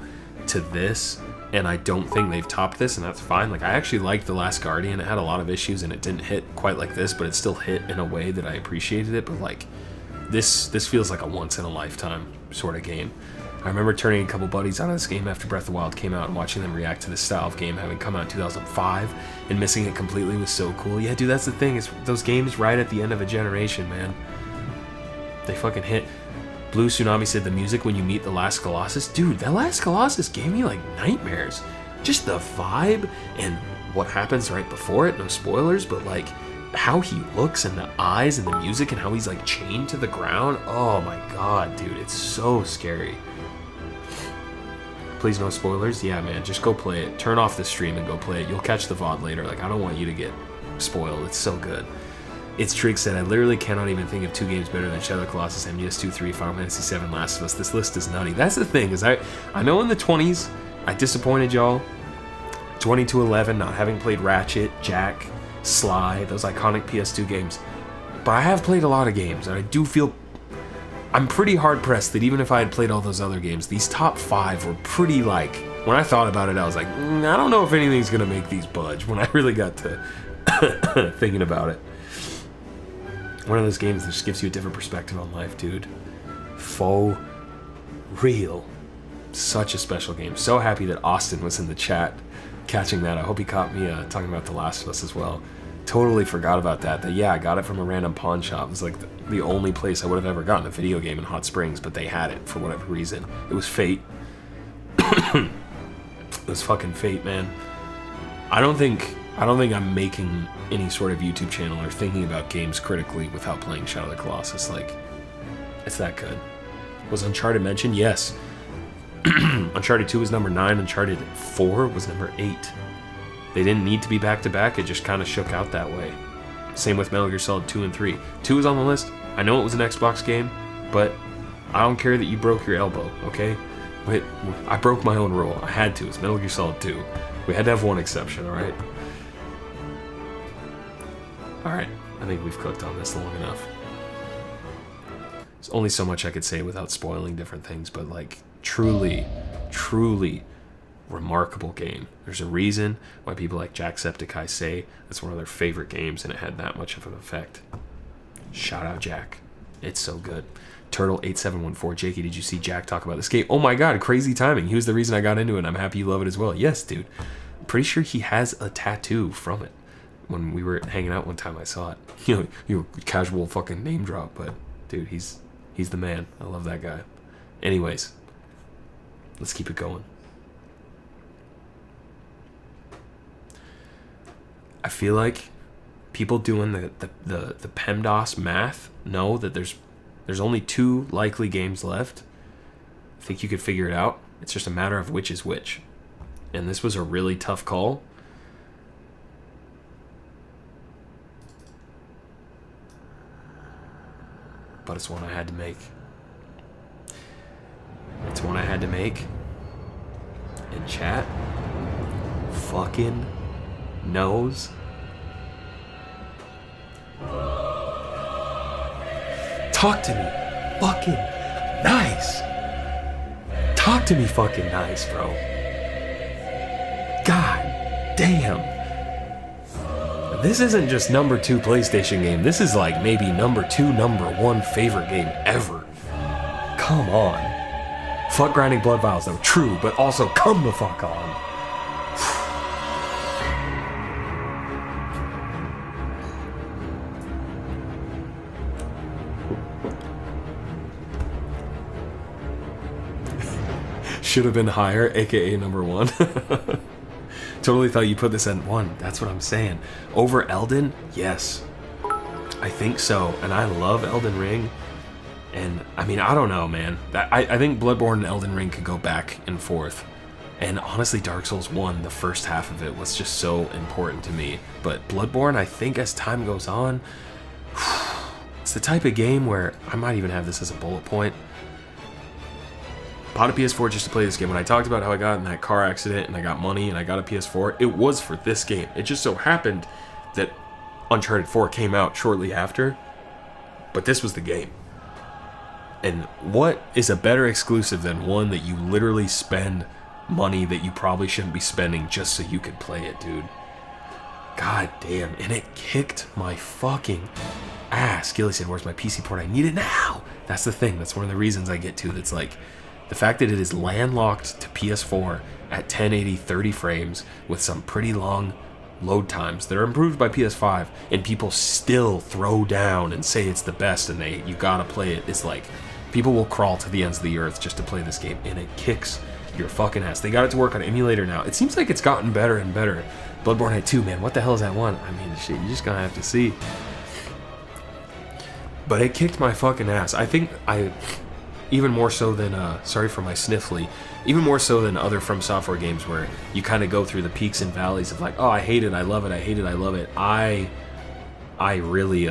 to this, and I don't think they've topped this, and that's fine. Like, I actually liked The Last Guardian. It had a lot of issues, and it didn't hit quite like this, but it still hit in a way that I appreciated it. But like, this feels like a once-in-a-lifetime sort of game. I remember turning a couple buddies out of this game after Breath of the Wild came out and watching them react to this style of game having come out in 2005, and missing it completely was so cool. Yeah, dude, that's the thing. It's those games right at the end of a generation, man. They fucking hit. Blue Tsunami said the music when you meet the last Colossus. Dude, that last Colossus gave me like nightmares. just the vibe and what happens right before it, no spoilers, but like how he looks and the eyes and the music and how he's like chained to the ground. Oh my god, dude, it's so scary. Please no spoilers. Yeah, man, just go play it. Turn off the stream and go play it. You'll catch the VOD later. Like, I don't want you to get spoiled. It's so good. It's Trig said, I literally cannot even think of 2 games better than Shadow of the Colossus, MGS2, 3, Final Fantasy 7, Last of Us. This list is nutty. That's the thing, is I know in the 20s, I disappointed y'all. 2211, not having played Ratchet, Jack, Sly, those iconic PS2 games. But I have played a lot of games, and I do feel... I'm pretty hard-pressed that even if I had played all those other games, these top 5 were pretty, like... When I thought about it, I was like, I don't know if anything's gonna make these budge, when I really got to thinking about it. One of those games that just gives you a different perspective on life, dude. Faux real. Such a special game. So happy that Austin was in the chat catching that. I hope he caught me talking about The Last of Us as well. Totally forgot about that. Yeah, I got it from a random pawn shop. It was like the only place I would have ever gotten a video game in Hot Springs, but they had it for whatever reason. It was fate. It was fucking fate, man. I don't think I'm making any sort of YouTube channel or thinking about games critically without playing Shadow of the Colossus. Like, it's that good. Was Uncharted mentioned? Yes. Uncharted 2 was number 9. Uncharted 4 was number 8. They didn't need to be back-to-back. It just kind of shook out that way. Same with Metal Gear Solid 2 and 3. 2 is on the list. I know it was an Xbox game, but I don't care that you broke your elbow, okay? Wait, I broke my own rule. I had to. It's Metal Gear Solid 2. We had to have one exception, alright? Alright, I think we've cooked on this long enough. There's only so much I could say without spoiling different things, but like, truly remarkable game. There's a reason why people like Jacksepticeye say it's one of their favorite games, and it had that much of an effect. Shout out Jack. It's so good. Turtle8714, Jakey, did you see Jack talk about this game? Oh my god, crazy timing. He was the reason I got into it, and I'm happy you love it as well. Yes, dude. I'm pretty sure he has a tattoo from it. When we were hanging out one time, I saw it. You know, casual fucking name drop, but dude, he's the man. I love that guy. Anyways, let's keep it going. I feel like people doing the PEMDAS math know that there's only 2 likely games left. I think you could figure it out. It's just a matter of which is which. And this was a really tough call. But it's one I had to make. It's one I had to make. And chat fucking knows. Talk to me fucking nice. Talk to me fucking nice, bro. God damn. This isn't just number 2 PlayStation game. This is like maybe number 2, number 1 favorite game ever. Come on. Fuck grinding blood vials though. True, but also come the fuck on. Should have been higher, aka number 1. Totally thought you put this at 1. That's what I'm saying. Over Elden? Yes. I think so. And I love Elden Ring. And, I mean, I don't know, man. I think Bloodborne and Elden Ring could go back and forth. And honestly, Dark Souls 1, the first half of it was just so important to me. But Bloodborne, I think as time goes on, it's the type of game where I might even have this as a bullet point. Bought a PS4 just to play this game. When I talked about how I got in that car accident and I got money and I got a PS4, it was for this game. It just so happened that Uncharted 4 came out shortly after, but this was the game. And what is a better exclusive than one that you literally spend money that you probably shouldn't be spending just so you could play it, dude? God damn. And it kicked my fucking ass. Gilly said, where's my PC port? I need it now. That's the thing. That's one of the reasons I get to. That's like, the fact that it is landlocked to PS4 at 1080 30 frames with some pretty long load times that are improved by PS5, and people still throw down and say it's the best and you gotta play it. It's like, people will crawl to the ends of the earth just to play this game, and it kicks your fucking ass. They got it to work on emulator now. It seems like it's gotten better and better. Bloodborne had 2, man. What the hell is that 1? I mean, shit, you just gonna have to see. But it kicked my fucking ass. I think even more so than, sorry for my sniffly, even more so than other From Software games where you kind of go through the peaks and valleys of like, oh, I hate it, I love it, I hate it, I love it. I really,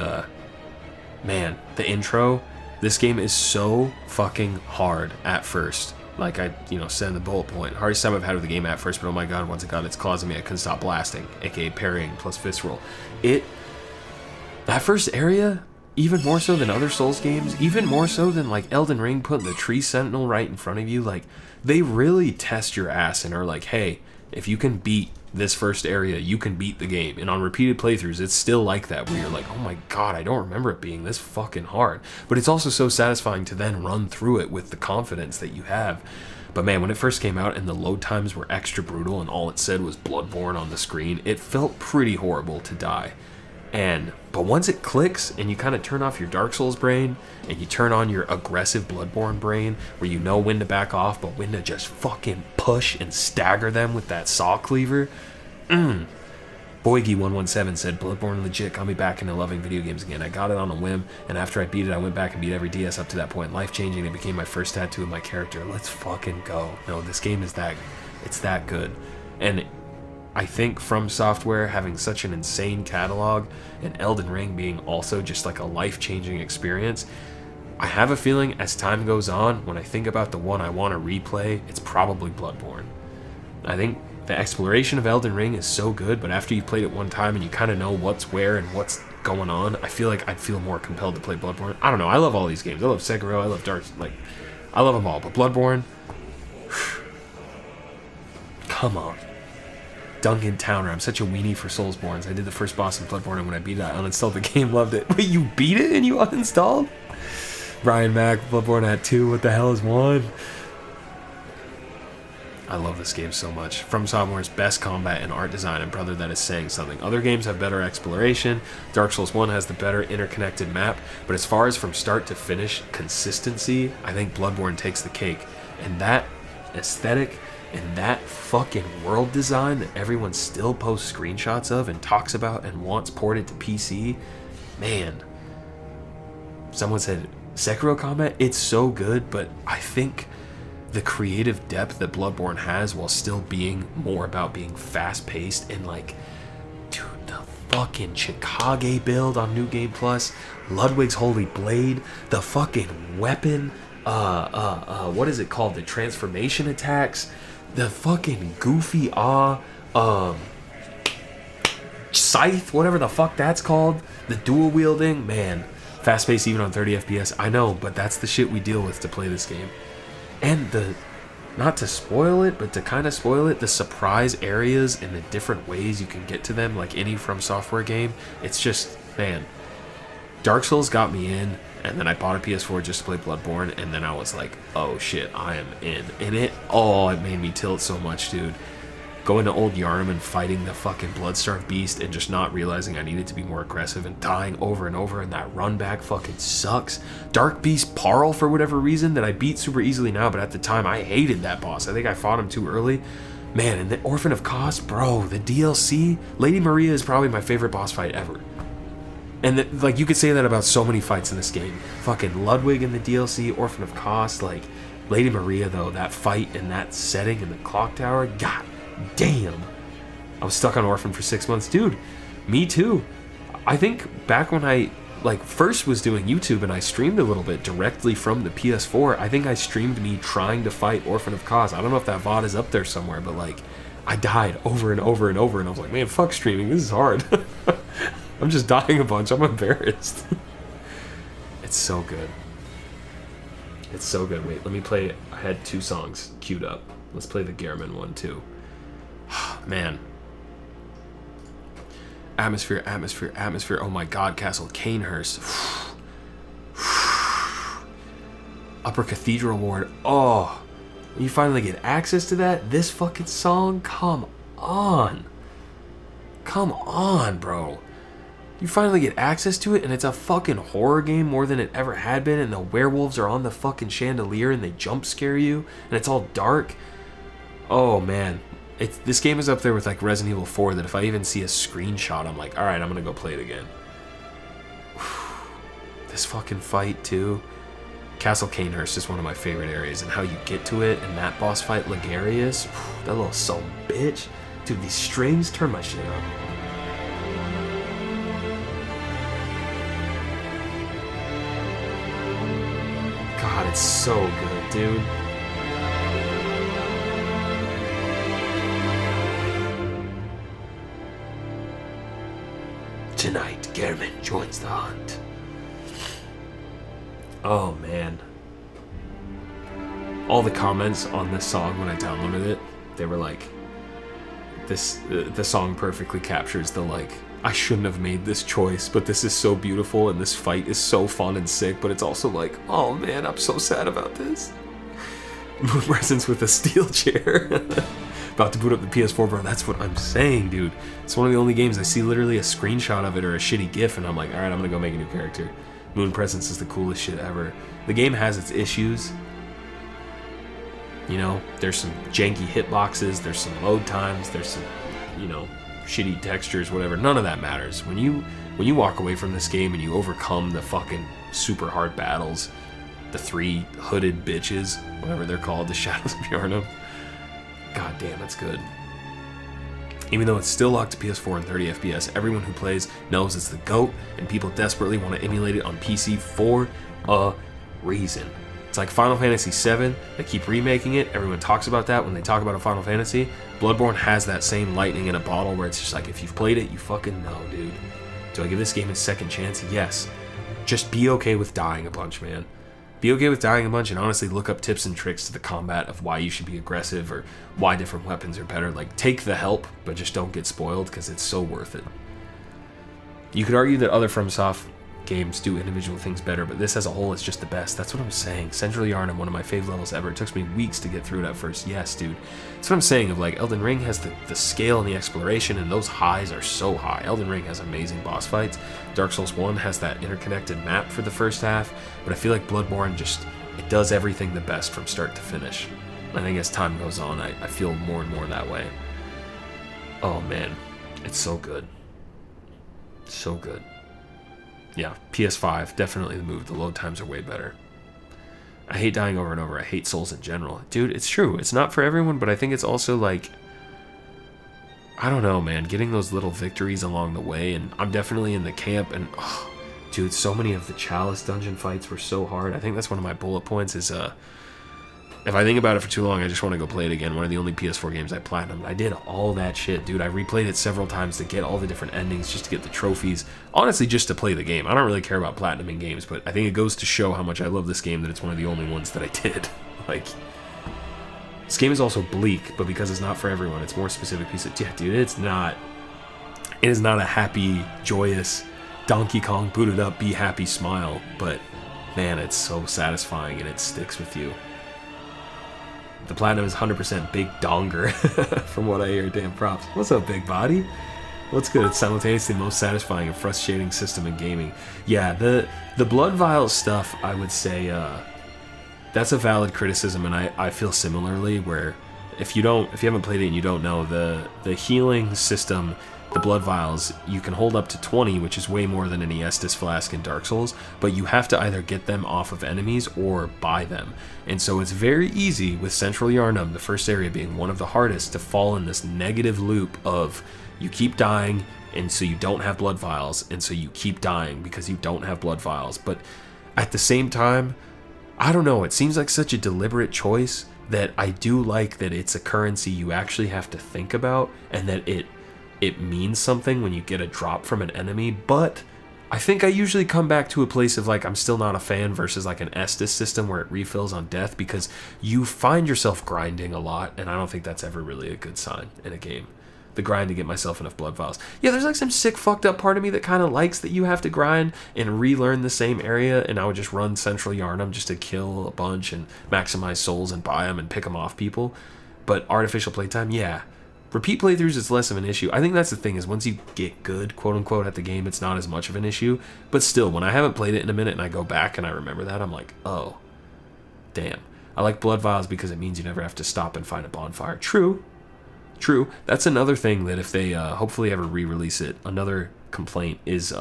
man, the intro, this game is so fucking hard at first. Like I, said in the bullet point, hardest time I've had with the game at first, but oh my god, once it got its claws in me, I couldn't stop blasting, aka parrying plus fist roll. That first area, even more so than other Souls games, even more so than like Elden Ring putting the tree sentinel right in front of you, like they really test your ass and are like, hey, if you can beat this first area, you can beat the game. And on repeated playthroughs, it's still like that, where you're like, oh my god, I don't remember it being this fucking hard. But it's also so satisfying to then run through it with the confidence that you have. But man, when it first came out and the load times were extra brutal and all it said was Bloodborne on the screen, it felt pretty horrible to die. But once it clicks and you kind of turn off your Dark Souls brain and you turn on your aggressive Bloodborne brain, where you know when to back off but when to just fucking push and stagger them with that saw cleaver. Boygy117 said, Bloodborne legit got me back into loving video games again. I got it on a whim, and after I beat it, I went back and beat every DS up to that point. Life-changing, it became my first tattoo of my character. Let's fucking go. No, this game is it's that good. And I think From Software having such an insane catalog and Elden Ring being also just like a life-changing experience, I have a feeling as time goes on, when I think about the one I want to replay, it's probably Bloodborne. I think the exploration of Elden Ring is so good, but after you've played it one time and you kind of know what's where and what's going on, I feel like I'd feel more compelled to play Bloodborne. I don't know, I love all these games. I love Sekiro, I love Dark, I love them all, but Bloodborne, come on. Duncan Towner, I'm such a weenie for Soulsborns. I did the first boss in Bloodborne, and when I beat it, I uninstalled the game, loved it. Wait, you beat it and you uninstalled? Ryan Mack, Bloodborne at 2, what the hell is 1? I love this game so much. From Software's best combat and art design, and brother, that is saying something. Other games have better exploration. Dark Souls 1 has the better interconnected map, but as far as from start to finish consistency, I think Bloodborne takes the cake. And that aesthetic and that fucking world design that everyone still posts screenshots of and talks about and wants ported to PC, man. Someone said Sekiro combat, it's so good, but I think the creative depth that Bloodborne has, while still being more about being fast-paced and like, dude, the fucking Chikage build on New Game Plus, Ludwig's Holy Blade, the fucking weapon, what is it called? The transformation attacks, the fucking goofy scythe, whatever the fuck that's called, the dual wielding, man, fast-paced even on 30 FPS. I know, but that's the shit we deal with to play this game. And not to spoil it, but to kind of spoil it, the surprise areas and the different ways you can get to them, like any From Software game, it's just, man, Dark Souls got me in, and then I bought a PS4 just to play Bloodborne, and then I was like, oh shit, I am in. And it made me tilt so much, dude. Going to Old Yarnum and fighting the fucking Bloodstarved Beast and just not realizing I needed to be more aggressive and dying over and over, and that run back fucking sucks. Dark Beast Parl, for whatever reason, that I beat super easily now, but at the time I hated that boss. I think I fought him too early. Man, and the Orphan of Kos, bro, the DLC, Lady Maria is probably my favorite boss fight ever. And you could say that about so many fights in this game. Fucking Ludwig in the DLC, Orphan of Kos, Lady Maria though, that fight in that setting in the clock tower, god damn. I was stuck on Orphan for 6 months. Dude, me too. I think back when I first was doing YouTube and I streamed a little bit directly from the PS4, I think I streamed me trying to fight Orphan of Kos. I don't know if that VOD is up there somewhere, but I died over and over and over, and I was like, man, fuck streaming, this is hard. I'm just dying a bunch, I'm embarrassed. It's so good. It's so good. Wait, let me play it. I had 2 songs queued up. Let's play the Gehrman one too. Man. Atmosphere, atmosphere, atmosphere. Oh my god, Castle Canehurst. Upper Cathedral Ward. Oh, you finally get access to that? This fucking song? Come on. Come on, bro. You finally get access to it, and it's a fucking horror game more than it ever had been, and the werewolves are on the fucking chandelier and they jump scare you, and it's all dark. Oh man, this game is up there with like Resident Evil 4. That if I even see a screenshot, I'm like, all right, I'm gonna go play it again. This fucking fight too. Castle Canehurst is one of my favorite areas, and how you get to it, and that boss fight, Ligarius, that little son of a bitch. Dude, these strings turn my shit up. God, it's so good, dude. Tonight, Gehrman joins the hunt. Oh, man. All the comments on this song when I downloaded it, they were like, the song perfectly captures the, like, I shouldn't have made this choice, but this is so beautiful, and this fight is so fun and sick, but it's also like, oh, man, I'm so sad about this. Moon Presence with a steel chair. About to boot up the PS4, bro. That's what I'm saying, dude. It's one of the only games I see literally a screenshot of it or a shitty GIF, and I'm like, all right, I'm gonna go make a new character. Moon Presence is the coolest shit ever. The game has its issues. You know, there's some janky hitboxes, there's some load times, there's some, you know, shitty textures, whatever. None of that matters. When you walk away from this game and you overcome the fucking super hard battles, the 3 hooded bitches, whatever they're called, the Shadows of Yharnam. God damn, it's good. Even though it's still locked to PS4 and 30 FPS, everyone who plays knows it's the GOAT, and people desperately want to emulate it on PC for a reason. It's like Final Fantasy VII, they keep remaking it, everyone talks about that when they talk about a Final Fantasy. Bloodborne has that same lightning in a bottle where it's just like, if you've played it, you fucking know, dude. Do I give this game a second chance? Yes. Just be okay with dying a bunch, man. Be okay with dying a bunch, and honestly look up tips and tricks to the combat of why you should be aggressive or why different weapons are better. Like, take the help, but just don't get spoiled, because it's so worth it. You could argue that other FromSoft games do individual things better, but this as a whole is just the best. That's what I'm saying. Central Yharnam, one of my fave levels ever. It took me weeks to get through it at first. Yes, dude. That's what I'm saying of, like, Elden Ring has the scale and the exploration, and those highs are so high. Elden Ring has amazing boss fights. Dark Souls 1 has that interconnected map for the first half, but I feel like Bloodborne just, it does everything the best from start to finish. I think as time goes on, I feel more and more that way. Oh man, it's so good. So good. Yeah, PS5, definitely the move. The load times are way better. I hate dying over and over. I hate Souls in general. Dude, it's true. It's not for everyone, but I think it's also like, I don't know, man. Getting those little victories along the way, and I'm definitely in the camp, and, oh, dude, so many of the Chalice dungeon fights were so hard. I think that's one of my bullet points is, if I think about it for too long, I just want to go play it again. One of the only PS4 games I platinumed. I did all that shit, dude. I replayed it several times to get all the different endings, just to get the trophies. Honestly, just to play the game. I don't really care about platinuming games, but I think it goes to show how much I love this game that it's one of the only ones that I did. Like, this game is also bleak, but because it's not for everyone, it's more specific piece of... Yeah, dude, it's not... It is not a happy, joyous, Donkey Kong booted up, be happy smile, but, man, it's so satisfying and it sticks with you. The platinum is 100% Big Donger, from what I hear. Damn props. What's up, Big Body? What's good? It's simultaneously the most satisfying and frustrating system in gaming. Yeah, the Blood Vials stuff, I would say, that's a valid criticism, and I feel similarly, where if you haven't played it and you don't know, the healing system, the Blood Vials, you can hold up to 20, which is way more than any Estus Flask in Dark Souls, but you have to either get them off of enemies or buy them. And so it's very easy with Central Yharnam, the first area being one of the hardest, to fall in this negative loop of you keep dying, and so you don't have Blood Vials, and so you keep dying because you don't have Blood Vials. But at the same time, I don't know, it seems like such a deliberate choice that I do like that it's a currency you actually have to think about, and that it means something when you get a drop from an enemy. But I think I usually come back to a place of, like, I'm still not a fan versus like an Estus system where it refills on death, because you find yourself grinding a lot, and I don't think that's ever really a good sign in a game. The grind to get myself enough Blood Vials. Yeah, there's like some sick fucked up part of me that kind of likes that you have to grind and relearn the same area, and I would just run Central Yharnam just to kill a bunch and maximize souls and buy them and pick them off people. But artificial playtime, yeah. Repeat playthroughs is less of an issue. I think that's the thing, is once you get good, quote-unquote, at the game, it's not as much of an issue. But still, when I haven't played it in a minute and I go back and I remember that, I'm like, oh, damn. I like Blood Vials because it means you never have to stop and find a bonfire. True. That's another thing that if they hopefully ever re-release it, another complaint is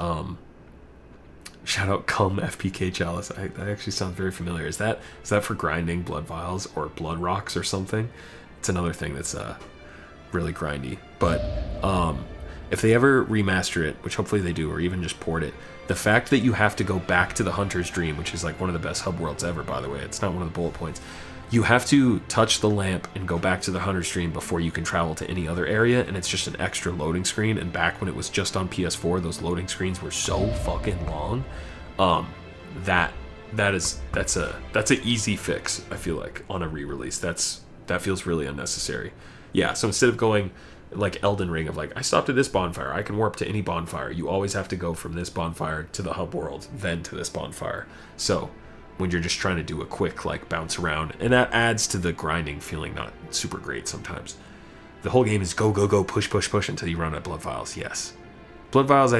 shout out Cum FPK Chalice. That actually sounds very familiar. Is that for grinding Blood Vials or Blood Rocks or something? It's another thing that's really grindy. But if they ever remaster it, which hopefully they do, or even just port it, the fact that you have to go back to the Hunter's Dream, which is like one of the best hub worlds ever, by the way, it's not one of the bullet points. You have to touch the lamp and go back to the Hunter's Dream before you can travel to any other area, and it's just an extra loading screen. And back when it was just on PS4, those loading screens were so fucking long. That's an easy fix, I feel like, on a re-release. That feels really unnecessary. Yeah, so instead of going like Elden Ring of like, I stopped at this bonfire, I can warp to any bonfire, you always have to go from this bonfire to the hub world, then to this bonfire. So when you're just trying to do a quick like bounce around, and that adds to the grinding feeling not super great sometimes. The whole game is go, push until you run out of Blood Vials. Yes. Blood Vials,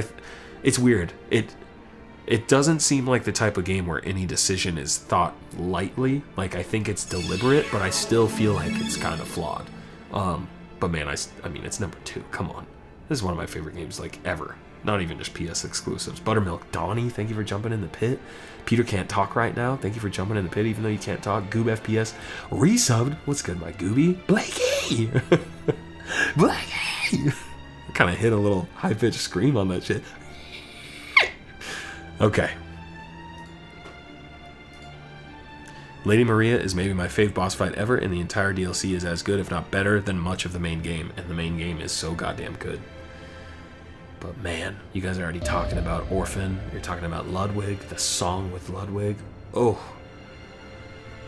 it's weird. It doesn't seem like the type of game where any decision is thought lightly. Like, I think it's deliberate, but I still feel like it's kind of flawed. But man, I mean, it's number 2. Come on. This is one of my favorite games, like, ever. Not even just PS exclusives. Buttermilk Donnie, thank you for jumping in the pit. Peter Can't Talk Right Now, thank you for jumping in the pit, even though you can't talk. Goob FPS, resubbed. What's good, my Gooby? Blakey! Blakey! Kind of hit a little high-pitched scream on that shit. Okay. Lady Maria is maybe my fave boss fight ever, and the entire DLC is as good, if not better, than much of the main game, and the main game is so goddamn good. But man, you guys are already talking about Orphan, you're talking about Ludwig, the song with Ludwig. Oh.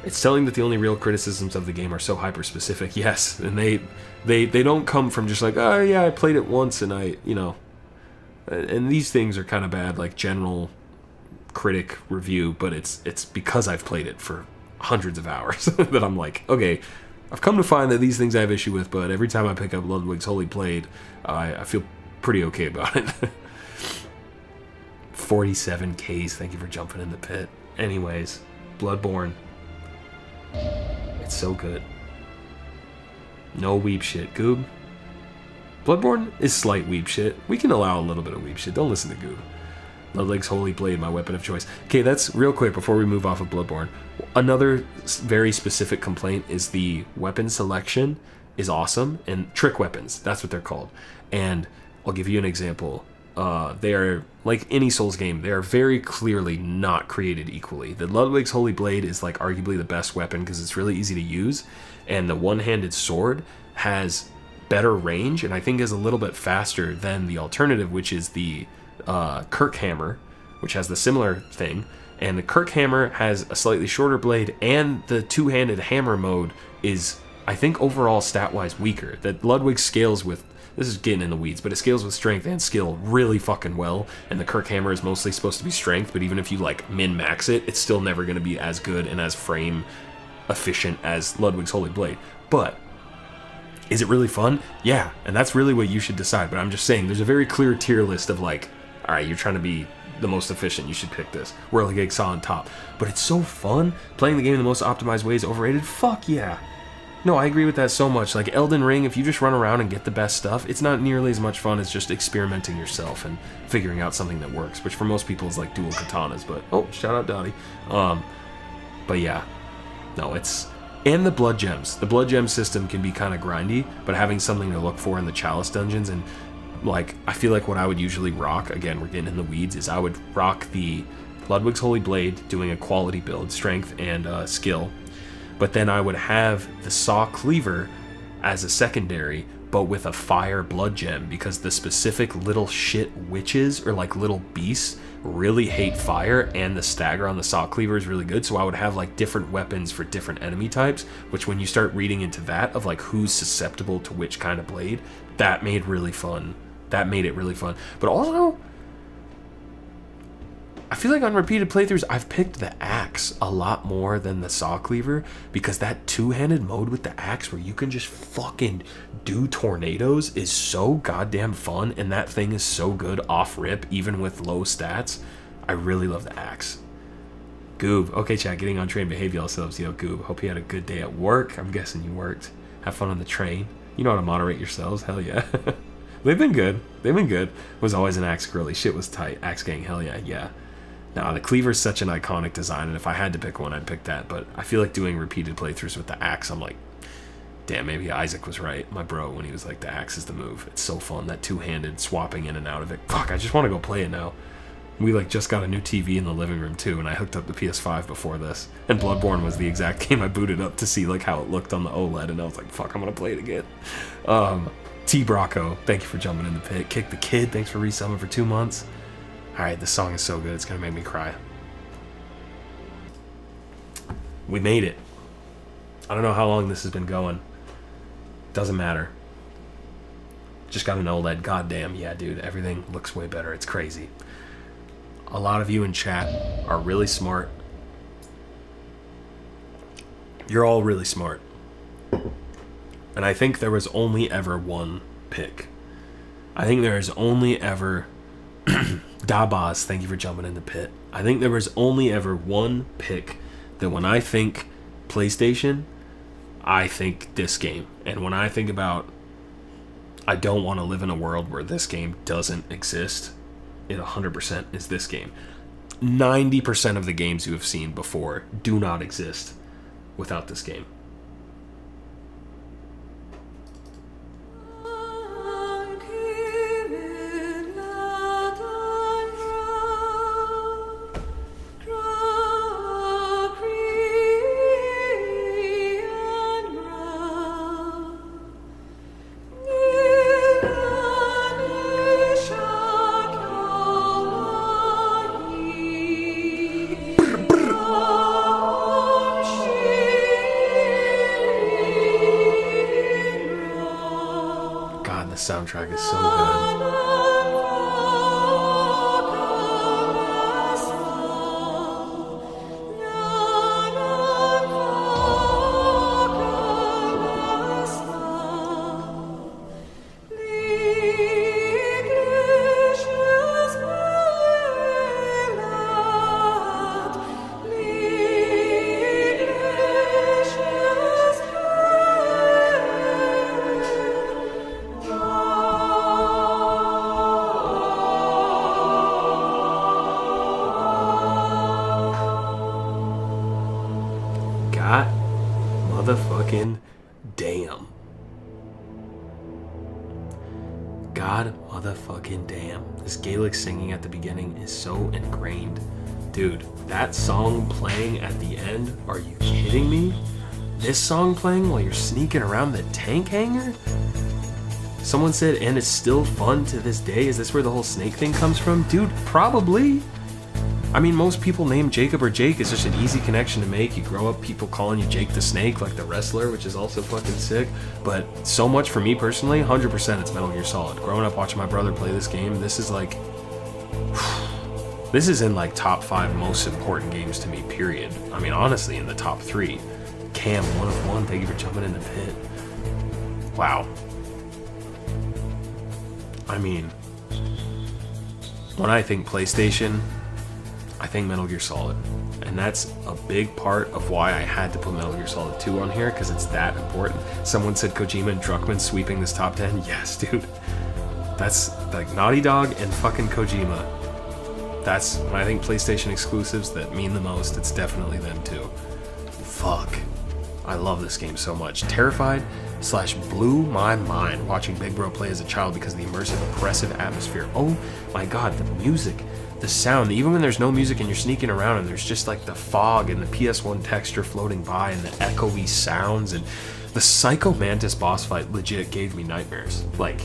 It's telling that the only real criticisms of the game are so hyper-specific, yes, and they don't come from just like, oh yeah, I played it once and I, you know, and these things are kind of bad, like general critic review, but it's because I've played it for hundreds of hours that I'm like, okay, I've come to find that these things I have issue with, but every time I pick up Ludwig's Holy Blade, I feel pretty okay about it. 47 Ks, thank you for jumping in the pit. Anyways, Bloodborne. It's so good. No weeb shit, Goob. Bloodborne is slight weeb shit. We can allow a little bit of weeb shit. Don't listen to Goob. Ludwig's Holy Blade, my weapon of choice. Okay, that's real quick before we move off of Bloodborne. Another very specific complaint is the weapon selection is awesome, and trick weapons, that's what they're called. And I'll give you an example. They are, like any Souls game, they are very clearly not created equally. The Ludwig's Holy Blade is like arguably the best weapon because it's really easy to use, and the one-handed sword has better range, and I think is a little bit faster than the alternative, which is the Kirk Hammer, which has the similar thing. And the Kirk Hammer has a slightly shorter blade, and the two-handed hammer mode is, I think, overall stat-wise weaker. That Ludwig scales with, this is getting in the weeds, but it scales with strength and skill really fucking well, and the Kirk Hammer is mostly supposed to be strength, but even if you like min-max it, it's still never going to be as good and as frame efficient as Ludwig's Holy Blade. But is it really fun? Yeah, and that's really what you should decide. But I'm just saying, there's a very clear tier list of like, all right, you're trying to be the most efficient, you should pick this. Whirligig Saw on top. But it's so fun. Playing the game in the most optimized way is overrated. Fuck yeah. No, I agree with that so much. Like Elden Ring, if you just run around and get the best stuff, it's not nearly as much fun as just experimenting yourself and figuring out something that works, which for most people is like dual katanas. But, oh, shout out Dottie. But yeah. No, it's... And the blood gems. The blood gem system can be kind of grindy, but having something to look for in the chalice dungeons, and like, I feel like what I would usually rock, again, we're getting in the weeds, is I would rock the Ludwig's Holy Blade, doing a quality build, strength and skill, but then I would have the Saw Cleaver as a secondary, but with a fire blood gem, because the specific little shit witches, or like little beasts, really hate fire, and the stagger on the Saw Cleaver is really good, so I would have like different weapons for different enemy types, which when you start reading into that, of like who's susceptible to which kind of blade, that made it really fun. But also, I feel like on repeated playthroughs, I've picked the axe a lot more than the Saw Cleaver, because that two-handed mode with the axe where you can just fucking do tornadoes is so goddamn fun, and that thing is so good off rip, even with low stats. I really love the axe. Goob. Okay, chat, getting on train behavioral subs. Yo, Goob. Hope you had a good day at work. I'm guessing you worked. Have fun on the train. You know how to moderate yourselves. Hell yeah. They've been good. They've been good. Was always an Axe girly. Shit was tight. Axe gang. Hell yeah. Yeah. Nah, the Cleaver's such an iconic design, and if I had to pick one, I'd pick that. But I feel like doing repeated playthroughs with the Axe, I'm like, damn, maybe Isaac was right, my bro, when he was like, the Axe is the move. It's so fun, that two-handed swapping in and out of it. Fuck, I just want to go play it now. We like just got a new TV in the living room too, and I hooked up the PS5 before this. And Bloodborne was the exact game I booted up to see like how it looked on the OLED, and I was like, fuck, I'm gonna play it again. T Brocco, thank you for jumping in the pit. Kick the Kid, thanks for resubbing for 2 months. Alright, this song is so good, it's gonna make me cry. We made it. I don't know how long this has been going. Doesn't matter. Just got an OLED. Goddamn, yeah, dude. Everything looks way better. It's crazy. A lot of you in chat are really smart. You're all really smart. And I think there was only ever one pick. I think there is only ever... Dabaz, thank you for jumping in the pit. I think there was only ever one pick that when I think PlayStation, I think this game. And when I think about I don't want to live in a world where this game doesn't exist, it 100% is this game. 90% of the games you have seen before do not exist without this game. Soundtrack is so good. Motherfucking damn. God motherfucking damn. This Gaelic singing at the beginning is so ingrained. Dude, that song playing at the end, are you kidding me? This song playing while you're sneaking around the tank hangar? Someone said, and it's still fun to this day. Is this where the whole snake thing comes from? Dude, probably. I mean, most people name Jacob or Jake. It's just an easy connection to make. You grow up people calling you Jake the Snake, like the wrestler, which is also fucking sick. But so much for me personally, 100% it's Metal Gear Solid. Growing up watching my brother play this game, this is like... this is in like top 5 most important games to me, period. I mean, honestly, in the top 3. Cam, 1 of 1, thank you for jumping in the pit. Wow. I mean, when I think PlayStation, I think Metal Gear Solid. And that's a big part of why I had to put Metal Gear Solid 2 on here, because it's that important. Someone said Kojima and Druckmann sweeping this top 10. Yes, dude. That's like Naughty Dog and fucking Kojima. That's when I think PlayStation exclusives that mean the most, it's definitely them too. Fuck. I love this game so much. Terrified / blew my mind watching Big Bro play as a child because of the immersive, oppressive atmosphere. Oh my god, the music. The sound, even when there's no music and you're sneaking around and there's just like the fog and the PS1 texture floating by and the echoey sounds, and the Psycho Mantis boss fight legit gave me nightmares. Like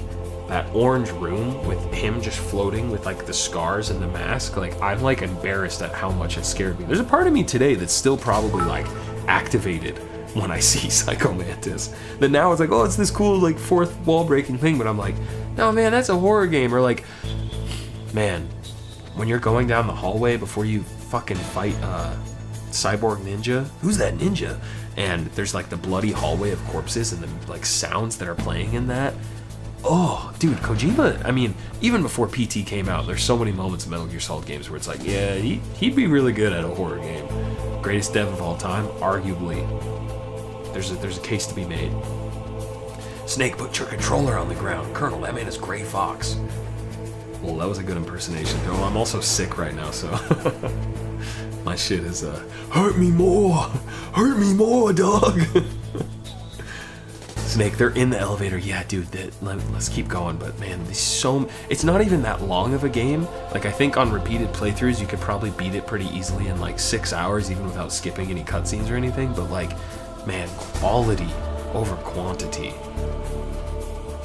that orange room with him just floating with like the scars and the mask, like I'm like embarrassed at how much it scared me. There's a part of me today that's still probably like activated when I see Psycho Mantis. That now it's like, oh, it's this cool like fourth wall breaking thing, but I'm like, no man, that's a horror game. Or like, man, when you're going down the hallway before you fucking fight Cyborg Ninja, who's that ninja? And there's like the bloody hallway of corpses and the like sounds that are playing in that. Oh, dude, Kojima, I mean, even before PT came out, there's so many moments in Metal Gear Solid games where it's like, yeah, he'd be really good at a horror game. Greatest dev of all time, arguably. There's a case to be made. Snake, put your controller on the ground. Colonel, that man is Gray Fox. Well, that was a good impersonation. Though I'm also sick right now, so my shit is hurt me more, dog. Snake, they're in the elevator. Yeah, dude, let's keep going. But man, it's not even that long of a game. Like, I think on repeated playthroughs, you could probably beat it pretty easily in like 6 hours, even without skipping any cutscenes or anything. But like, man, quality over quantity.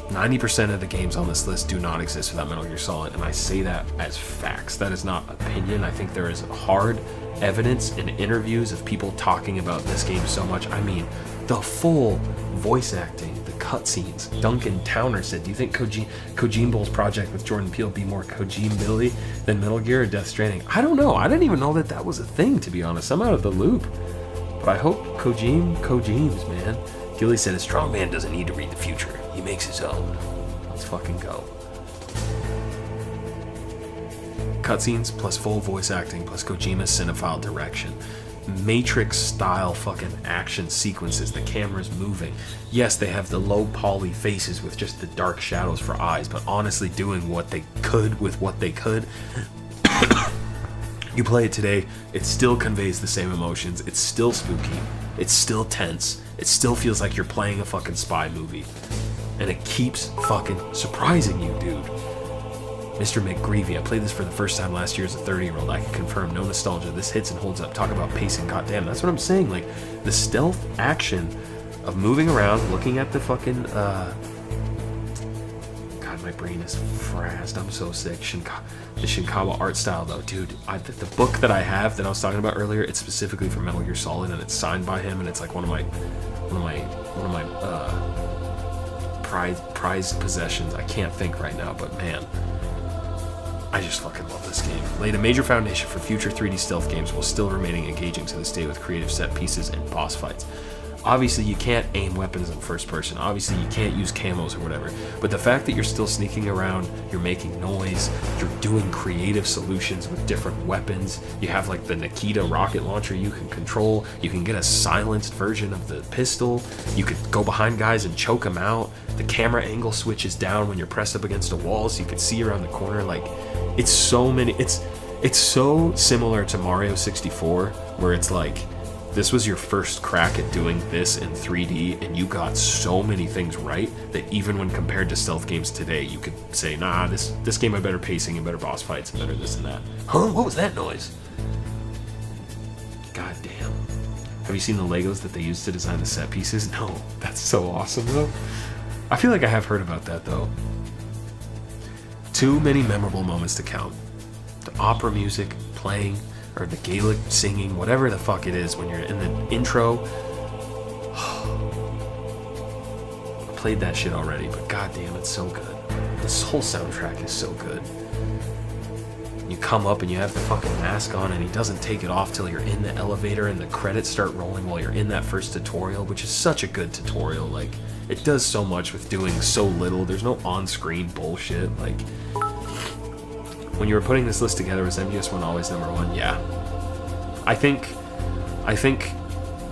90% of the games on this list do not exist without Metal Gear Solid, and I say that as facts. That is not opinion. I think there is hard evidence in interviews of people talking about this game so much. I mean, the full voice acting, the cutscenes. Duncan Towner said, do you think Kojimbo's project with Jordan Peele be more Kojim-Billy than Metal Gear or Death Stranding? I don't know. I didn't even know that was a thing, to be honest. I'm out of the loop. But I hope Kojims, man. Gilly said, a strong man doesn't need to read the future. He makes his own. Let's fucking go. Cutscenes plus full voice acting plus Kojima's cinephile direction. Matrix-style fucking action sequences. The camera's moving. Yes, they have the low poly faces with just the dark shadows for eyes, but honestly doing what they could with what they could. You play it today, it still conveys the same emotions. It's still spooky. It's still tense. It still feels like you're playing a fucking spy movie. And it keeps fucking surprising you, dude. Mr. McGreevy, I played this for the first time last year as a 30-year-old. I can confirm, no nostalgia. This hits and holds up. Talk about pacing, goddamn. That's what I'm saying. Like, the stealth action of moving around, looking at the fucking, God, my brain is frazzed. I'm so sick. The Shinkawa art style, though, dude. The book that I have that I was talking about earlier, it's specifically for Metal Gear Solid, and it's signed by him, and it's like one of my prized possessions. I can't think right now, but man, I just fucking love this game. Laid a major foundation for future 3D stealth games while still remaining engaging to this day with creative set pieces and boss fights. Obviously, you can't aim weapons in first person. Obviously, you can't use camos or whatever. But the fact that you're still sneaking around, you're making noise, you're doing creative solutions with different weapons. You have like the Nikita rocket launcher you can control. You can get a silenced version of the pistol. You could go behind guys and choke them out. The camera angle switches down when you're pressed up against a wall so you can see around the corner. Like, it's so many. It's so similar to Mario 64, where it's like, this was your first crack at doing this in 3D, and you got so many things right that even when compared to stealth games today, you could say, nah, this game had better pacing and better boss fights and better this and that. Huh? What was that noise? God damn. Have you seen the Legos that they used to design the set pieces? No. That's so awesome, though. I feel like I have heard about that, though. Too many memorable moments to count. The opera music playing, or the Gaelic singing, whatever the fuck it is, when you're in the intro. I played that shit already, but goddamn, it's so good. This whole soundtrack is so good. You come up and you have the fucking mask on, and he doesn't take it off till you're in the elevator, and the credits start rolling while you're in that first tutorial, which is such a good tutorial. Like, it does so much with doing so little. There's no on-screen bullshit. Like, when you were putting this list together, was MGS1 always number one? Yeah. I think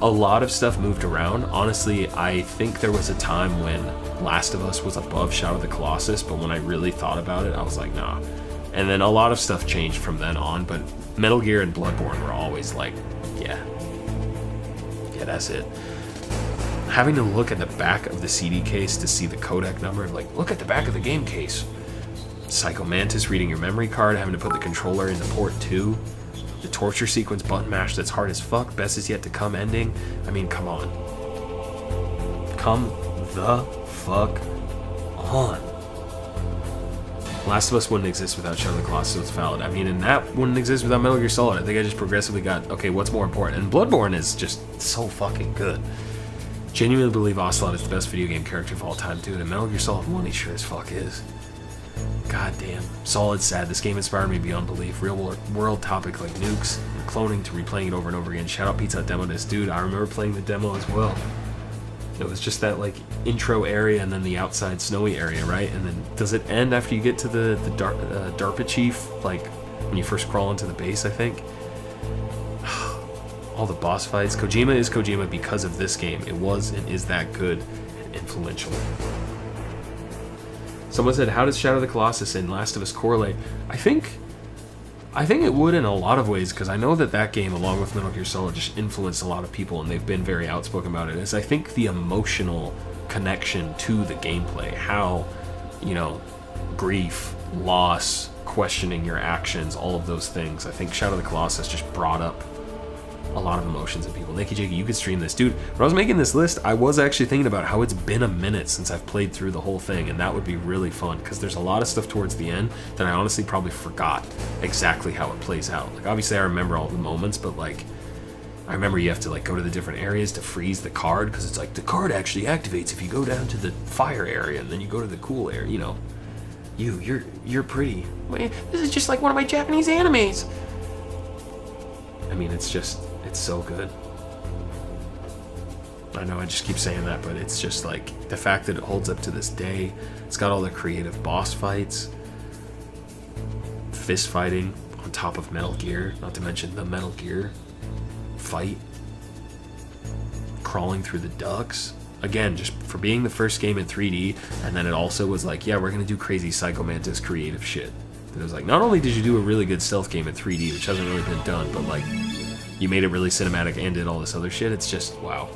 a lot of stuff moved around. Honestly, I think there was a time when Last of Us was above Shadow of the Colossus, but when I really thought about it, I was like, nah. And then a lot of stuff changed from then on, but Metal Gear and Bloodborne were always like, yeah, that's it. Having to look at the back of the CD case to see the codec number, like, look at the back of the game case. Psycho Mantis reading your memory card, having to put the controller in the port 2, the torture sequence button mash that's hard as fuck, best is yet to come ending. I mean, come on. Come the fuck on. Last of Us wouldn't exist without Shadow of the Colossus, so it's valid. I mean, and that wouldn't exist without Metal Gear Solid. I think I just progressively got, okay, what's more important? And Bloodborne is just so fucking good. Genuinely believe Ocelot is the best video game character of all time, dude, and Metal Gear Solid 1, he sure as fuck is. God damn. Solid sad. This game inspired me beyond belief. Real world topic like nukes and cloning to replaying it over and over again. Shout out Pizza Hut demo disc. Dude, I remember playing the demo as well. It was just that like intro area and then the outside snowy area, right? And then does it end after you get to the DARPA chief, like when you first crawl into the base, I think? All the boss fights. Kojima is Kojima because of this game. It was and is that good and influential. Someone said, how does Shadow of the Colossus and Last of Us correlate? I think it would in a lot of ways, because I know that game, along with Metal Gear Solid, just influenced a lot of people, and they've been very outspoken about it. Is I think the emotional connection to the gameplay, how, grief, loss, questioning your actions, all of those things. I think Shadow of the Colossus just brought up a lot of emotions in people. Nikki Jakey, you could stream this. Dude, when I was making this list, I was actually thinking about how it's been a minute since I've played through the whole thing, and that would be really fun, because there's a lot of stuff towards the end that I honestly probably forgot exactly how it plays out. Like, obviously I remember all the moments, but like, I remember you have to like go to the different areas to freeze the card, because it's like, the card actually activates if you go down to the fire area, and then you go to the cool area, You're pretty. This is just like one of my Japanese animes. I mean, it's so good. I know I just keep saying that, but it's just like the fact that it holds up to this day. It's got all the creative boss fights, fist fighting on top of Metal Gear, not to mention the Metal Gear fight, crawling through the ducts. Again, just for being the first game in 3D, and then it also was like, yeah, we're gonna do crazy Psycho Mantis creative shit. It was like, not only did you do a really good stealth game in 3D, which hasn't really been done, but like, you made it really cinematic and did all this other shit. It's just, wow.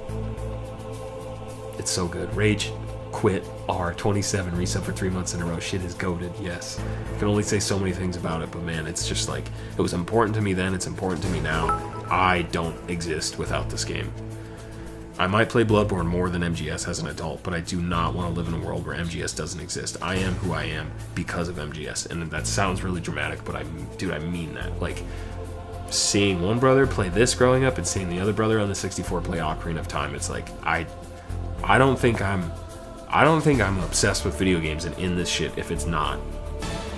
It's so good. Rage Quit R27 resub for 3 months in a row. Shit is goated, yes. I can only say so many things about it, but man, it's just like, it was important to me then, it's important to me now. I don't exist without this game. I might play Bloodborne more than MGS as an adult, but I do not want to live in a world where MGS doesn't exist. I am who I am because of MGS, and that sounds really dramatic, but I mean that. Like, seeing one brother play this growing up and seeing the other brother on the 64 play Ocarina of Time, it's like, I don't think I'm obsessed with video games and in this shit if it's not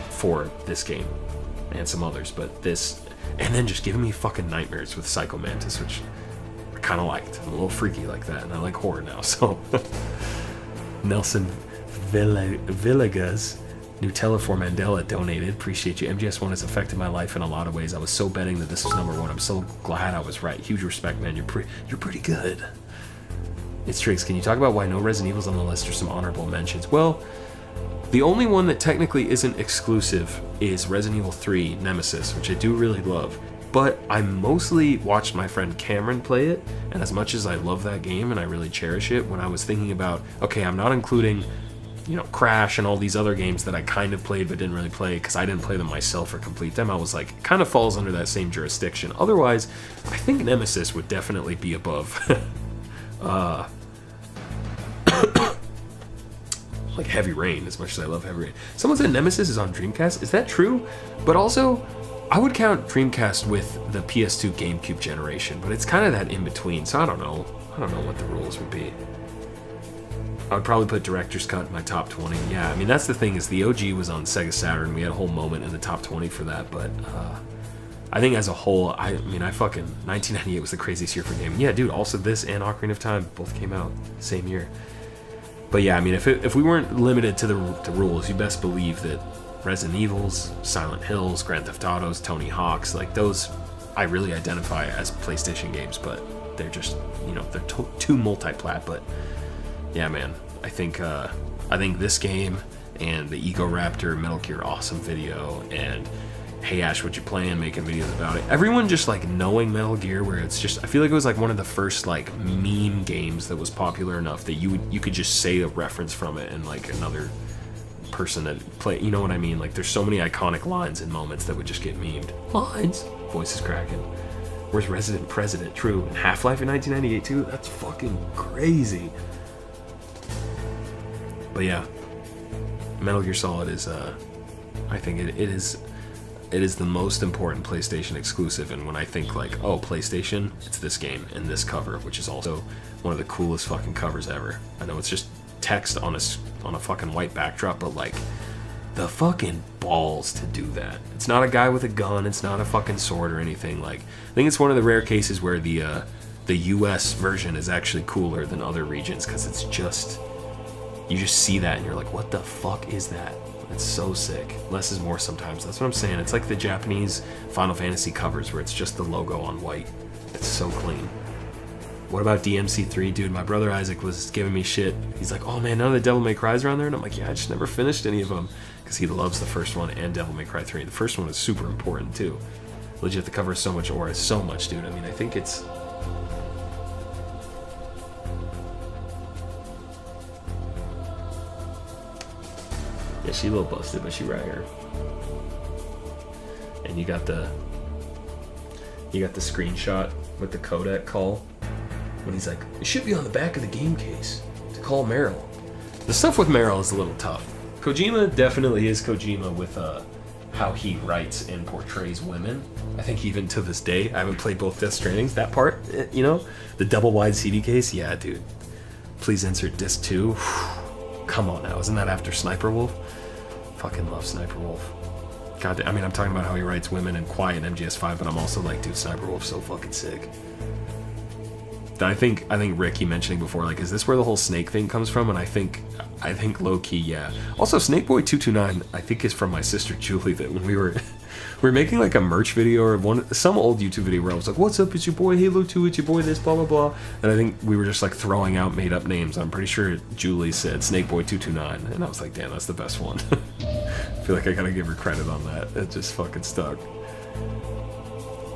for this game and some others, but this, and then just giving me fucking nightmares with Psycho Mantis, which I kind of liked. I'm a little freaky like that, and I like horror now, so. Nelson Villegas, Nutella for Mandela donated. Appreciate you. MGS1 has affected my life in a lot of ways. I was so betting that this was number one. I'm so glad I was right. Huge respect, man. You're pretty good. It's Triggs. Can you talk about why no Resident Evil's on the list or some honorable mentions? Well, the only one that technically isn't exclusive is Resident Evil 3 Nemesis, which I do really love. But I mostly watched my friend Cameron play it, and as much as I love that game and I really cherish it, when I was thinking about, okay, I'm not including, Crash and all these other games that I kind of played but didn't really play because I didn't play them myself or complete them, I was like, it kind of falls under that same jurisdiction. Otherwise, I think Nemesis would definitely be above like Heavy Rain, as much as I love Heavy Rain. Someone said Nemesis is on Dreamcast. Is that true? But also, I would count Dreamcast with the PS2 GameCube generation, but it's kind of that in between, so I don't know what the rules would be. I would probably put Director's Cut in my top 20. Yeah, I mean, that's the thing, is the OG was on Sega Saturn. We had a whole moment in the top 20 for that, but I think as a whole, I fucking 1998 was the craziest year for gaming. Yeah, dude, also this and Ocarina of Time both came out the same year. But yeah, I mean, if we weren't limited to the rules, you best believe that Resident Evils, Silent Hills, Grand Theft Autos, Tony Hawk's, like those, I really identify as PlayStation games, but they're just, they're too multi-plat. But yeah, man, I think this game and the Ego Raptor Metal Gear Awesome video and Hey Ash, what you playing, making videos about it. Everyone just like knowing Metal Gear, where it's just, I feel like it was like one of the first like meme games that was popular enough that you could just say a reference from it and like another person that play, you know what I mean? Like there's so many iconic lines and moments that would just get memed. Lines. Voice is cracking. Where's Resident President? True. And Half-Life in 1998 too? That's fucking crazy. But yeah, Metal Gear Solid is, I think it is the most important PlayStation exclusive, and when I think like, oh, PlayStation, it's this game and this cover, which is also one of the coolest fucking covers ever. I know it's just text on a fucking white backdrop, but like, the fucking balls to do that. It's not a guy with a gun, it's not a fucking sword or anything. Like, I think it's one of the rare cases where the the US version is actually cooler than other regions, because it's just, you just see that and you're like, what the fuck is that? It's so sick. Less is more sometimes. That's what I'm saying. It's like the Japanese Final Fantasy covers where it's just the logo on white. It's so clean. What about DMC3? Dude, my brother Isaac was giving me shit. He's like, oh man, none of the Devil May Cry's around there? And I'm like, yeah, I just never finished any of them. Because he loves the first one and Devil May Cry 3. The first one is super important too. Legit, the cover is so much aura. So much, dude. I mean, I think it's... Yeah, she a little busted, but she right here. And you got the screenshot with the codec call when he's like, it should be on the back of the game case to call Meryl. The stuff with Meryl is a little tough. Kojima definitely is Kojima with how he writes and portrays women. I think even to this day, I haven't played both Death Strandings. That part, you know, the double wide CD case, yeah, dude. Please insert disc 2. Come on now, isn't that after Sniper Wolf? Fucking love Sniper Wolf. God, I mean, I'm talking about how he writes women in Quiet and MGS5, but I'm also like, dude, Sniper Wolf's so fucking sick. I think Rick, he mentioning before, like, is this where the whole Snake thing comes from? And I think low key, yeah. Also, Snake Boy 229, I think is from my sister Julie. That when we were making like a merch video or some old YouTube video where I was like, what's up, it's your boy Halo 2, it's your boy this, blah blah blah. And I think we were just like throwing out made up names. I'm pretty sure Julie said Snake Boy 229, and I was like, damn, that's the best one. I feel like I gotta give her credit on that. It just fucking stuck.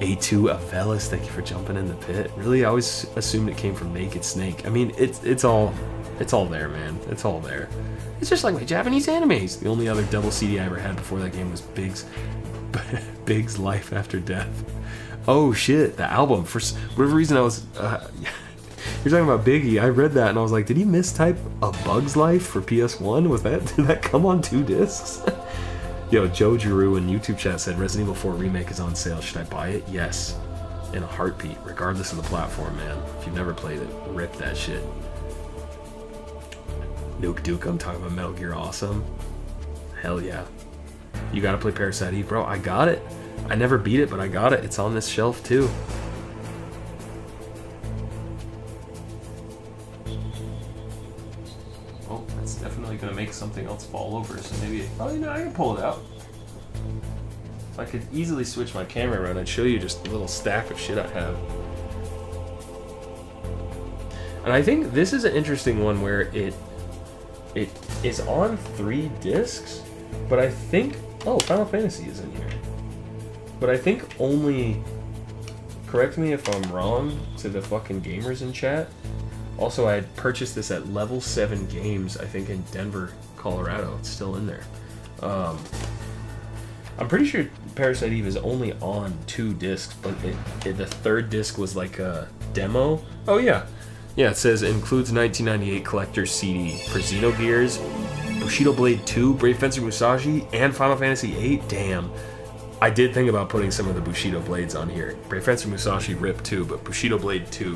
A2 Avelis, thank you for jumping in the pit. Really, I always assumed it came from Naked Snake. I mean, it's all there, man. It's all there. It's just like my Japanese animes. The only other double CD I ever had before that game was Big's Life After Death. Oh shit, the album. For whatever reason, I was. You're talking about Biggie. I read that and I was like, did he mistype A Bug's Life for PS1? Did that come on 2 discs? Yo, Joe Giroux in YouTube chat said Resident Evil 4 Remake is on sale. Should I buy it? Yes. In a heartbeat, regardless of the platform, man. If you've never played it, rip that shit. Nuke Duke, I'm talking about Metal Gear Awesome. Hell yeah. You gotta play Parasite Eve, bro. I got it. I never beat it, but I got it. It's on this shelf, too. Oh, that's definitely gonna make something else fall over, so maybe... Oh, you know, I can pull it out. If I could easily switch my camera around, I'd show you just a little stack of shit I have. And I think this is an interesting one where it is on 3 discs, but I think... Oh, Final Fantasy is in here. But I think only... Correct me if I'm wrong to the fucking gamers in chat. Also, I had purchased this at Level 7 Games, I think in Denver, Colorado. It's still in there. I'm pretty sure Parasite Eve is only on 2 discs, but the 3rd disc was like a demo. Oh yeah. Yeah, it says includes 1998 collector's CD for Xenogears, Bushido Blade 2, Brave Fencer Musashi, and Final Fantasy VIII. Damn. I did think about putting some of the Bushido Blades on here. Brave Fencer Musashi RIP 2, but Bushido Blade 2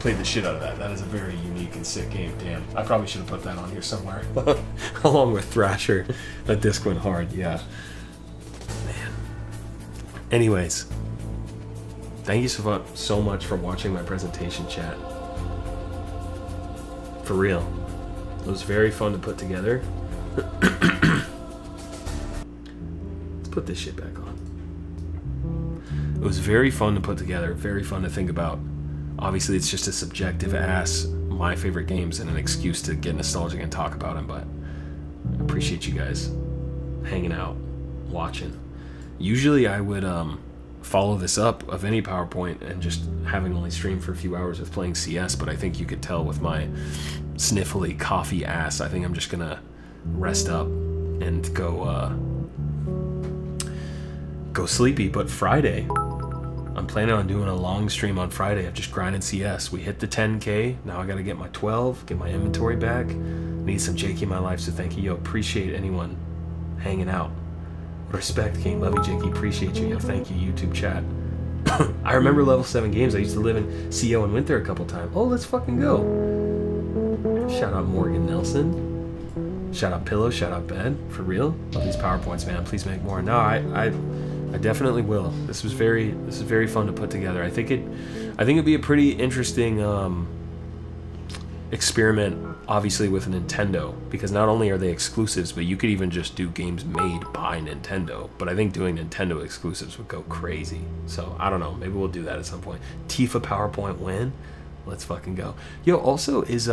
played the shit out of that. That is a very unique and sick game. Damn. I probably should have put that on here somewhere. Along with Thrasher. That disc went hard, yeah. Man. Anyways. Thank you so much for watching my presentation, chat. For real. It was very fun to put together. Let's put this shit back on. It was very fun to put together, very fun to think about. Obviously, it's just a subjective ass, my favorite games, and an excuse to get nostalgic and talk about them, but I appreciate you guys hanging out, watching. Usually I would follow this up of any PowerPoint and just having only streamed for a few hours with playing CS, but I think you could tell with my sniffly coffee ass, I think I'm just gonna rest up and go sleepy. But Friday, I'm planning on doing a long stream on Friday of just grinding CS. We hit the 10K, now I gotta get my 12, get my inventory back. Need some Jakey in my life, so thank you. Yo, appreciate anyone hanging out. Respect, King. Love you, Jakey. Appreciate you. Yo, thank you, YouTube chat. I remember Level 7 Games. I used to live in CO and went there a couple times. Oh, let's fucking go. Shout out Morgan Nelson. Shout out Pillow. Shout out Bed. For real. Love these PowerPoints, man. Please make more. No, I definitely will. This is very fun to put together. I think it'd be a pretty interesting experiment, obviously, with Nintendo, because not only are they exclusives, but you could even just do games made by Nintendo. But I think doing Nintendo exclusives would go crazy. So I don't know. Maybe we'll do that at some point. Tifa PowerPoint win. Let's fucking go. Yo, also is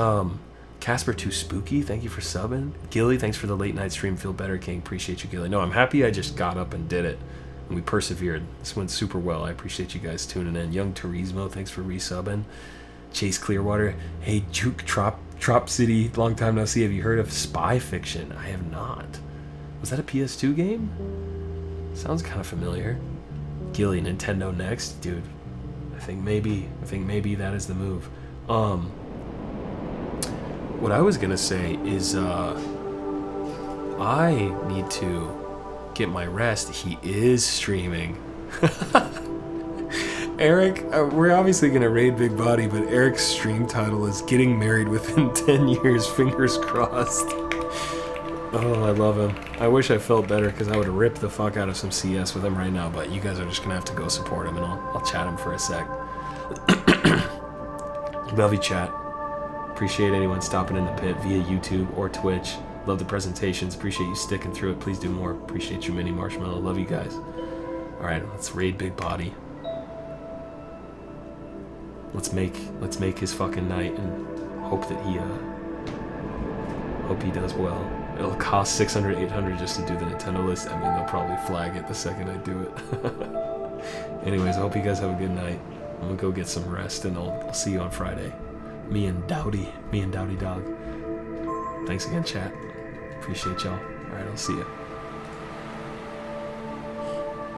Casper Too Spooky, thank you for subbing. Gilly, thanks for the late night stream. Feel better, King. Appreciate you, Gilly. No, I'm happy I just got up and did it. And we persevered. This went super well. I appreciate you guys tuning in. Young Turismo, thanks for resubbing. Chase Clearwater, hey Juke Trop City, long time no see. Have you heard of Spy Fiction? I have not. Was that a PS2 game? Sounds kind of familiar. Gilly, Nintendo next, dude. I think maybe that is the move. What I was gonna say is I need to get my rest. He is streaming. Eric, we're obviously gonna raid Big Body, but Eric's stream title is Getting Married Within 10 Years, fingers crossed. Oh, I love him. I wish I felt better, because I would rip the fuck out of some CS with him right now, but you guys are just gonna have to go support him, and I'll chat him for a sec. Love you, chat. Appreciate anyone stopping in the pit via YouTube or Twitch. Love the presentations. Appreciate you sticking through it. Please do more. Appreciate you, Mini Marshmallow. Love you guys. Alright, let's raid Big Body. Let's make his fucking night and hope that he does well. It'll cost 600, 800 just to do the Nintendo list. I mean, they'll probably flag it the second I do it. Anyways, I hope you guys have a good night. I'm gonna go get some rest, and I'll see you on Friday. Me and Dowdy Dog. Thanks again, chat. Appreciate y'all. Alright, I'll see you.